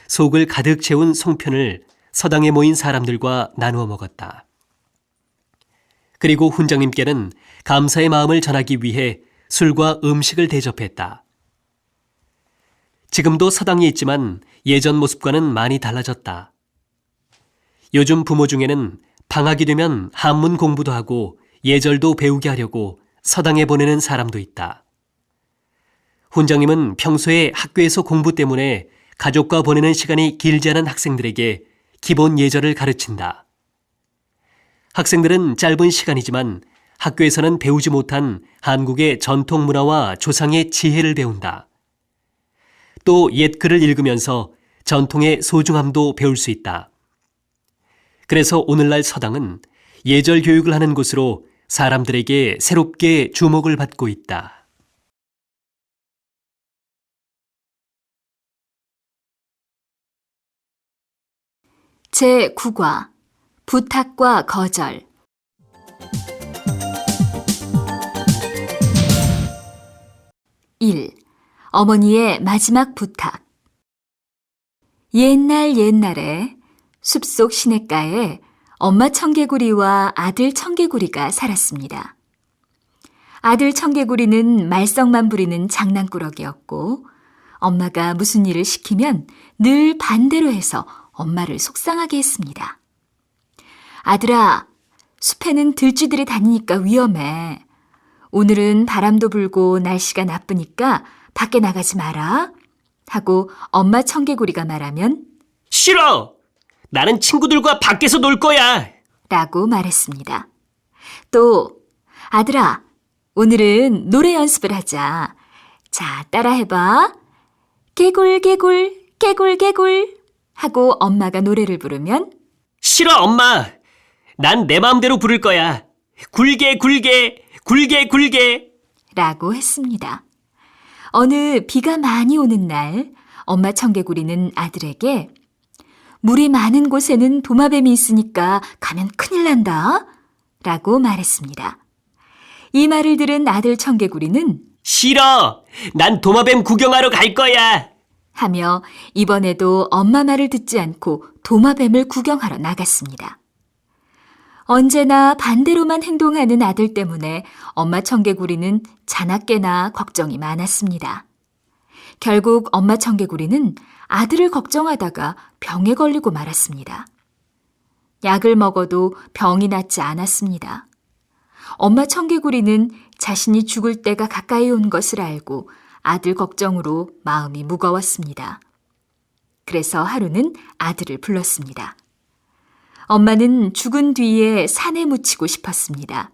속을 가득 채운 송편을 서당에 모인 사람들과 나누어 먹었다. 그리고 훈장님께는 감사의 마음을 전하기 위해 술과 음식을 대접했다. 지금도 서당이 있지만 예전 모습과는 많이 달라졌다. 요즘 부모 중에는 방학이 되면 한문 공부도 하고 예절도 배우게 하려고 서당에 보내는 사람도 있다. 훈장님은 평소에 학교에서 공부 때문에 가족과 보내는 시간이 길지 않은 학생들에게 기본 예절을 가르친다. 학생들은 짧은 시간이지만 학교에서는 배우지 못한 한국의 전통 문화와 조상의 지혜를 배운다. 또 옛글을 읽으면서 전통의 소중함도 배울 수 있다. 그래서 오늘날 서당은 예절 교육을 하는 곳으로 사람들에게 새롭게 주목을 받고 있다. 제9과 부탁과 거절. 1. 어머니의 마지막 부탁. 옛날에 숲속 시냇가에 엄마 청개구리와 아들 청개구리가 살았습니다. 아들 청개구리는 말썽만 부리는 장난꾸러기였고 엄마가 무슨 일을 시키면 늘 반대로 해서 엄마를 속상하게 했습니다. 아들아, 숲에는 들쥐들이 다니니까 위험해. 오늘은 바람도 불고 날씨가 나쁘니까 밖에 나가지 마라. 하고 엄마 청개구리가 말하면 싫어! 나는 친구들과 밖에서 놀 거야! 라고 말했습니다. 또 아들아, 오늘은 노래 연습을 하자. 자, 따라해봐. 개굴 개굴 개굴 개굴 하고 엄마가 노래를 부르면 싫어, 엄마! 난 내 마음대로 부를 거야. 굴게 굴게 굴게 굴게 라고 했습니다. 어느 비가 많이 오는 날 엄마 청개구리는 아들에게 물이 많은 곳에는 도마뱀이 있으니까 가면 큰일 난다 라고 말했습니다. 이 말을 들은 아들 청개구리는 싫어! 난 도마뱀 구경하러 갈 거야! 하며 이번에도 엄마 말을 듣지 않고 도마뱀을 구경하러 나갔습니다. 언제나 반대로만 행동하는 아들 때문에 엄마 청개구리는 자나깨나 걱정이 많았습니다. 결국 엄마 청개구리는 아들을 걱정하다가 병에 걸리고 말았습니다. 약을 먹어도 병이 낫지 않았습니다. 엄마 청개구리는 자신이 죽을 때가 가까이 온 것을 알고 아들 걱정으로 마음이 무거웠습니다. 그래서 하루는 아들을 불렀습니다. 엄마는 죽은 뒤에 산에 묻히고 싶었습니다.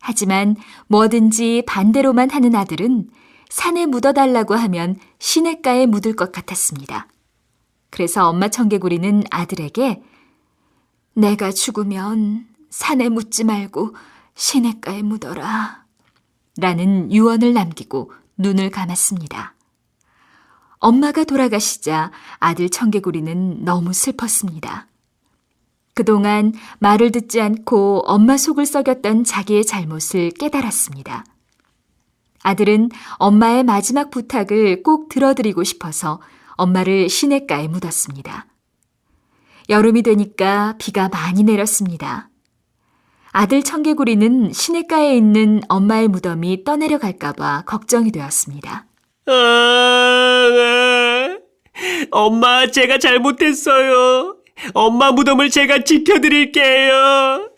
하지만 뭐든지 반대로만 하는 아들은 산에 묻어달라고 하면 시냇가에 묻을 것 같았습니다. 그래서 엄마 청개구리는 아들에게 내가 죽으면 산에 묻지 말고 시냇가에 묻어라 라는 유언을 남기고 눈을 감았습니다. 엄마가 돌아가시자 아들 청개구리는 너무 슬펐습니다. 그동안 말을 듣지 않고 엄마 속을 썩였던 자기의 잘못을 깨달았습니다. 아들은 엄마의 마지막 부탁을 꼭 들어드리고 싶어서 엄마를 시냇가에 묻었습니다. 여름이 되니까 비가 많이 내렸습니다. 아들 청개구리는 시냇가에 있는 엄마의 무덤이 떠내려갈까 봐 걱정이 되었습니다. 엄마, 제가 잘못했어요. 엄마 무덤을 제가 지켜드릴게요.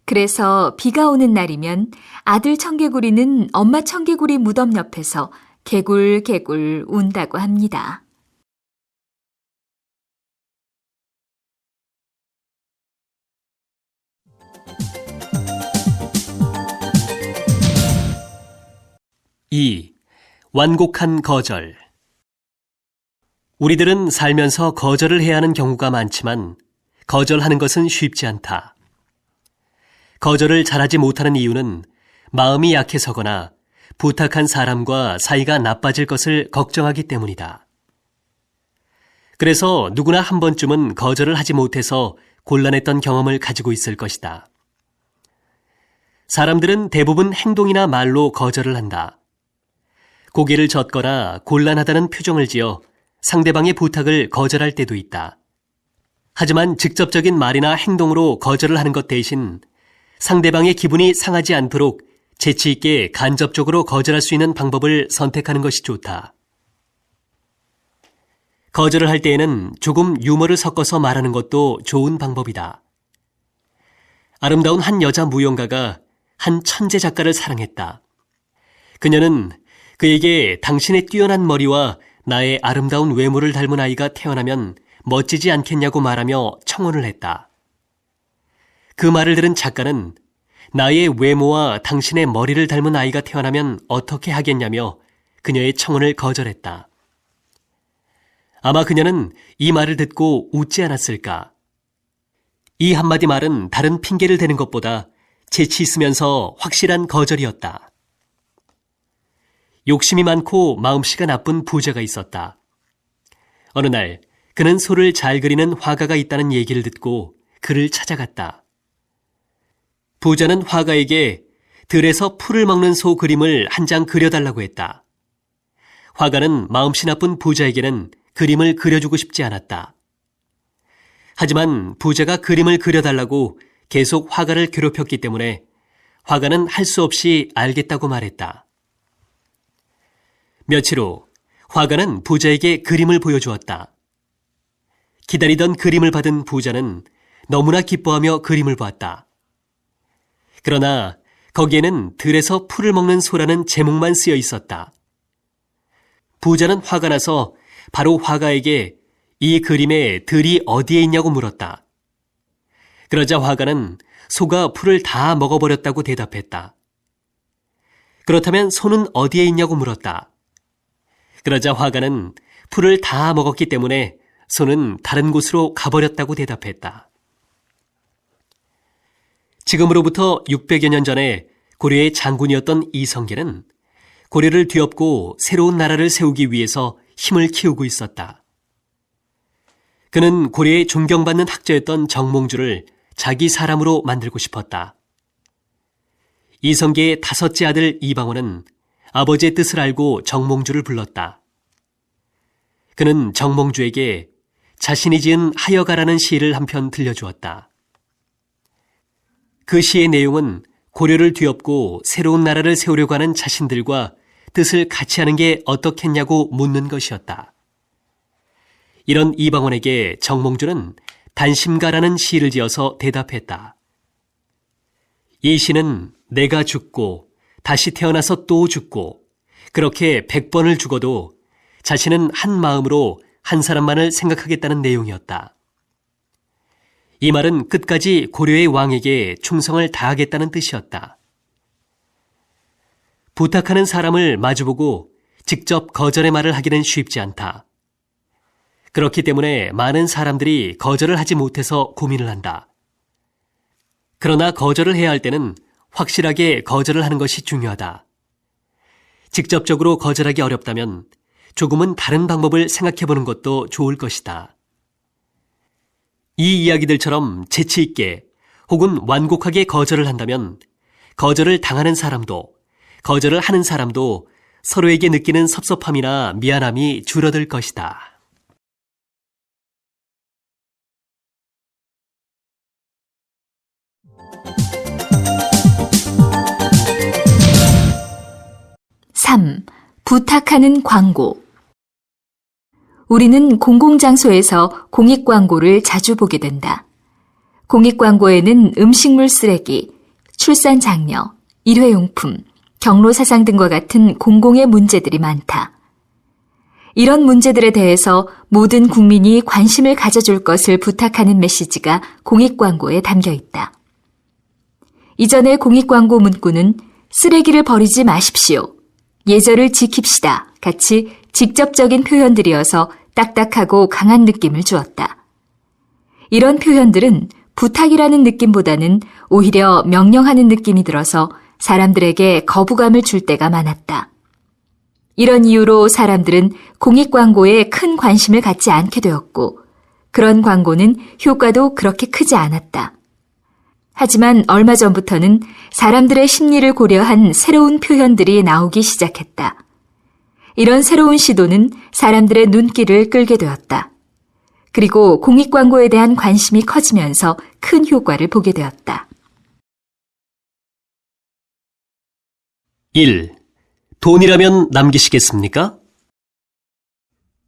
그래서 비가 오는 날이면 아들 청개구리는 엄마 청개구리 무덤 옆에서 개굴개굴 운다고 합니다. 이 완곡한 거절. 우리들은 살면서 거절을 해야 하는 경우가 많지만 거절하는 것은 쉽지 않다. 거절을 잘하지 못하는 이유는 마음이 약해서거나 부탁한 사람과 사이가 나빠질 것을 걱정하기 때문이다. 그래서 누구나 한 번쯤은 거절을 하지 못해서 곤란했던 경험을 가지고 있을 것이다. 사람들은 대부분 행동이나 말로 거절을 한다. 고개를 젓거나 곤란하다는 표정을 지어 상대방의 부탁을 거절할 때도 있다. 하지만 직접적인 말이나 행동으로 거절을 하는 것 대신 상대방의 기분이 상하지 않도록 재치 있게 간접적으로 거절할 수 있는 방법을 선택하는 것이 좋다. 거절을 할 때에는 조금 유머를 섞어서 말하는 것도 좋은 방법이다. 아름다운 한 여자 무용가가 한 천재 작가를 사랑했다. 그녀는 그에게 당신의 뛰어난 머리와 나의 아름다운 외모를 닮은 아이가 태어나면 멋지지 않겠냐고 말하며 청혼을 했다. 그 말을 들은 작가는 나의 외모와 당신의 머리를 닮은 아이가 태어나면 어떻게 하겠냐며 그녀의 청혼을 거절했다. 아마 그녀는 이 말을 듣고 웃지 않았을까. 이 한마디 말은 다른 핑계를 대는 것보다 재치 있으면서 확실한 거절이었다. 욕심이 많고 마음씨가 나쁜 부자가 있었다. 어느 날 그는 소를 잘 그리는 화가가 있다는 얘기를 듣고 그를 찾아갔다. 부자는 화가에게 들에서 풀을 먹는 소 그림을 한 장 그려달라고 했다. 화가는 마음씨 나쁜 부자에게는 그림을 그려주고 싶지 않았다. 하지만 부자가 그림을 그려달라고 계속 화가를 괴롭혔기 때문에 화가는 할 수 없이 알겠다고 말했다. 며칠 후 화가는 부자에게 그림을 보여주었다. 기다리던 그림을 받은 부자는 너무나 기뻐하며 그림을 보았다. 그러나 거기에는 들에서 풀을 먹는 소라는 제목만 쓰여 있었다. 부자는 화가 나서 바로 화가에게 이 그림에 들이 어디에 있냐고 물었다. 그러자 화가는 소가 풀을 다 먹어버렸다고 대답했다. 그렇다면 소는 어디에 있냐고 물었다. 그러자 화가는 풀을 다 먹었기 때문에 소는 다른 곳으로 가버렸다고 대답했다. 지금으로부터 600여 년 전에 고려의 장군이었던 이성계는 고려를 뒤엎고 새로운 나라를 세우기 위해서 힘을 키우고 있었다. 그는 고려의 존경받는 학자였던 정몽주를 자기 사람으로 만들고 싶었다. 이성계의 다섯째 아들 이방원은 아버지의 뜻을 알고 정몽주를 불렀다. 그는 정몽주에게 자신이 지은 하여가라는 시를 한 편 들려주었다. 그 시의 내용은 고려를 뒤엎고 새로운 나라를 세우려고 하는 자신들과 뜻을 같이 하는 게 어떻겠냐고 묻는 것이었다. 이런 이방원에게 정몽주는 단심가라는 시를 지어서 대답했다. 이 시는 내가 죽고 다시 태어나서 또 죽고 그렇게 100번을 죽어도 자신은 한 마음으로 한 사람만을 생각하겠다는 내용이었다. 이 말은 끝까지 고려의 왕에게 충성을 다하겠다는 뜻이었다. 부탁하는 사람을 마주보고 직접 거절의 말을 하기는 쉽지 않다. 그렇기 때문에 많은 사람들이 거절을 하지 못해서 고민을 한다. 그러나 거절을 해야 할 때는 확실하게 거절을 하는 것이 중요하다. 직접적으로 거절하기 어렵다면 조금은 다른 방법을 생각해보는 것도 좋을 것이다. 이 이야기들처럼 재치 있게 혹은 완곡하게 거절을 한다면 거절을 당하는 사람도 거절을 하는 사람도 서로에게 느끼는 섭섭함이나 미안함이 줄어들 것이다. 부탁하는 광고. 우리는 공공장소에서 공익광고를 자주 보게 된다. 공익광고에는 음식물 쓰레기, 출산 장려, 일회용품, 경로사상 등과 같은 공공의 문제들이 많다. 이런 문제들에 대해서 모든 국민이 관심을 가져줄 것을 부탁하는 메시지가 공익광고에 담겨 있다. 이전의 공익광고 문구는 쓰레기를 버리지 마십시오, 예절을 지킵시다 같이 직접적인 표현들이어서 딱딱하고 강한 느낌을 주었다. 이런 표현들은 부탁이라는 느낌보다는 오히려 명령하는 느낌이 들어서 사람들에게 거부감을 줄 때가 많았다. 이런 이유로 사람들은 공익광고에 큰 관심을 갖지 않게 되었고, 그런 광고는 효과도 그렇게 크지 않았다. 하지만 얼마 전부터는 사람들의 심리를 고려한 새로운 표현들이 나오기 시작했다. 이런 새로운 시도는 사람들의 눈길을 끌게 되었다. 그리고 공익광고에 대한 관심이 커지면서 큰 효과를 보게 되었다. 1. 돈이라면 남기시겠습니까?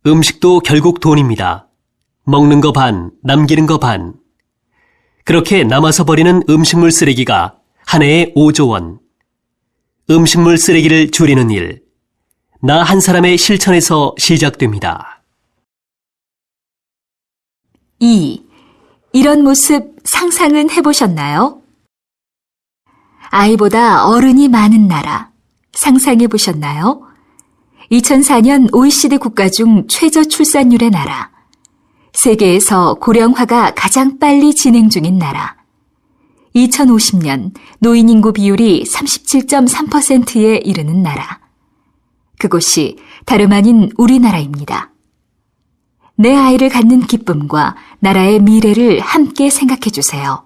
음식도 결국 돈입니다. 먹는 거 반, 남기는 거 반. 그렇게 남아서 버리는 음식물 쓰레기가 한 해에 5조 원. 음식물 쓰레기를 줄이는 일. 나 한 사람의 실천에서 시작됩니다. 2. 이런 모습 상상은 해보셨나요? 아이보다 어른이 많은 나라 상상해 보셨나요? 2004년 OECD 국가 중 최저 출산율의 나라, 세계에서 고령화가 가장 빨리 진행 중인 나라, 2050년 노인 인구 비율이 37.3%에 이르는 나라, 그곳이 다름 아닌 우리나라입니다. 내 아이를 갖는 기쁨과 나라의 미래를 함께 생각해 주세요.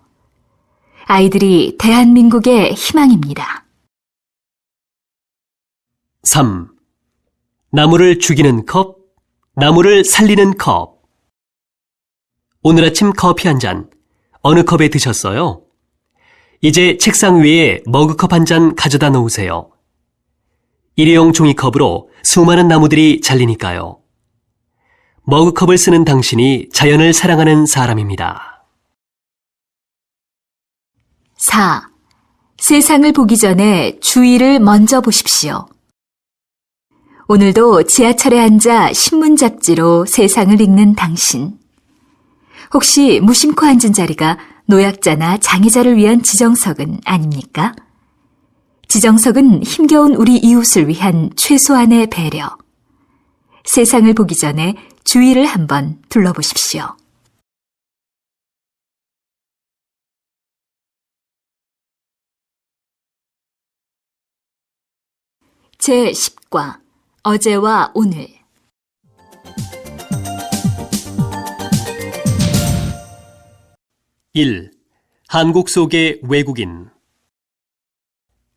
아이들이 대한민국의 희망입니다. 3. 나무를 죽이는 컵, 나무를 살리는 컵. 오늘 아침 커피 한 잔, 어느 컵에 드셨어요? 이제 책상 위에 머그컵 한 잔 가져다 놓으세요. 일회용 종이컵으로 수많은 나무들이 잘리니까요. 머그컵을 쓰는 당신이 자연을 사랑하는 사람입니다. 4. 세상을 보기 전에 주위를 먼저 보십시오. 오늘도 지하철에 앉아 신문 잡지로 세상을 읽는 당신. 혹시 무심코 앉은 자리가 노약자나 장애자를 위한 지정석은 아닙니까? 지정석은 힘겨운 우리 이웃을 위한 최소한의 배려. 세상을 보기 전에 주위를 한번 둘러보십시오. 제10과 어제와 오늘. 1. 한국 속의 외국인.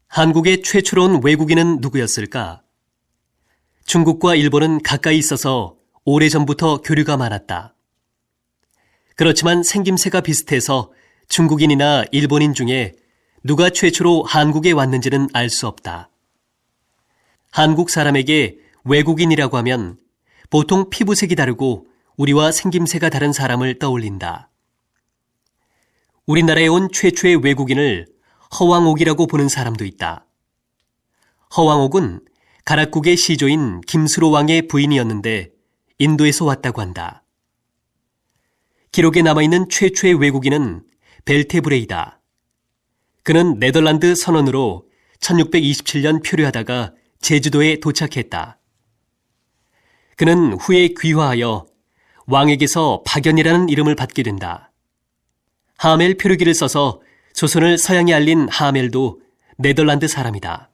한국의 최초로 온 외국인은 누구였을까? 중국과 일본은 가까이 있어서 오래전부터 교류가 많았다. 그렇지만 생김새가 비슷해서 중국인이나 일본인 중에 누가 최초로 한국에 왔는지는 알 수 없다. 한국 사람에게 외국인이라고 하면 보통 피부색이 다르고 우리와 생김새가 다른 사람을 떠올린다. 우리나라에 온 최초의 외국인을 허왕옥이라고 보는 사람도 있다. 허왕옥은 가락국의 시조인 김수로 왕의 부인이었는데 인도에서 왔다고 한다. 기록에 남아있는 최초의 외국인은 벨테브레이다. 그는 네덜란드 선원으로 1627년 표류하다가 제주도에 도착했다. 그는 후에 귀화하여 왕에게서 박연이라는 이름을 받게 된다. 하멜 표류기를 써서 조선을 서양에 알린 하멜도 네덜란드 사람이다.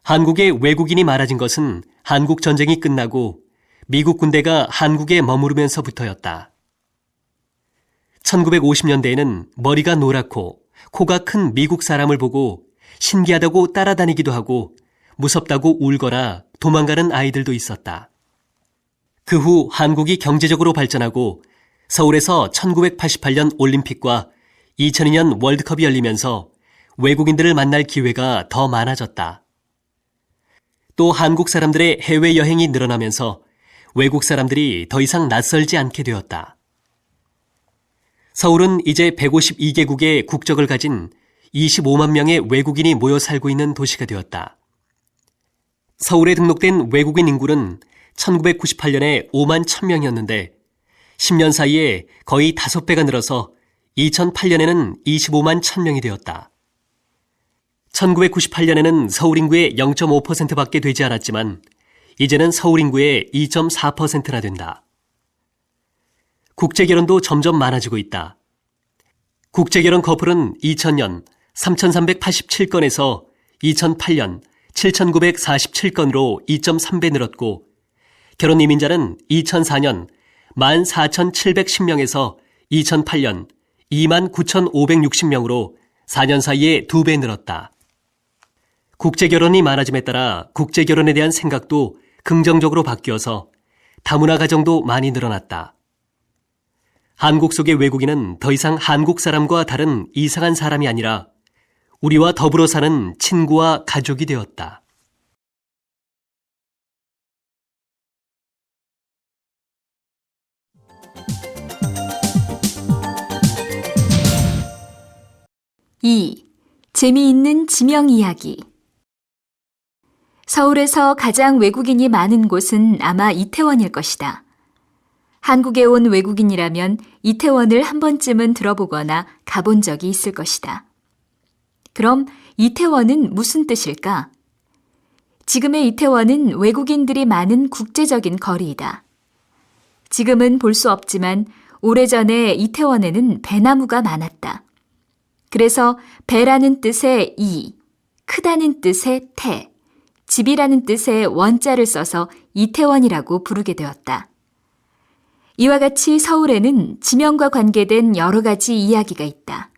한국에 외국인이 많아진 것은 한국 전쟁이 끝나고 미국 군대가 한국에 머무르면서부터였다. 1950년대에는 머리가 노랗고 코가 큰 미국 사람을 보고 신기하다고 따라다니기도 하고 무섭다고 울거나 도망가는 아이들도 있었다. 그 후 한국이 경제적으로 발전하고 서울에서 1988년 올림픽과 2002년 월드컵이 열리면서 외국인들을 만날 기회가 더 많아졌다. 또 한국 사람들의 해외여행이 늘어나면서 외국 사람들이 더 이상 낯설지 않게 되었다. 서울은 이제 152개국의 국적을 가진 25만 명의 외국인이 모여 살고 있는 도시가 되었다. 서울에 등록된 외국인 인구는 1998년에 5만 1,000명이었는데 10년 사이에 거의 5배가 늘어서 2008년에는 25만 1,000명이 되었다. 1998년에는 서울 인구의 0.5%밖에 되지 않았지만 이제는 서울 인구의 2.4%나 된다. 국제결혼도 점점 많아지고 있다. 국제결혼 커플은 2000년 3,387건에서 2008년 7,947건으로 2.3배 늘었고 결혼 이민자는 2004년 14,710명에서 2008년 29,560명으로 4년 사이에 2배 늘었다. 국제결혼이 많아짐에 따라 국제결혼에 대한 생각도 긍정적으로 바뀌어서 다문화 가정도 많이 늘어났다. 한국 속의 외국인은 더 이상 한국 사람과 다른 이상한 사람이 아니라 우리와 더불어 사는 친구와 가족이 되었다. 이 재미있는 지명 이야기. 서울에서 가장 외국인이 많은 곳은 아마 이태원일 것이다. 한국에 온 외국인이라면 이태원을 한 번쯤은 들어보거나 가본 적이 있을 것이다. 그럼 이태원은 무슨 뜻일까? 지금의 이태원은 외국인들이 많은 국제적인 거리이다. 지금은 볼 수 없지만 오래전에 이태원에는 배나무가 많았다. 그래서 배라는 뜻의 이, 크다는 뜻의 태, 집이라는 뜻의 원자를 써서 이태원이라고 부르게 되었다. 이와 같이 서울에는 지명과 관계된 여러 가지 이야기가 있다.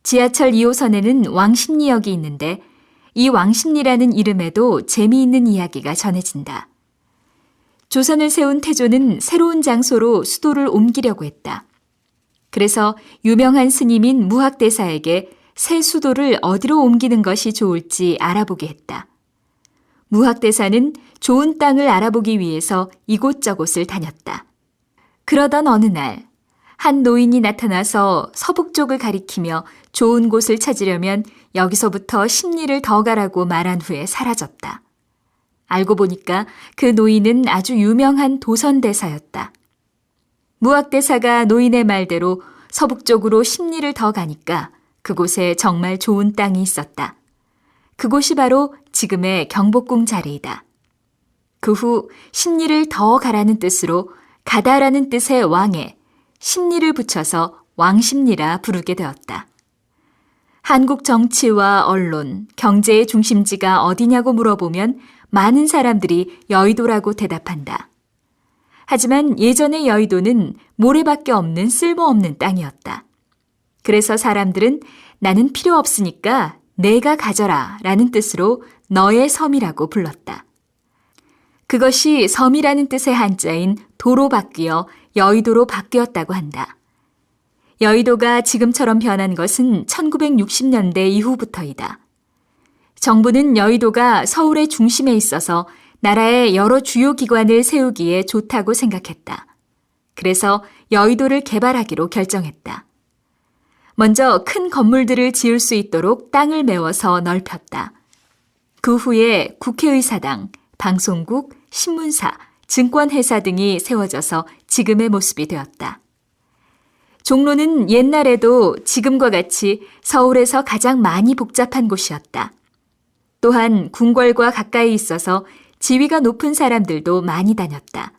지하철 2호선에는 왕십리역이 있는데 이 왕십리라는 이름에도 재미있는 이야기가 전해진다. 조선을 세운 태조는 새로운 장소로 수도를 옮기려고 했다. 그래서 유명한 스님인 무학대사에게 새 수도를 어디로 옮기는 것이 좋을지 알아보게 했다. 무학대사는 좋은 땅을 알아보기 위해서 이곳저곳을 다녔다. 그러던 어느 날, 한 노인이 나타나서 서북 쪽을 가리키며 좋은 곳을 찾으려면 여기서부터 10리를 더 가라고 말한 후에 사라졌다. 알고 보니까 그 노인은 아주 유명한 도선대사였다. 무학대사가 노인의 말대로 서북 쪽으로 10리를 더 가니까 그곳에 정말 좋은 땅이 있었다. 그곳이 바로 지금의 경복궁 자리이다. 그 후 10리를 더 가라는 뜻으로 가다라는 뜻의 왕에 10리를 붙여서 왕십리라 부르게 되었다. 한국 정치와 언론, 경제의 중심지가 어디냐고 물어보면 많은 사람들이 여의도라고 대답한다. 하지만 예전의 여의도는 모래밖에 없는 쓸모없는 땅이었다. 그래서 사람들은 나는 필요 없으니까 내가 가져라 라는 뜻으로 너의 섬이라고 불렀다. 그것이 섬이라는 뜻의 한자인 도로 바뀌어 여의도로 바뀌었다고 한다. 여의도가 지금처럼 변한 것은 1960년대 이후부터이다. 정부는 여의도가 서울의 중심에 있어서 나라의 여러 주요 기관을 세우기에 좋다고 생각했다. 그래서 여의도를 개발하기로 결정했다. 먼저 큰 건물들을 지을 수 있도록 땅을 메워서 넓혔다. 그 후에 국회의사당, 방송국, 신문사, 증권회사 등이 세워져서 지금의 모습이 되었다. 종로는 옛날에도 지금과 같이 서울에서 가장 많이 복잡한 곳이었다. 또한 궁궐과 가까이 있어서 지위가 높은 사람들도 많이 다녔다.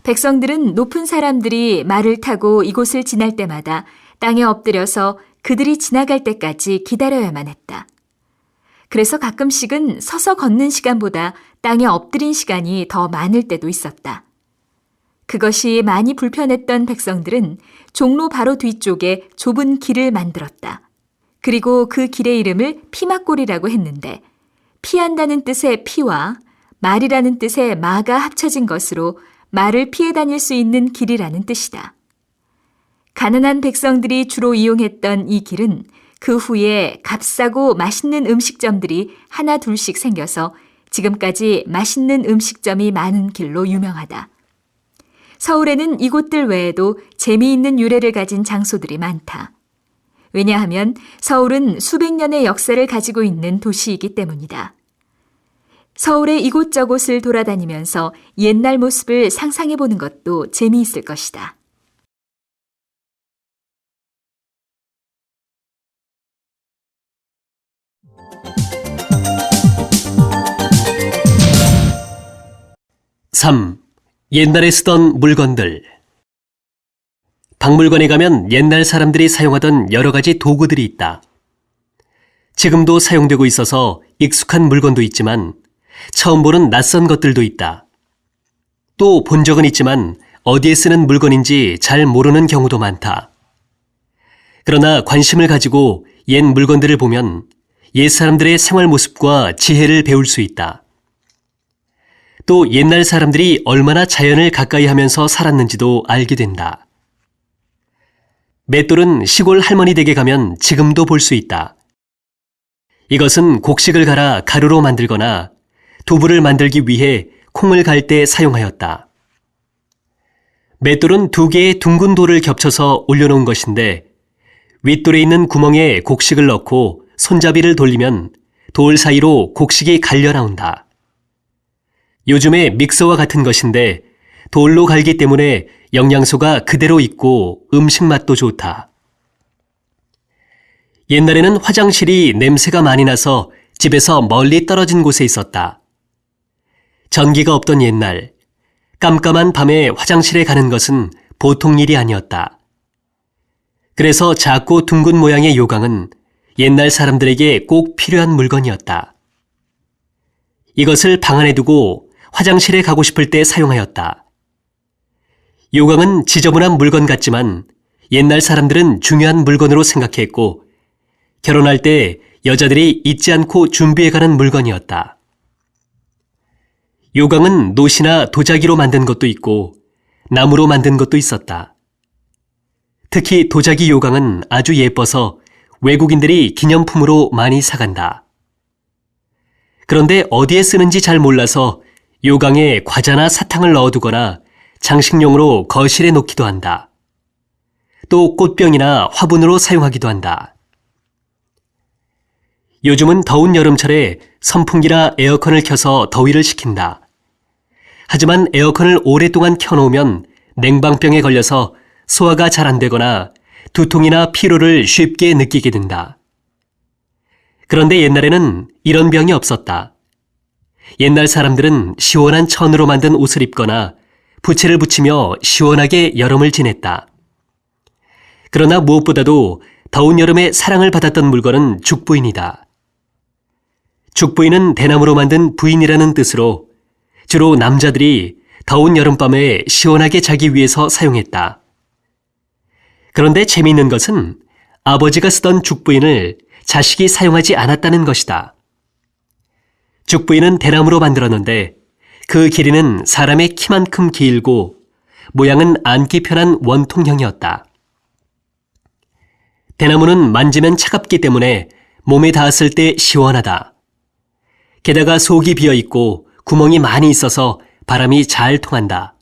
백성들은 높은 사람들이 말을 타고 이곳을 지날 때마다 땅에 엎드려서 그들이 지나갈 때까지 기다려야만 했다. 그래서 가끔씩은 서서 걷는 시간보다 땅에 엎드린 시간이 더 많을 때도 있었다. 그것이 많이 불편했던 백성들은 종로 바로 뒤쪽에 좁은 길을 만들었다. 그리고 그 길의 이름을 피막골이라고 했는데 피한다는 뜻의 피와 말이라는 뜻의 마가 합쳐진 것으로 말을 피해 다닐 수 있는 길이라는 뜻이다. 가난한 백성들이 주로 이용했던 이 길은 그 후에 값싸고 맛있는 음식점들이 하나 둘씩 생겨서 지금까지 맛있는 음식점이 많은 길로 유명하다. 서울에는 이곳들 외에도 재미있는 유래를 가진 장소들이 많다. 왜냐하면 서울은 수백 년의 역사를 가지고 있는 도시이기 때문이다. 서울의 이곳저곳을 돌아다니면서 옛날 모습을 상상해 보는 것도 재미있을 것이다. (3) 옛날에 쓰던 물건들. 박물관에 가면 옛날 사람들이 사용하던 여러 가지 도구들이 있다. 지금도 사용되고 있어서 익숙한 물건도 있지만 처음 보는 낯선 것들도 있다. 또 본 적은 있지만 어디에 쓰는 물건인지 잘 모르는 경우도 많다. 그러나 관심을 가지고 옛 물건들을 보면 옛 사람들의 생활 모습과 지혜를 배울 수 있다. 또 옛날 사람들이 얼마나 자연을 가까이 하면서 살았는지도 알게 된다. 맷돌은 시골 할머니 댁에 가면 지금도 볼 수 있다. 이것은 곡식을 갈아 가루로 만들거나 두부를 만들기 위해 콩을 갈 때 사용하였다. 맷돌은 두 개의 둥근 돌을 겹쳐서 올려놓은 것인데 윗돌에 있는 구멍에 곡식을 넣고 손잡이를 돌리면 돌 사이로 곡식이 갈려 나온다. 요즘의 믹서와 같은 것인데 돌로 갈기 때문에 영양소가 그대로 있고 음식 맛도 좋다. 옛날에는 화장실이 냄새가 많이 나서 집에서 멀리 떨어진 곳에 있었다. 전기가 없던 옛날, 깜깜한 밤에 화장실에 가는 것은 보통 일이 아니었다. 그래서 작고 둥근 모양의 요강은 옛날 사람들에게 꼭 필요한 물건이었다. 이것을 방 안에 두고 화장실에 가고 싶을 때 사용하였다. 요강은 지저분한 물건 같지만 옛날 사람들은 중요한 물건으로 생각했고 결혼할 때 여자들이 잊지 않고 준비해가는 물건이었다. 요강은 노시나 도자기로 만든 것도 있고 나무로 만든 것도 있었다. 특히 도자기 요강은 아주 예뻐서 외국인들이 기념품으로 많이 사간다. 그런데 어디에 쓰는지 잘 몰라서 요강에 과자나 사탕을 넣어두거나 장식용으로 거실에 놓기도 한다. 또 꽃병이나 화분으로 사용하기도 한다. 요즘은 더운 여름철에 선풍기나 에어컨을 켜서 더위를 식힌다. 하지만 에어컨을 오랫동안 켜놓으면 냉방병에 걸려서 소화가 잘 안 되거나 두통이나 피로를 쉽게 느끼게 된다. 그런데 옛날에는 이런 병이 없었다. 옛날 사람들은 시원한 천으로 만든 옷을 입거나 부채를 붙이며 시원하게 여름을 지냈다. 그러나 무엇보다도 더운 여름에 사랑을 받았던 물건은 죽부인이다. 죽부인은 대나무로 만든 부인이라는 뜻으로 주로 남자들이 더운 여름밤에 시원하게 자기 위해서 사용했다. 그런데 재미있는 것은 아버지가 쓰던 죽부인을 자식이 사용하지 않았다는 것이다. 죽부인은 대나무로 만들었는데 그 길이는 사람의 키만큼 길고 모양은 앉기 편한 원통형이었다. 대나무는 만지면 차갑기 때문에 몸에 닿았을 때 시원하다. 게다가 속이 비어있고 구멍이 많이 있어서 바람이 잘 통한다.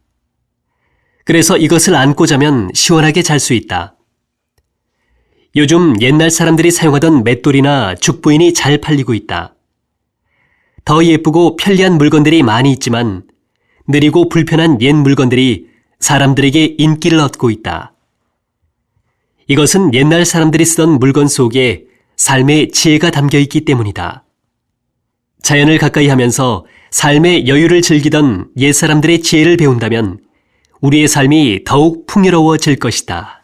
그래서 이것을 안고 자면 시원하게 잘 수 있다. 요즘 옛날 사람들이 사용하던 맷돌이나 죽부인이 잘 팔리고 있다. 더 예쁘고 편리한 물건들이 많이 있지만 느리고 불편한 옛 물건들이 사람들에게 인기를 얻고 있다. 이것은 옛날 사람들이 쓰던 물건 속에 삶의 지혜가 담겨 있기 때문이다. 자연을 가까이 하면서 삶의 여유를 즐기던 옛 사람들의 지혜를 배운다면 우리의 삶이 더욱 풍요로워질 것이다.